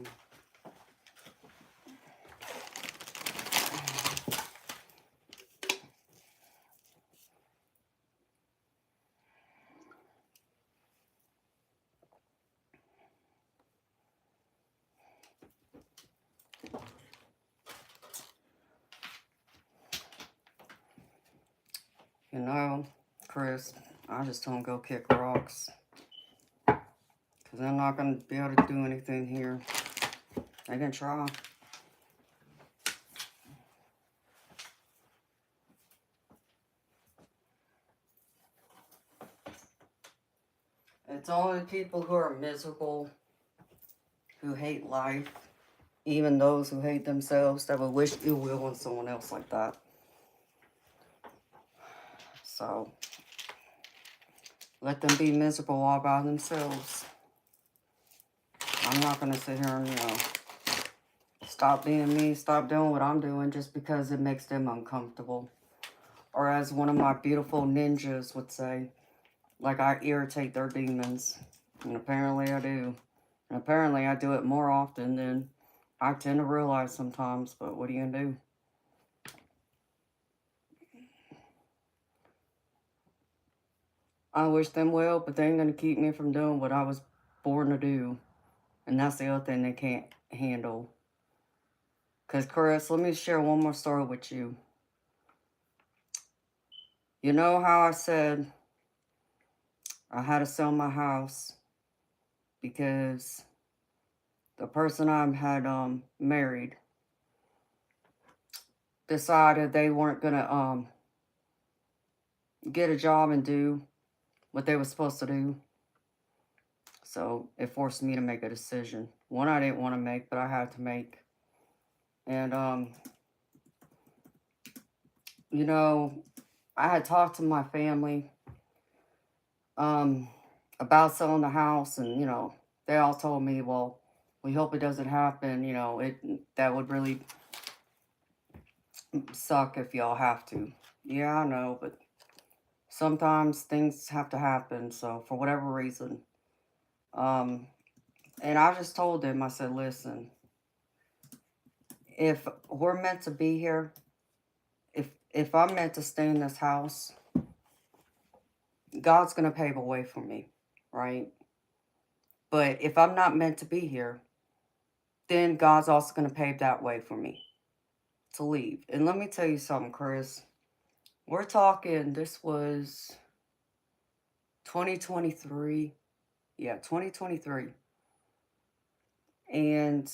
know, Chris, I just don't go kick rocks. Because they're not going to be able to do anything here. They can try. It's only people who are miserable, who hate life, even those who hate themselves, that would wish ill will on someone else like that. So, let them be miserable all by themselves. I'm not going to sit here and, stop being me, stop doing what I'm doing just because it makes them uncomfortable. Or as one of my beautiful ninjas would say, like I irritate their demons. And apparently I do. And apparently I do it more often than I tend to realize sometimes, but what are you going to do? I wish them well, but they ain't going to keep me from doing what I was born to do. And that's the other thing they can't handle. Because, Chris, let me share one more story with you. You know how I said I had to sell my house because the person I had married decided they weren't going to get a job and do what they were supposed to do. So it forced me to make a decision. One I didn't want to make, but I had to make. And, I had talked to my family about selling the house, and, they all told me, well, we hope it doesn't happen. That would really suck if y'all have to. Yeah, I know, but sometimes things have to happen. So for whatever reason, and I just told them, I said, listen, if we're meant to be here, if I'm meant to stay in this house, God's gonna pave a way for me, right? But if I'm not meant to be here, then God's also gonna pave that way for me to leave. And let me tell you something, Chris. We're talking, this was 2023. Yeah, 2023. And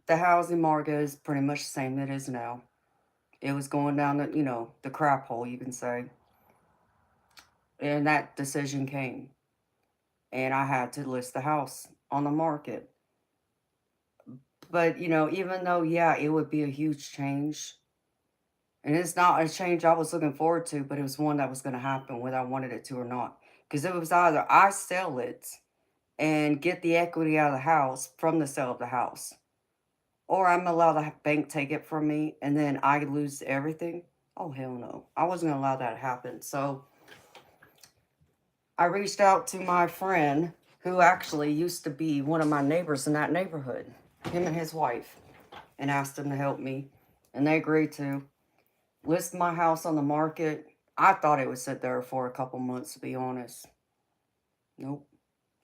the housing market is pretty much the same it is now. It was going down the crap hole, you can say. And that decision came. And I had to list the house on the market. But, even though, yeah, it would be a huge change. And it's not a change I was looking forward to, but it was one that was going to happen whether I wanted it to or not. Because it was either I sell it and get the equity out of the house from the sale of the house, or I'm allowed the bank take it from me and then I lose everything. Oh, hell no. I wasn't going to allow that to happen. So I reached out to my friend who actually used to be one of my neighbors in that neighborhood, him and his wife, and asked them to help me. And they agreed to list my house on the market. I thought it would sit there for a couple months, to be honest. Nope.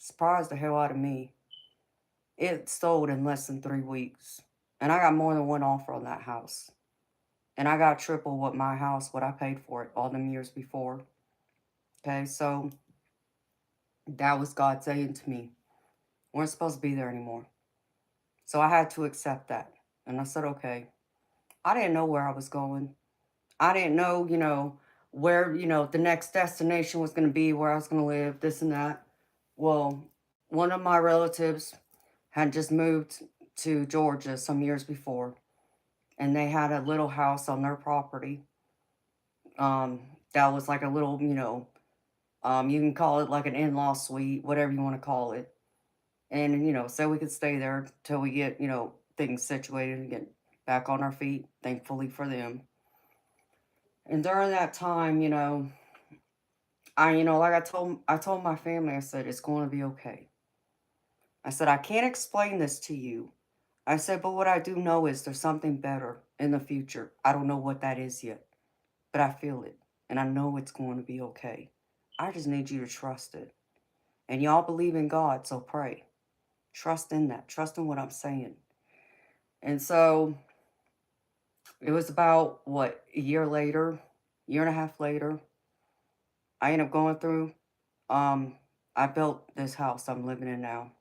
Surprised the hell out of me. It sold in less than 3 weeks. And I got more than one offer on that house. And I got triple what I paid for it all them years before. Okay, so that was God saying to me, weren't supposed to be there anymore. So I had to accept that. And I said, okay. I didn't know where I was going. I didn't know, where, the next destination was going to be, where I was going to live, this and that. Well, one of my relatives had just moved to Georgia some years before, and they had a little house on their property. That was like a little, you can call it like an in-law suite, whatever you want to call it. And, so we could stay there till we get, things situated and get back on our feet, thankfully for them. And during that time, like I told my family, I said, it's going to be okay. I said, I can't explain this to you, I said, but what I do know is there's something better in the future. I don't know what that is yet, but I feel it. And I know it's going to be okay. I just need you to trust it. And y'all believe in God, so pray. Trust in that. Trust in what I'm saying. And so it was about, what, a year later, year and a half later, I ended up going through, um, I built this house I'm living in now.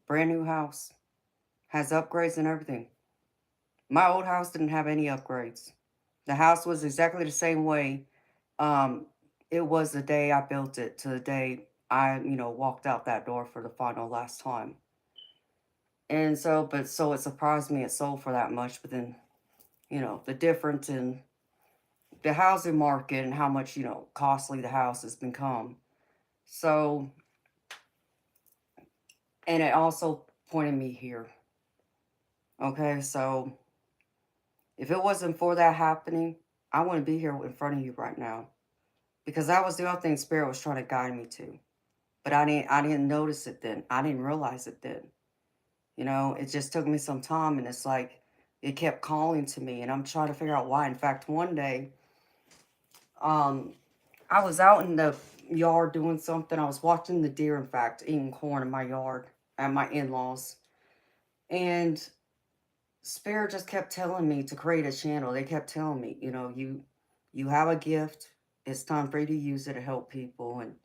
Brand new house. Has upgrades and everything. My old house didn't have any upgrades. The house was exactly the same way um, it was the day I built it to the day I, walked out that door for the final last time. And so, but so it surprised me it sold for that much. But then, the difference in the housing market and how much, costly the house has become. So, and it also pointed me here. Okay, so if it wasn't for that happening, I wouldn't be here in front of you right now. Because that was the other thing Spirit was trying to guide me to. But I didn't notice it then. I didn't realize it then. It just took me some time, and it's like it kept calling to me, and I'm trying to figure out why. In fact, one day, um, I was out in the yard doing something. I was watching the deer, in fact, eating corn in my yard at my in-laws. And Spirit just kept telling me to create a channel. They kept telling me, you have a gift. It's time for you to use it to help people and,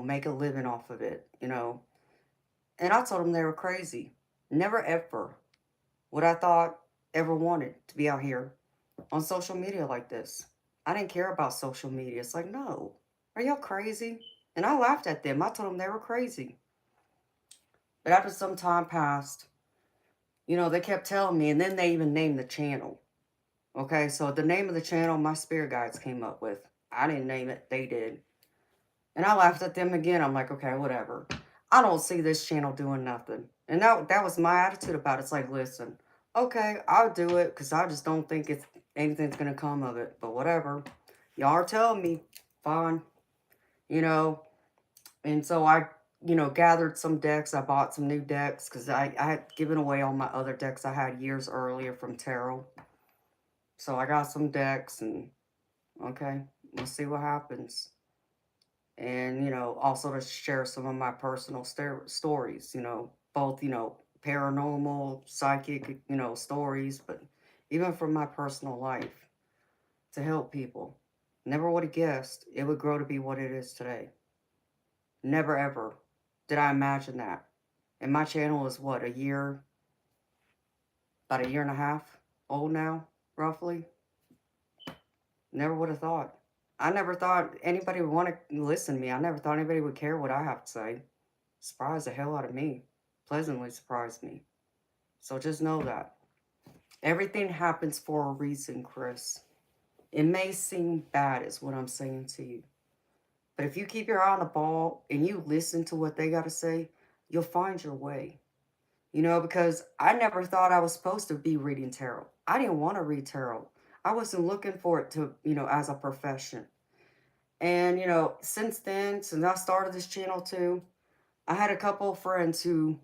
make a living off of it. And I told them they were crazy. Never ever would I thought ever wanted to be out here on social media like this. I didn't care about social media. It's like, no, are y'all crazy? And I laughed at them. I told them they were crazy. But after some time passed, they kept telling me, and then they even named the channel. Okay, so the name of the channel my spirit guides came up with. I didn't name it, they did. And I laughed at them again. I'm like, okay, whatever. I don't see this channel doing nothing. And that was my attitude about it. It's like, listen, okay, I'll do it because I just don't think anything's going to come of it. But whatever. Y'all are telling me, fine. You know, and so I, gathered some decks. I bought some new decks because I had given away all my other decks I had years earlier from tarot. So I got some decks and, okay, we'll see what happens. And, also to share some of my personal stories, both, paranormal, psychic, stories, but even from my personal life to help people. Never would have guessed it would grow to be what it is today. Never ever did I imagine that. And my channel is what, about a year and a half old now, roughly. Never would have thought. I never thought anybody would want to listen to me. I never thought anybody would care what I have to say. Surprised the hell out of me. Pleasantly surprised me. So just know that. Everything happens for a reason, Chris. It may seem bad is what I'm saying to you. But if you keep your eye on the ball and you listen to what they got to say, you'll find your way. Because I never thought I was supposed to be reading tarot. I didn't want to read tarot. I wasn't looking for it to, as a profession. And, since then, since I started this channel too, I had a couple of friends who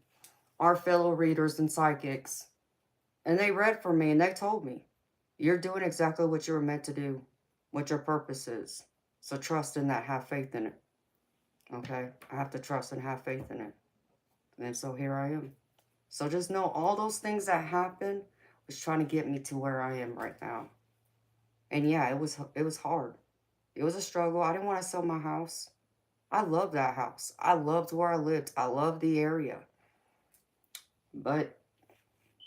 are fellow readers and psychics, and they read for me and they told me, you're doing exactly what you were meant to do, what your purpose is. So trust in that, have faith in it. Okay? I have to trust and have faith in it. And so here I am. So just know all those things that happened was trying to get me to where I am right now. And yeah, it was hard. It was a struggle. I didn't want to sell my house. I loved that house. I loved where I lived. I loved the area. But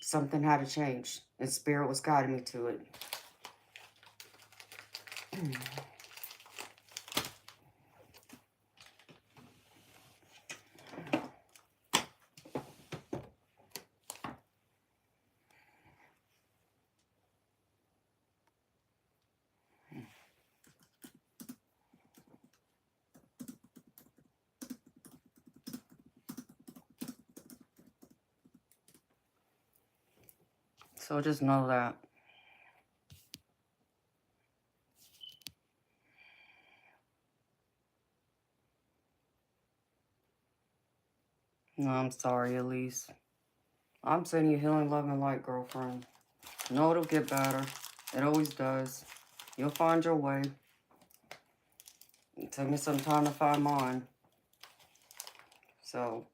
something had to change, and Spirit was guiding me to it. So just know that. No, I'm sorry, Elise. I'm sending you healing, love, and light, girlfriend. No, it'll get better. It always does. You'll find your way. It took me some time to find mine. So,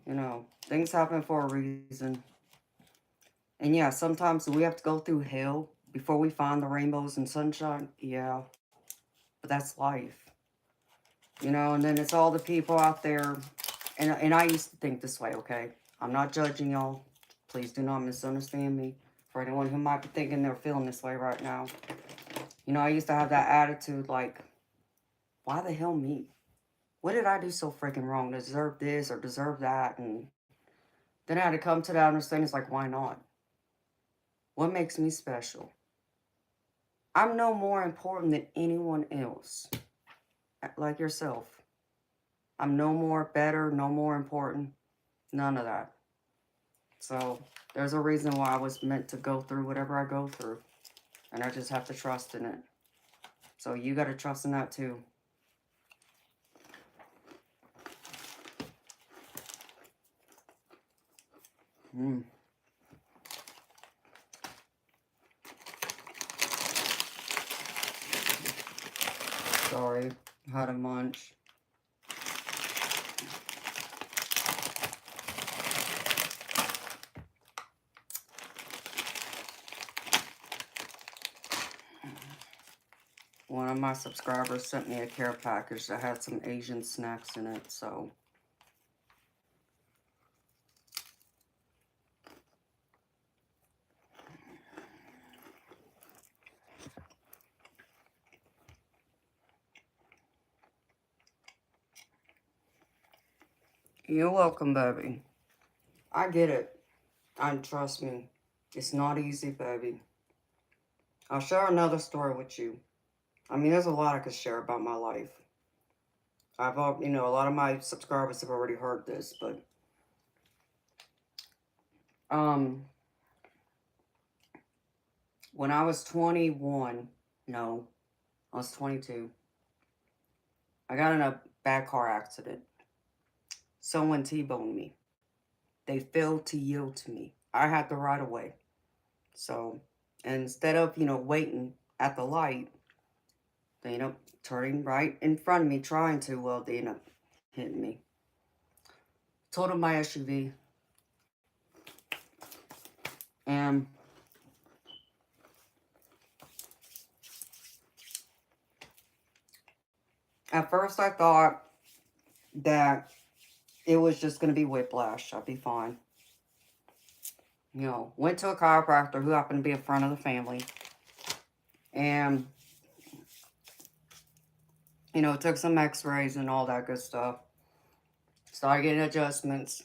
you know, things happen for a reason. And yeah, sometimes we have to go through hell before we find the rainbows and sunshine. Yeah, but that's life. You know, and then it's all the people out there. And I used to think this way, okay? I'm not judging y'all. Please do not misunderstand me. For anyone who might be thinking they're feeling this way right now. You know, I used to have that attitude like, why the hell me? What did I do so freaking wrong to deserve this or deserve that? And then I had to come to that understanding. It's like, why not? What makes me special? I'm no more important than anyone else. Like yourself. I'm no more better, no more important. None of that. So there's a reason why I was meant to go through whatever I go through. And I just have to trust in it. So you got to trust in that too. Sorry, had a munch. One of my subscribers sent me a care package that had some Asian snacks in it, so. You're welcome, baby. I get it. And trust me, it's not easy, baby. I'll share another story with you. I mean, there's a lot I could share about my life. You know, a lot of my subscribers have already heard this, but when I was 21, no, I was 22. I got in a bad car accident. Someone T-boned me. They failed to yield to me. I had the right of way. So, instead of, you know, waiting at the light, they end up turning right in front of me, trying to, well, they end up hitting me. Totaled my SUV. And at first I thought that it was just going to be whiplash. I'd be fine. You know, went to a chiropractor who happened to be a friend of the family. And, you know, took some x-rays and all that good stuff. Started getting adjustments.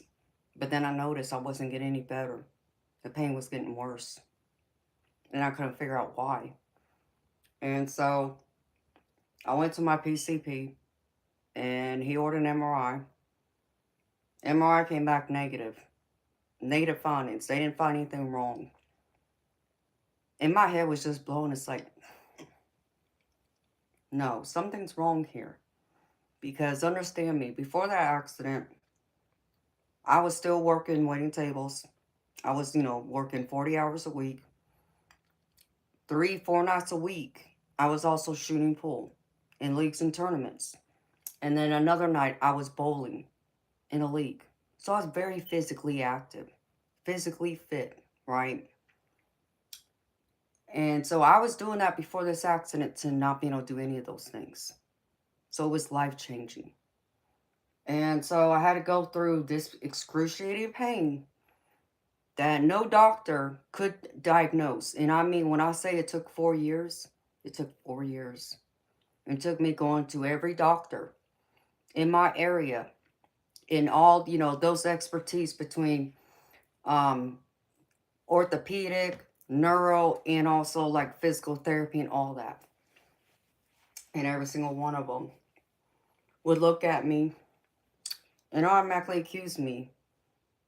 But then I noticed I wasn't getting any better. The pain was getting worse. And I couldn't figure out why. And so I went to my PCP and he ordered an MRI. MRI came back negative. Negative findings. They didn't find anything wrong. And my head was just blowing. It's like, no, something's wrong here. Because understand me, before that accident, I was still working waiting tables. I was, you know, working 40 hours a week. 3-4 nights a week. I was also shooting pool in leagues and tournaments. And then another night, I was bowling in a league. So I was very physically active, physically fit, right? And so I was doing that before this accident to not being able to do any of those things. So it was life-changing. And so I had to go through this excruciating pain that no doctor could diagnose. And I mean, when I say it took 4 years, it took 4 years. It took me going to every doctor in my area, in all, you know, those expertise between orthopedic, neuro, and also like physical therapy and all that. And every single one of them would look at me and automatically accuse me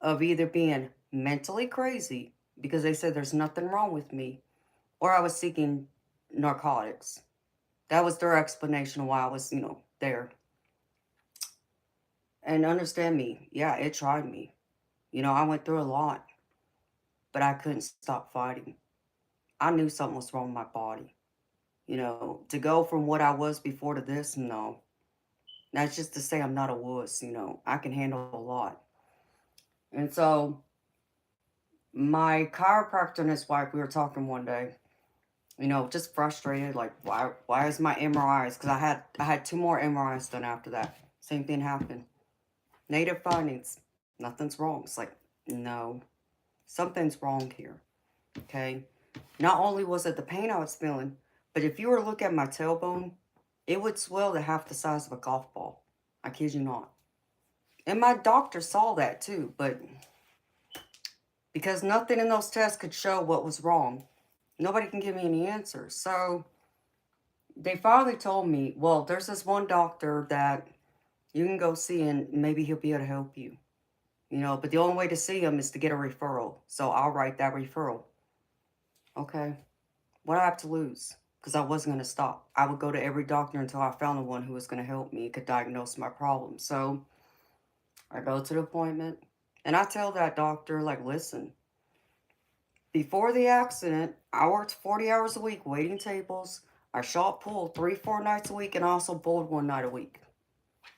of either being mentally crazy because they said there's nothing wrong with me, or I was seeking narcotics. That was their explanation why I was, you know, there. And understand me, yeah, it tried me. You know, I went through a lot. but I couldn't stop fighting. I knew something was wrong with my body. To go from what I was before to this, no. That's just to say I'm not a wuss, I can handle a lot. And so my chiropractor and his wife, we were talking one day, just frustrated, like why is my MRIs? Because I had two more MRIs done after that. Same thing happened. Native findings. Nothing's wrong. It's like, no, something's wrong here. Okay. Not only was it the pain I was feeling, but if you were to look at my tailbone, it would swell to half the size of a golf ball. I kid you not. And my doctor saw that too, but because nothing in those tests could show what was wrong, nobody can give me any answers. So they finally told me, well, there's this one doctor that you can go see and maybe he'll be able to help you. But the only way to see him is to get a referral. So I'll write that referral. Okay. What do I have to lose? Because I wasn't going to stop. I would go to every doctor until I found the one who was going to help me, could diagnose my problem. So I go to the appointment and I tell that doctor, like, listen, before the accident, I worked 40 hours a week waiting tables. I shot pool 3-4 nights a week and also bowled 1 night a week.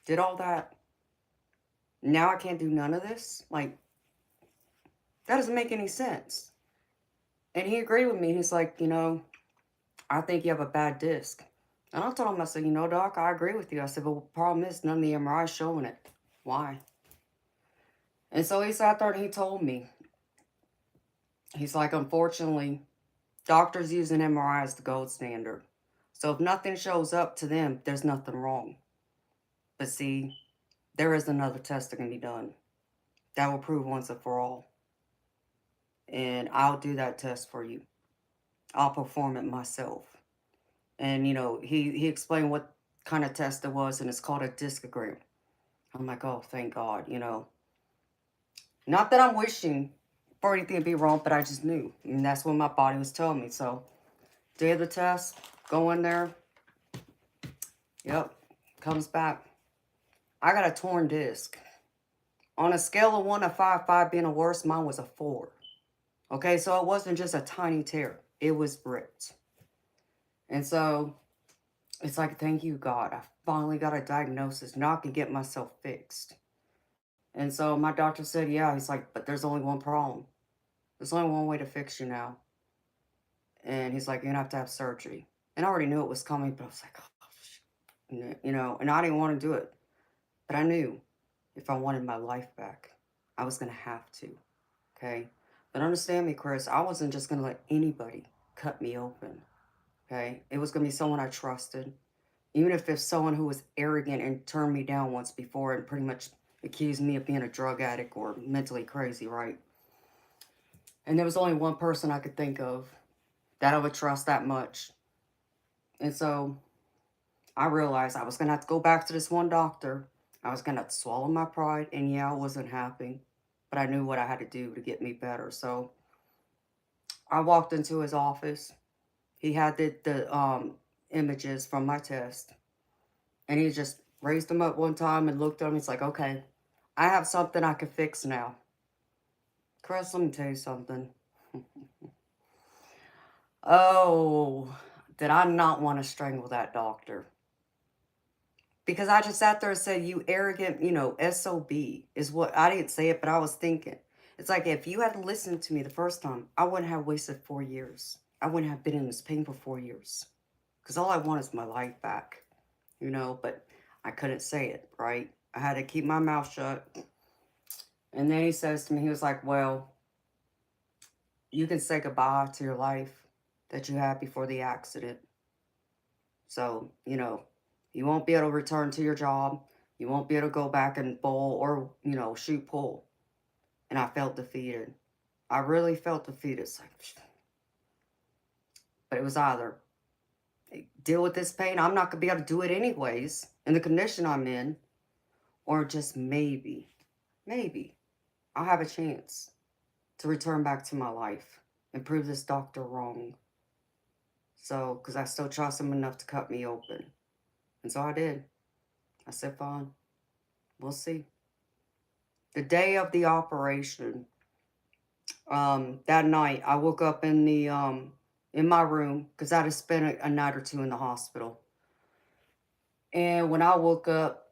Did all that. Now I can't do none of this? Like, that doesn't make any sense. And he agreed with me. He's like, I think you have a bad disc. And I told him, I said, doc, I agree with you. I said, but the problem is none of the MRI is showing it. Why? And so he sat there and he told me, he's like, unfortunately, doctors use an MRI as the gold standard. So if nothing shows up to them, there's nothing wrong. But see, there is another test that can be done that will prove once and for all. And I'll do that test for you. I'll perform it myself. And, he explained what kind of test it was, and it's called a discogram. I'm like, oh, thank God, Not that I'm wishing for anything to be wrong, but I just knew. And that's what my body was telling me. So, day of the test, go in there. Yep, comes back. I got a torn disc. On a scale of 1 to 5, 5 being the worst, mine was a 4. Okay, so it wasn't just a tiny tear. It was ripped. And so, it's like, thank you, God. I finally got a diagnosis. Now I can get myself fixed. And so my doctor said, yeah. He's like, but there's only one problem. There's only one way to fix you now. And he's like, you're going to have surgery. And I already knew it was coming, but I was like, oh, shit. And I didn't want to do it. But I knew if I wanted my life back, I was going to have to. Okay? But understand me, Chris, I wasn't just going to let anybody cut me open. Okay? It was going to be someone I trusted. Even if it's someone who was arrogant and turned me down once before and pretty much accused me of being a drug addict or mentally crazy, right? And there was only one person I could think of that I would trust that much. And so I realized I was going to have to go back to this one doctor. I was going to swallow my pride. And yeah, I wasn't happy. But I knew what I had to do to get me better. So I walked into his office. He had the images from my test. And he just raised them up one time and looked at them. He's like, okay, I have something I can fix now. Chris, let me tell you something. Oh, did I not want to strangle that doctor? Because I just sat there and said, you arrogant, SOB is what, I didn't say it, but I was thinking. It's like, if you had listened to me the first time, I wouldn't have wasted 4 years. I wouldn't have been in this pain for 4 years. Because all I want is my life back, but I couldn't say it, right? I had to keep my mouth shut. And then he says to me, he was like, well, you can say goodbye to your life that you had before the accident. So, you won't be able to return to your job. You won't be able to go back and bowl or, shoot pool. And I felt defeated. I really felt defeated. It's like, but it was either deal with this pain. I'm not going to be able to do it anyways in the condition I'm in. Or just maybe I'll have a chance to return back to my life and prove this doctor wrong. So, because I still trust him enough to cut me open. And so I did. I said, fine, we'll see. The day of the operation, That night, I woke up in the in my room because I had spent a night or two in the hospital. And when I woke up,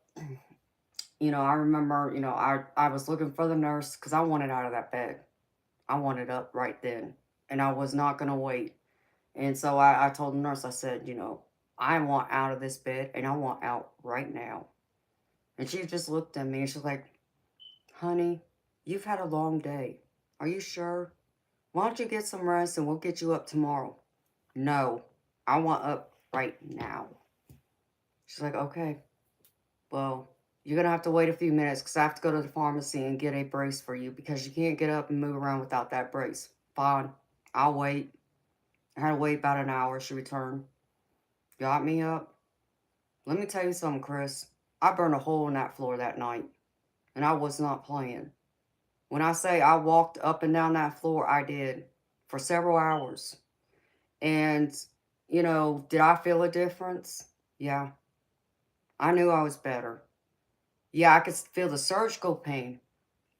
I remember, I was looking for the nurse because I wanted out of that bed. I wanted up right then, and I was not gonna wait. And so I told the nurse, I said, I want out of this bed, and I want out right now. And she just looked at me and she's like, honey, you've had a long day. Are you sure? Why don't you get some rest and we'll get you up tomorrow? No, I want up right now. She's like, okay, well, you're going to have to wait a few minutes because I have to go to the pharmacy and get a brace for you because you can't get up and move around without that brace. Fine, I'll wait. I had to wait about an hour. She returned, got me up. Let me tell you something, Chris. I burned a hole in that floor that night, and I was not playing. When I say I walked up and down that floor, I did for several hours. And, did I feel a difference? Yeah, I knew I was better. Yeah, I could feel the surgical pain,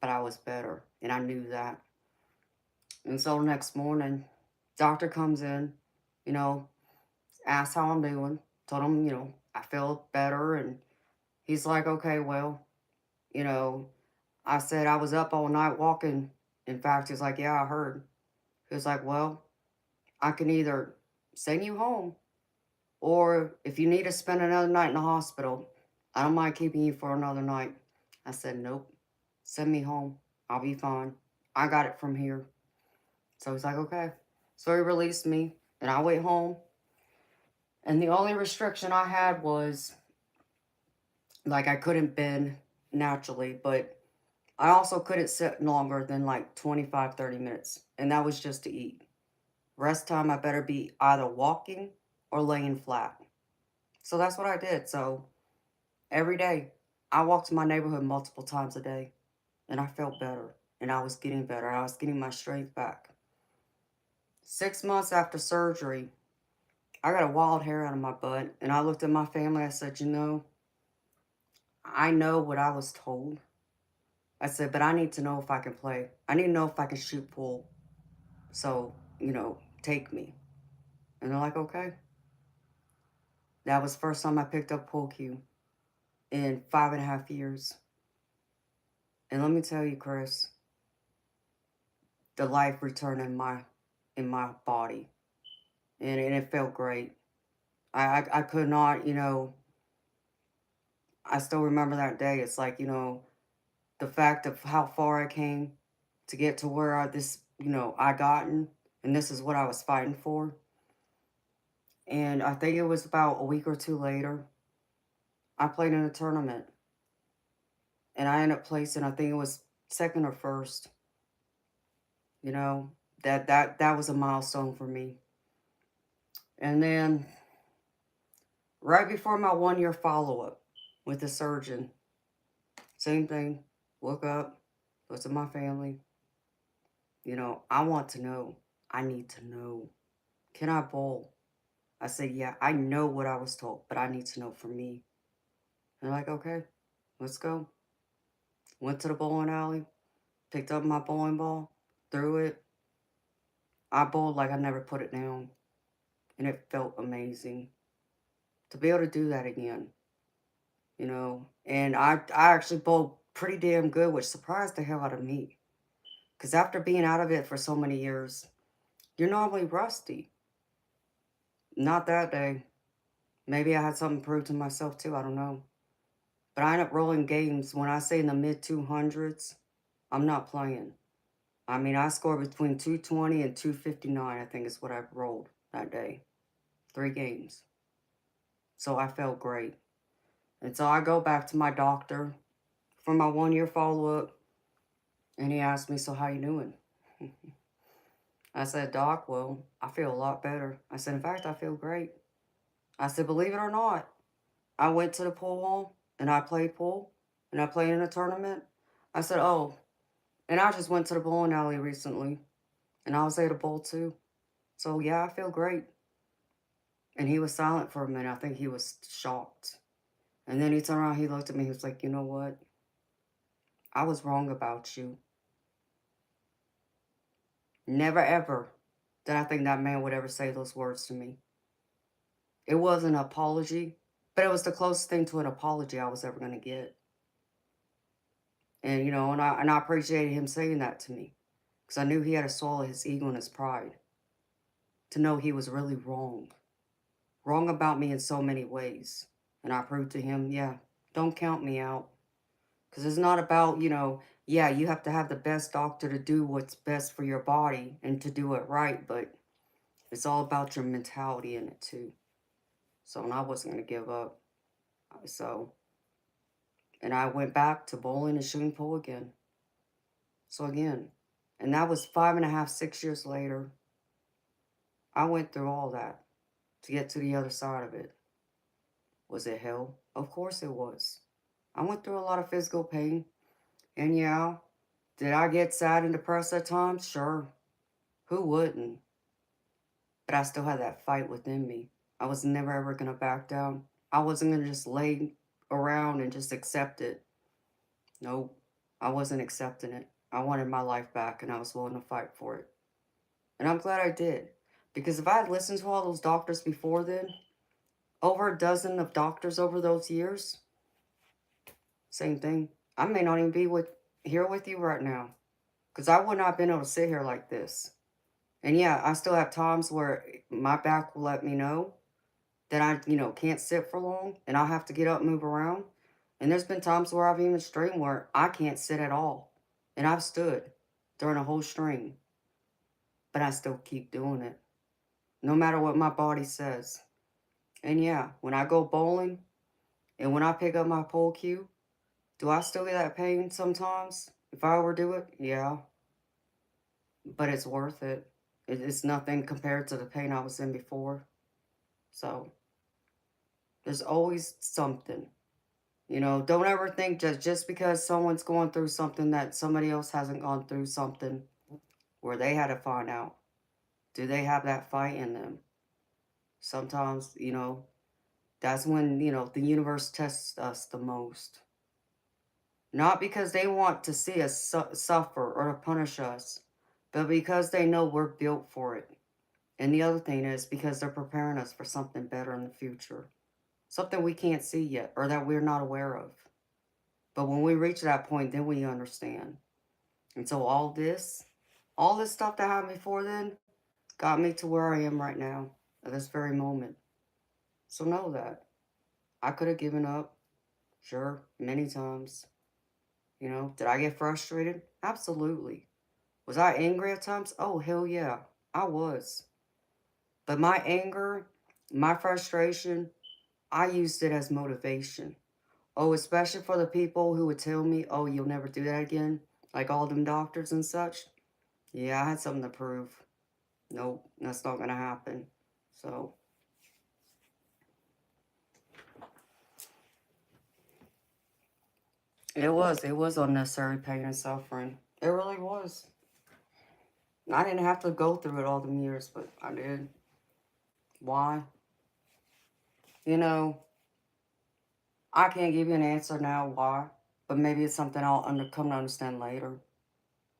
but I was better. And I knew that. And so the next morning, doctor comes in, you know, asks how I'm doing. Told him, I feel better. And he's like, okay, well, you know, I said I was up all night walking. In fact, he's like, yeah, I heard. He was like, well, I can either send you home, or if you need to spend another night in the hospital, I don't mind keeping you for another night. I said, nope, send me home. I'll be fine. I got it from here. So he's like, okay. So he released me, and I went home. And the only restriction I had was, like, I couldn't bend naturally, but I also couldn't sit longer than like 25, 30 minutes. And that was just to eat. Rest time, I better be either walking or laying flat. So that's what I did. So every day, I walked to my neighborhood multiple times a day, and I felt better, and I was getting better. I was getting my strength back. 6 months after surgery, I got a wild hair out of my butt, and I looked at my family. I said, I know what I was told. I said, but I need to know if I can play. I need to know if I can shoot pool. So, take me. And they're like, okay. That was the first time I picked up pool cue in 5.5 years. And let me tell you, Chris, the life returned in my body, and it felt great. I could not, I still remember that day. It's like, the fact of how far I came to get to where I gotten, and this is what I was fighting for. And I think it was about a week or two later, I played in a tournament, and I ended up placing, I think it was second or first. You know, that was a milestone for me. And then right before my 1 year follow up with the surgeon, same thing. Woke up, looked at my family. I want to know. I need to know. Can I bowl? I said, yeah, I know what I was told, but I need to know for me. And they're like, okay, let's go. Went to the bowling alley, picked up my bowling ball, threw it. I bowled like I never put it down. And it felt amazing to be able to do that again. And I actually bowled pretty damn good, which surprised the hell out of me. Because after being out of it for so many years, you're normally rusty. Not that day. Maybe I had something to prove to myself too. I don't know. But I ended up rolling games. When I say in the mid 200s, I'm not playing. I mean, I scored between 220 and 259, I think is what I rolled that day. 3 games. So I felt great. And so I go back to my doctor for my 1 year follow up. And he asked me, so how you doing? I said, Doc, well, I feel a lot better. I said, in fact, I feel great. I said, believe it or not, I went to the pool hall and I played pool and I played in a tournament. I said, oh, and I just went to the bowling alley recently and I was able to bowl too. So yeah, I feel great. And he was silent for a minute. I think he was shocked. And then he turned around, he looked at me, he was like, you know what? I was wrong about you. Never ever did I think that man would ever say those words to me. It wasn't an apology, but it was the closest thing to an apology I was ever going to get. And, and I appreciated him saying that to me because I knew he had to swallow his ego and his pride to know he was really wrong. Wrong about me in so many ways. And I proved to him, yeah, don't count me out. Because it's not about, yeah, you have to have the best doctor to do what's best for your body and to do it right, but it's all about your mentality in it too. So, and I wasn't going to give up. So, and I went back to bowling and shooting pool again. So again, and that was 5.5, 6 years later. I went through all that to get to the other side of it. Was it hell? Of course it was. I went through a lot of physical pain. And yeah, did I get sad and depressed at times? Sure. Who wouldn't? But I still had that fight within me. I was never ever going to back down. I wasn't going to just lay around and just accept it. Nope. I wasn't accepting it. I wanted my life back and I was willing to fight for it. And I'm glad I did. Because if I had listened to all those doctors before then, over a dozen of doctors over those years, same thing. I may not even be here with you right now. Because I would not have been able to sit here like this. And yeah, I still have times where my back will let me know that I, can't sit for long and I'll have to get up and move around. And there's been times where I've even streamed where I can't sit at all. And I've stood during a whole stream. But I still keep doing it. No matter what my body says. And yeah, when I go bowling and when I pick up my pole cue, do I still get that pain sometimes? If I overdo it? Yeah. But it's worth it. It's nothing compared to the pain I was in before. So, there's always something. Don't ever think that just because someone's going through something that somebody else hasn't gone through something where they had to find out. Do they have that fight in them? Sometimes, that's when, the universe tests us the most. Not because they want to see us suffer or to punish us, but because they know we're built for it. And the other thing is because they're preparing us for something better in the future. Something we can't see yet or that we're not aware of. But when we reach that point, then we understand. And so all this stuff that happened before then got me to where I am right now at this very moment. So know that. I could have given up. Sure, many times. Did I get frustrated? Absolutely. Was I angry at times? Oh, hell yeah, I was. But my anger, my frustration, I used it as motivation. Oh, especially for the people who would tell me, oh, you'll never do that again. Like all them doctors and such. Yeah, I had something to prove. Nope, that's not going to happen. So, it was unnecessary pain and suffering. It really was. I didn't have to go through it all them years, but I did. Why? I can't give you an answer now why, but maybe it's something I'll come to understand later.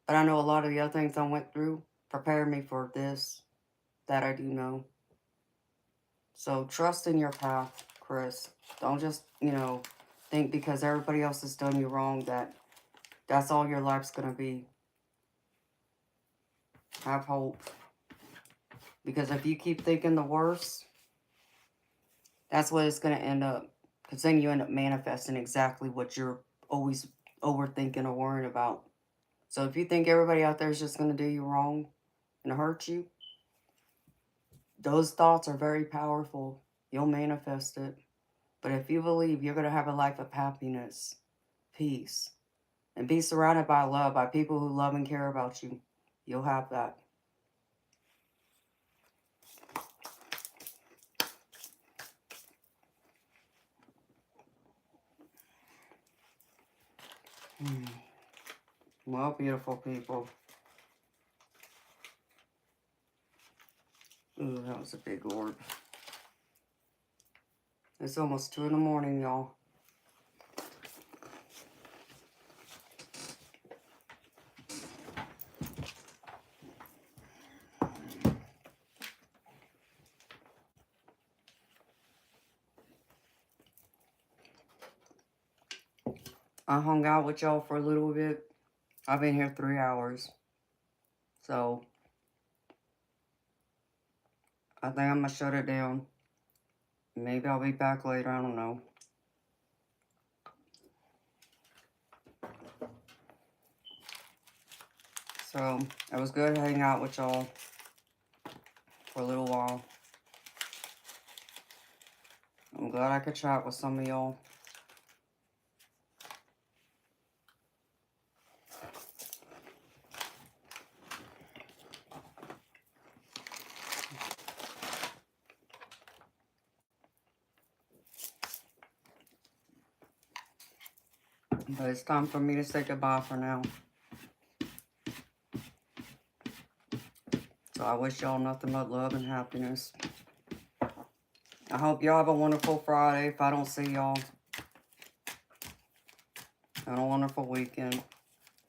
But I know a lot of the other things I went through prepared me for this, that I do know. So trust in your path, Chris. Don't just, think because everybody else has done you wrong that that's all your life's going to be. Have hope. Because if you keep thinking the worst, that's what it's going to end up. Because then you end up manifesting exactly what you're always overthinking or worrying about. So if you think everybody out there is just going to do you wrong and hurt you, those thoughts are very powerful. You'll manifest it. But if you believe you're going to have a life of happiness, peace, and be surrounded by love, by people who love and care about you, you'll have that. Well, beautiful people. Ooh, that was a big orb. It's almost 2 in the morning, y'all. I hung out with y'all for a little bit. I've been here 3 hours. So, I think I'm going to shut it down. Maybe I'll be back later. I don't know. So, it was good hanging out with y'all for a little while. I'm glad I could chat with some of y'all. But it's time for me to say goodbye for now. So I wish y'all nothing but love and happiness. I hope y'all have a wonderful Friday if I don't see y'all. And a wonderful weekend.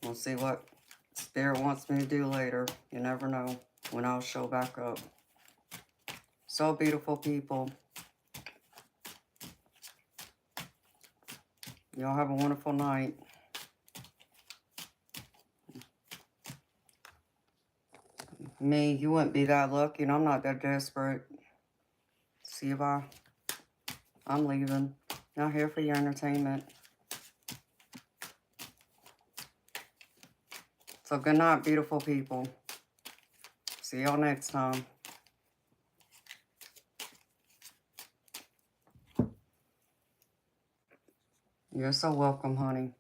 We'll see what Spirit wants me to do later. You never know when I'll show back up. So beautiful, people. Y'all have a wonderful night. Me, you wouldn't be that lucky, and I'm not that desperate. See you, bye. I'm leaving. Not here for your entertainment. So good night, beautiful people. See y'all next time. You're so welcome, honey.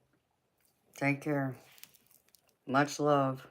Take care. Much love.